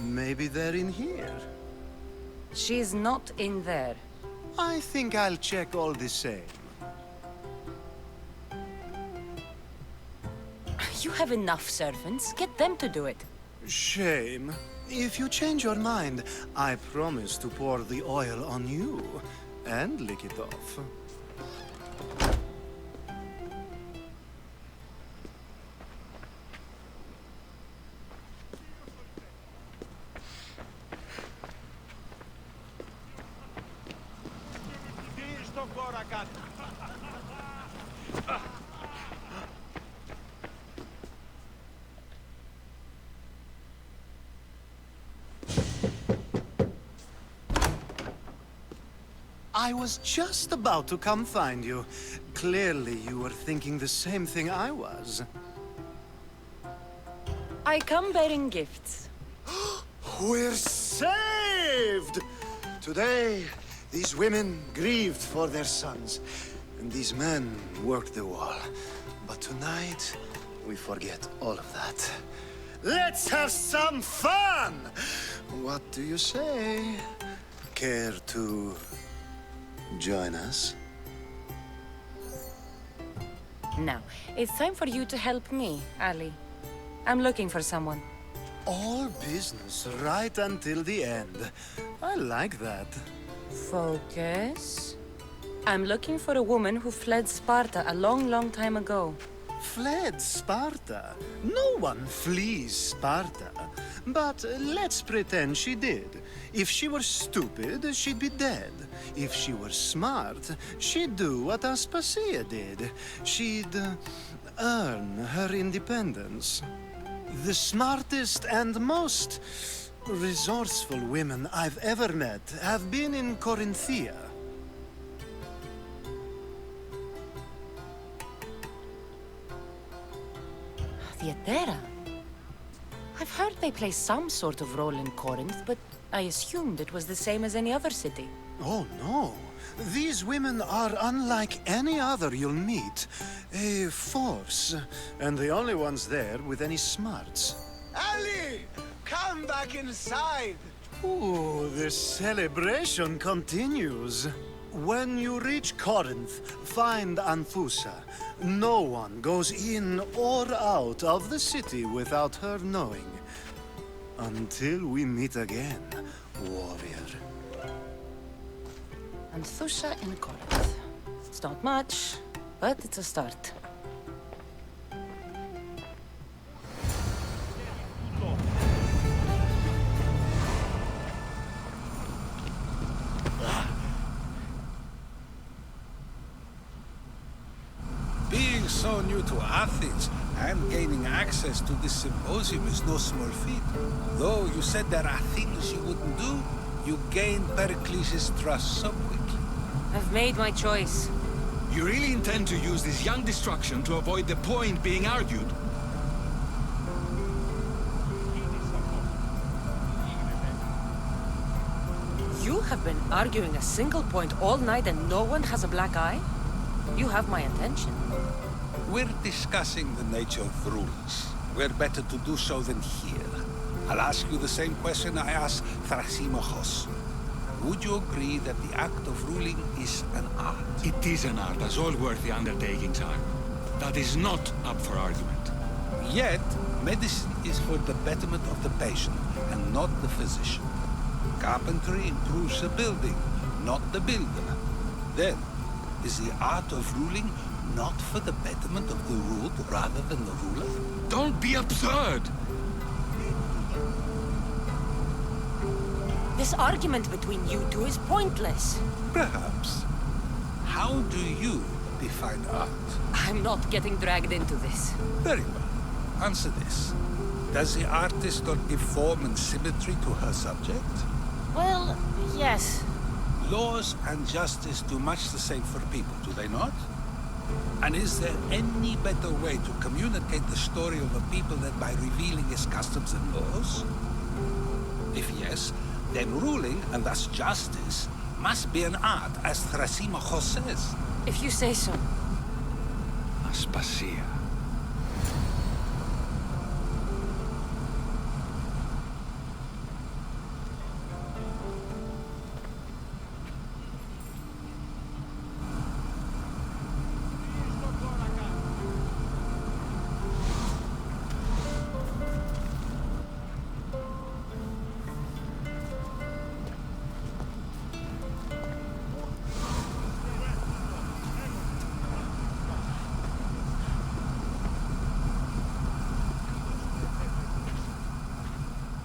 Maybe they're in here. She's not in there. I think I'll check all the same. You have enough servants. Get them to do it. Shame. If you change your mind, I promise to pour the oil on you and lick it off. I was just about to come find you. Clearly you were thinking the same thing I was. I come bearing gifts. We're saved! Today These women grieved for their sons, and these men worked the wall. But tonight, we forget all of that. Let's have some fun! What do you say? Care to join us? Now, it's time for you to help me, Ali. I'm looking for someone. All business right until the end. I like that. Focus. I'm looking for a woman who fled Sparta a long time ago. Fled Sparta? No one flees Sparta. But let's pretend she did. If she were stupid, she'd be dead. If she were smart, she'd do what Aspasia did. She'd earn her independence. The smartest and most resourceful women I've ever met have been in Corinthia. Theatera? I've heard they play some sort of role in Corinth, but I assumed it was the same as any other city. Oh, no. These women are unlike any other you'll meet. A force, and the only ones there with any smarts. Ali! Come back inside! Ooh, the celebration continues. When you reach Corinth, find Anfusa. No one goes in or out of the city without her knowing. Until we meet again, warrior. Anthusha in Corinth. It's not much, but it's a start. Being so new to Athens and gaining access to this symposium is no small feat. Though you said there are things you wouldn't do, you gained Pericles' trust so quickly. I've made my choice. You really intend to use this young destruction to avoid the point being argued? You have been arguing a single point all night and no one has a black eye? You have my attention. We're discussing the nature of rules. Where better to do so than here? I'll ask you the same question I asked Thrasymachos. Would you agree that the act of ruling is an art? It is an art, as all worthy undertakings are. That is not up for argument. Yet, medicine is for the betterment of the patient, and not the physician. Carpentry improves the building, not the builder. Then, is the art of ruling not for the betterment of the ruled rather than the ruler? Don't be absurd! This argument between you two is pointless. Perhaps. How do you define art? I'm not getting dragged into this. Very well. Answer this. Does the artist not give form and symmetry to her subject? Well, yes. Laws and justice do much the same for people, do they not? And is there any better way to communicate the story of a people than by revealing its customs and laws? If yes, then ruling, and thus justice, must be an art, as Thrasymachos says. If you say so. Aspasia.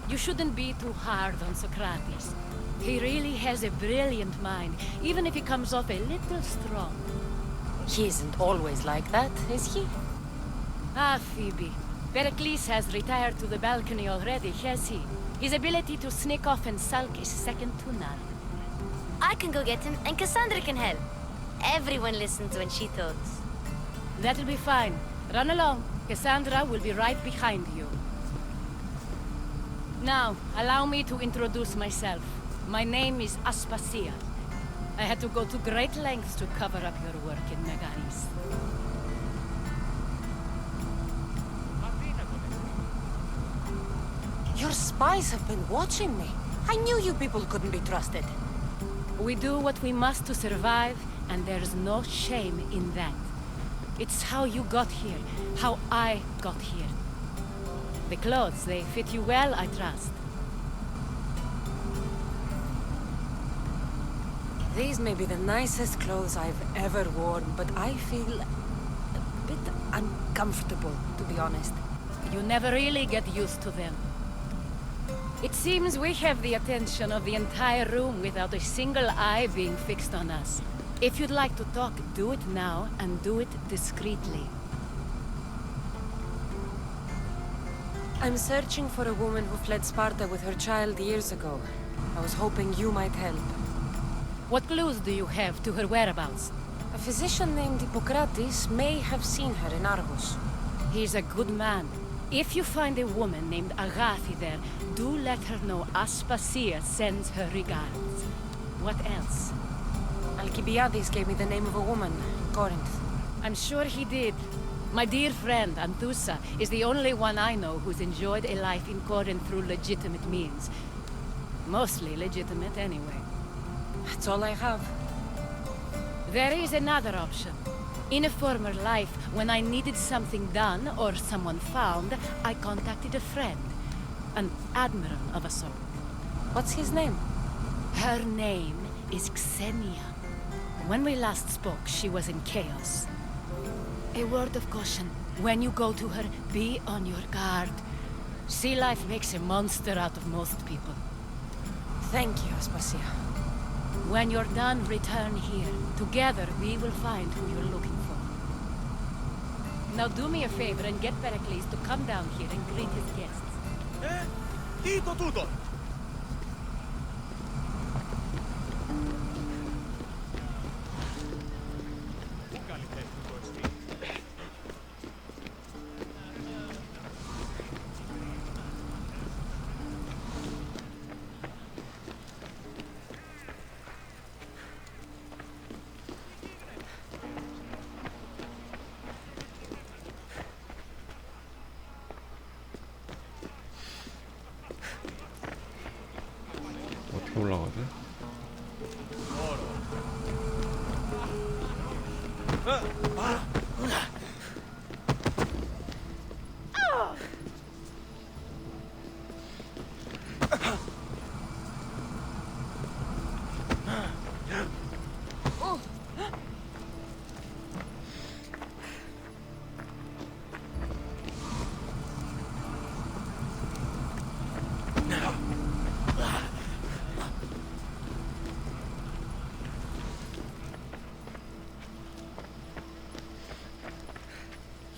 You shouldn't be too hard on Socrates. He really has a brilliant mind, even if he comes off a little strong. He isn't always like that, is he? Ah, Phoebe. Pericles has retired to the balcony already, has he? His ability to sneak off and sulk is second to none. I can go get him, and Cassandra can help. Everyone listens when she talks. That'll be fine. Run along. Cassandra will be right behind you. Now, allow me to introduce myself. My name is Aspasia. I had to go to great lengths to cover up your work in Megaris. Your spies have been watching me. I knew you people couldn't be trusted. We do what we must to survive, and there's no shame in that. It's how you got here, how I got here. The clothes, they fit you well, I trust. These may be the nicest clothes I've ever worn, but I feel a bit uncomfortable, to be honest. You never really get used to them. It seems we have the attention of the entire room without a single eye being fixed on us. If you'd like to talk, do it now, and do it discreetly. I'm searching for a woman who fled Sparta with her child years ago. I was hoping you might help. What clues do you have to her whereabouts? A physician named Hippocrates may have seen her in Argos. He's a good man. If you find a woman named Agathi there, do let her know Aspasia sends her regards. What else? Alcibiades gave me the name of a woman in Corinth. I'm sure he did. My dear friend, Anthusa, is the only one I know who's enjoyed a life in Corinth through legitimate means. Mostly legitimate, anyway. That's all I have. There is another option. In a former life, when I needed something done or someone found, I contacted a friend. An admiral of a sort. What's his name? Her name is Xenia. When we last spoke, she was in chaos. A word of caution. When you go to her, be on your guard. Sea life makes a monster out of most people. Thank you, Aspasia. When you're done, return here. Together, we will find who you're looking for. Now do me a favor and get Pericles to come down here and greet his guests. Tito tutto! 어떻게 올라가지?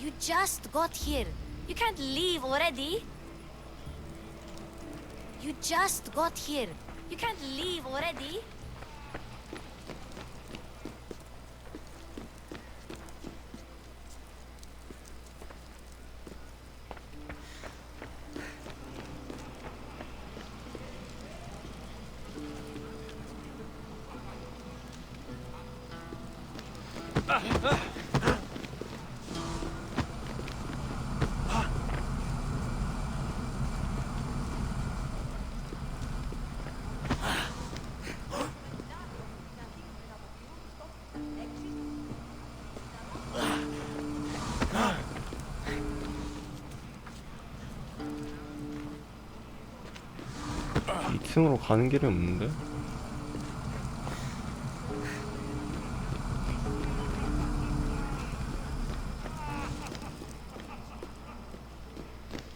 You just got here. You can't leave already. You just got here. You can't leave already. 층으로 가는 길이 없는데?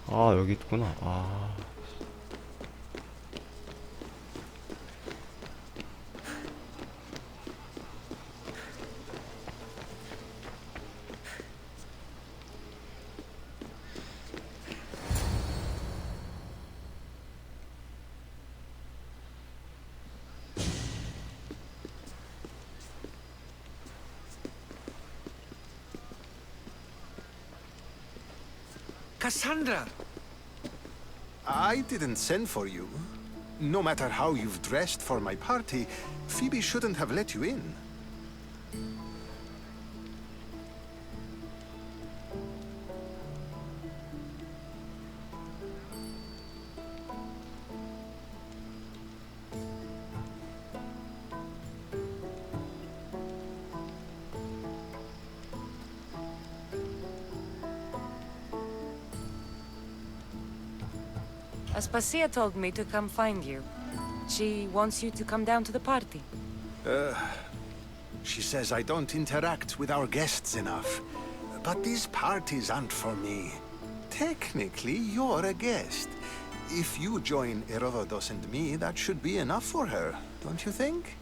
아, 여기 있구나. 아. Cassandra! I didn't send for you. No matter how you've dressed for my party, Phoebe shouldn't have let you in. Aspasia told me to come find you. She wants you to come down to the party. She says I don't interact with our guests enough. But these parties aren't for me. Technically, you're a guest. If you join Herodotus and me, that should be enough for her, don't you think?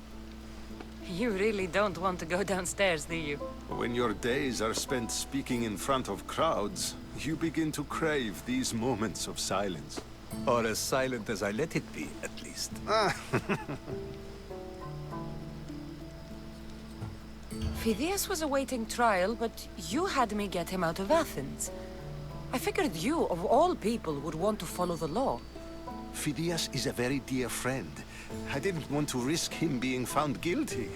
You really don't want to go downstairs, do you? When your days are spent speaking in front of crowds, you begin to crave these moments of silence. Or as silent as I let it be, at least. Phidias was awaiting trial, but you had me get him out of Athens. I figured you, of all people, would want to follow the law. Phidias is a very dear friend. I didn't want to risk him being found guilty.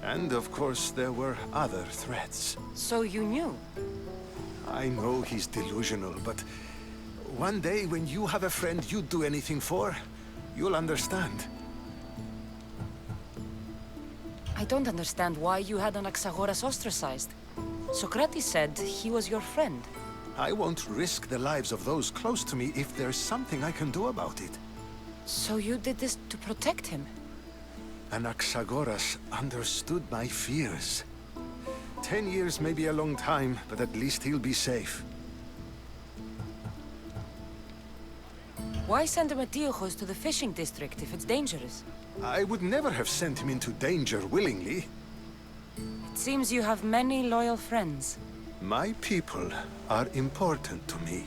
And of course, there were other threats. So you knew? I know he's delusional, but one day when you have a friend you'd do anything for, you'll understand. I don't understand why you had Anaxagoras ostracized. Socrates said he was your friend. I won't risk the lives of those close to me if there's something I can do about it. So you did this to protect him? Anaxagoras understood my fears. 10 years may be a long time, but at least he'll be safe. Why send Metiochos to the fishing district if it's dangerous? I would never have sent him into danger willingly. It seems you have many loyal friends. My people are important to me.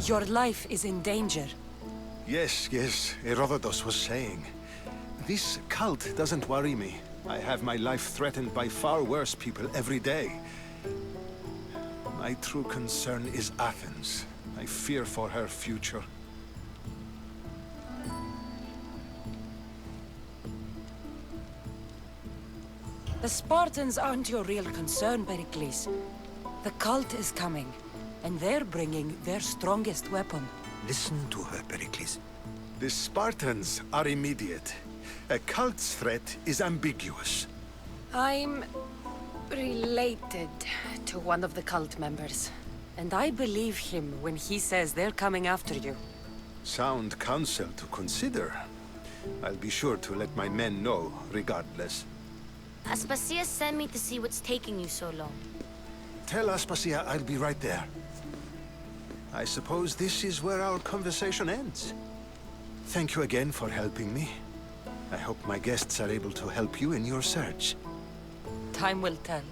Your life is in danger. Yes, Herodotus was saying. This cult doesn't worry me. I have my life threatened by far worse people every day. My true concern is Athens. I fear for her future. The Spartans aren't your real concern, Pericles. The cult is coming, and they're bringing their strongest weapon. Listen to her, Pericles. The Spartans are immediate. A cult's threat is ambiguous. I'm related to one of the cult members. And I believe him when he says they're coming after you. Sound counsel to consider. I'll be sure to let my men know, regardless. Aspasia sent me to see what's taking you so long. Tell Aspasia I'll be right there. I suppose this is where our conversation ends. Thank you again for helping me. I hope my guests are able to help you in your search. Time will tell.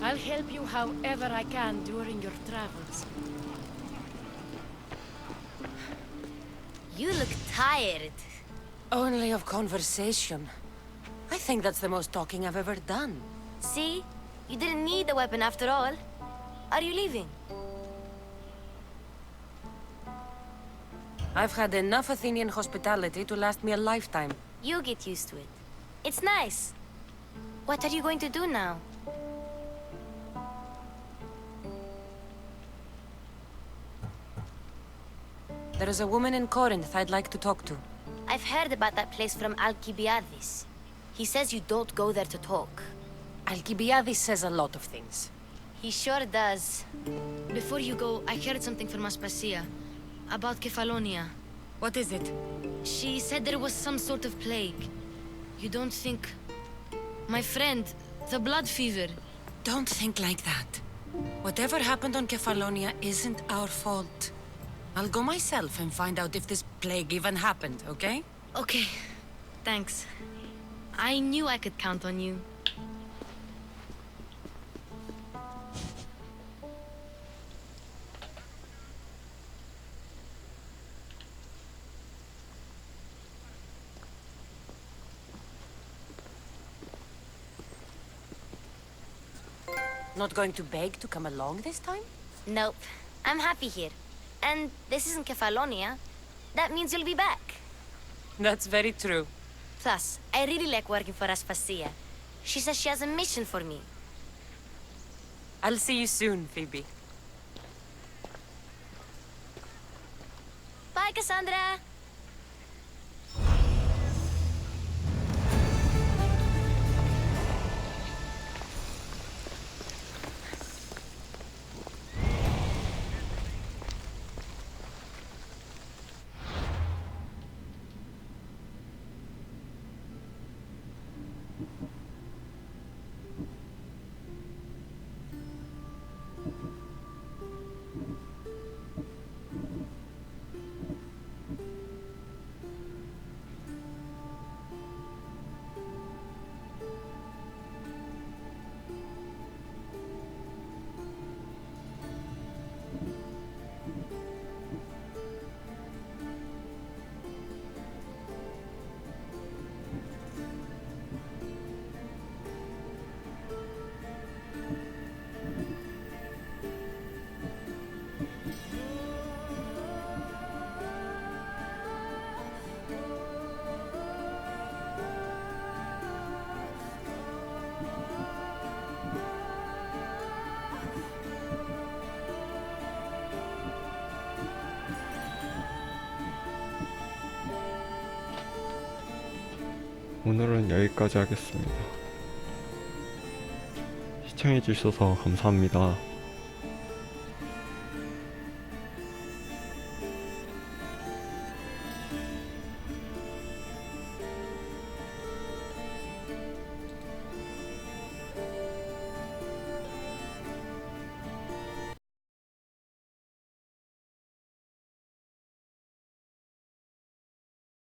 I'll help you however I can during your travels. You look tired. Only of conversation. I think that's the most talking I've ever done. See? You didn't need the weapon after all. Are you leaving? I've had enough Athenian hospitality to last me a lifetime. You get used to it. It's nice. What are you going to do now? There is a woman in Corinth I'd like to talk to. I've heard about that place from Alcibiades. He says you don't go there to talk. Alcibiades says a lot of things. He sure does. Before you go, I heard something from Aspasia. About Kefalonia. What is it? She said there was some sort of plague. You don't think... My friend, the blood fever. Don't think like that. Whatever happened on Kefalonia isn't our fault. I'll go myself and find out if this plague even happened, okay? Okay. Thanks. I knew I could count on you. Not going to beg to come along this time? Nope. I'm happy here. And this isn't Kefalonia. That means you'll be back. That's very true. Plus, I really like working for Aspasia. She says she has a mission for me. I'll see you soon, Phoebe. Bye, Cassandra! 오늘은 여기까지 하겠습니다. 시청해주셔서 감사합니다.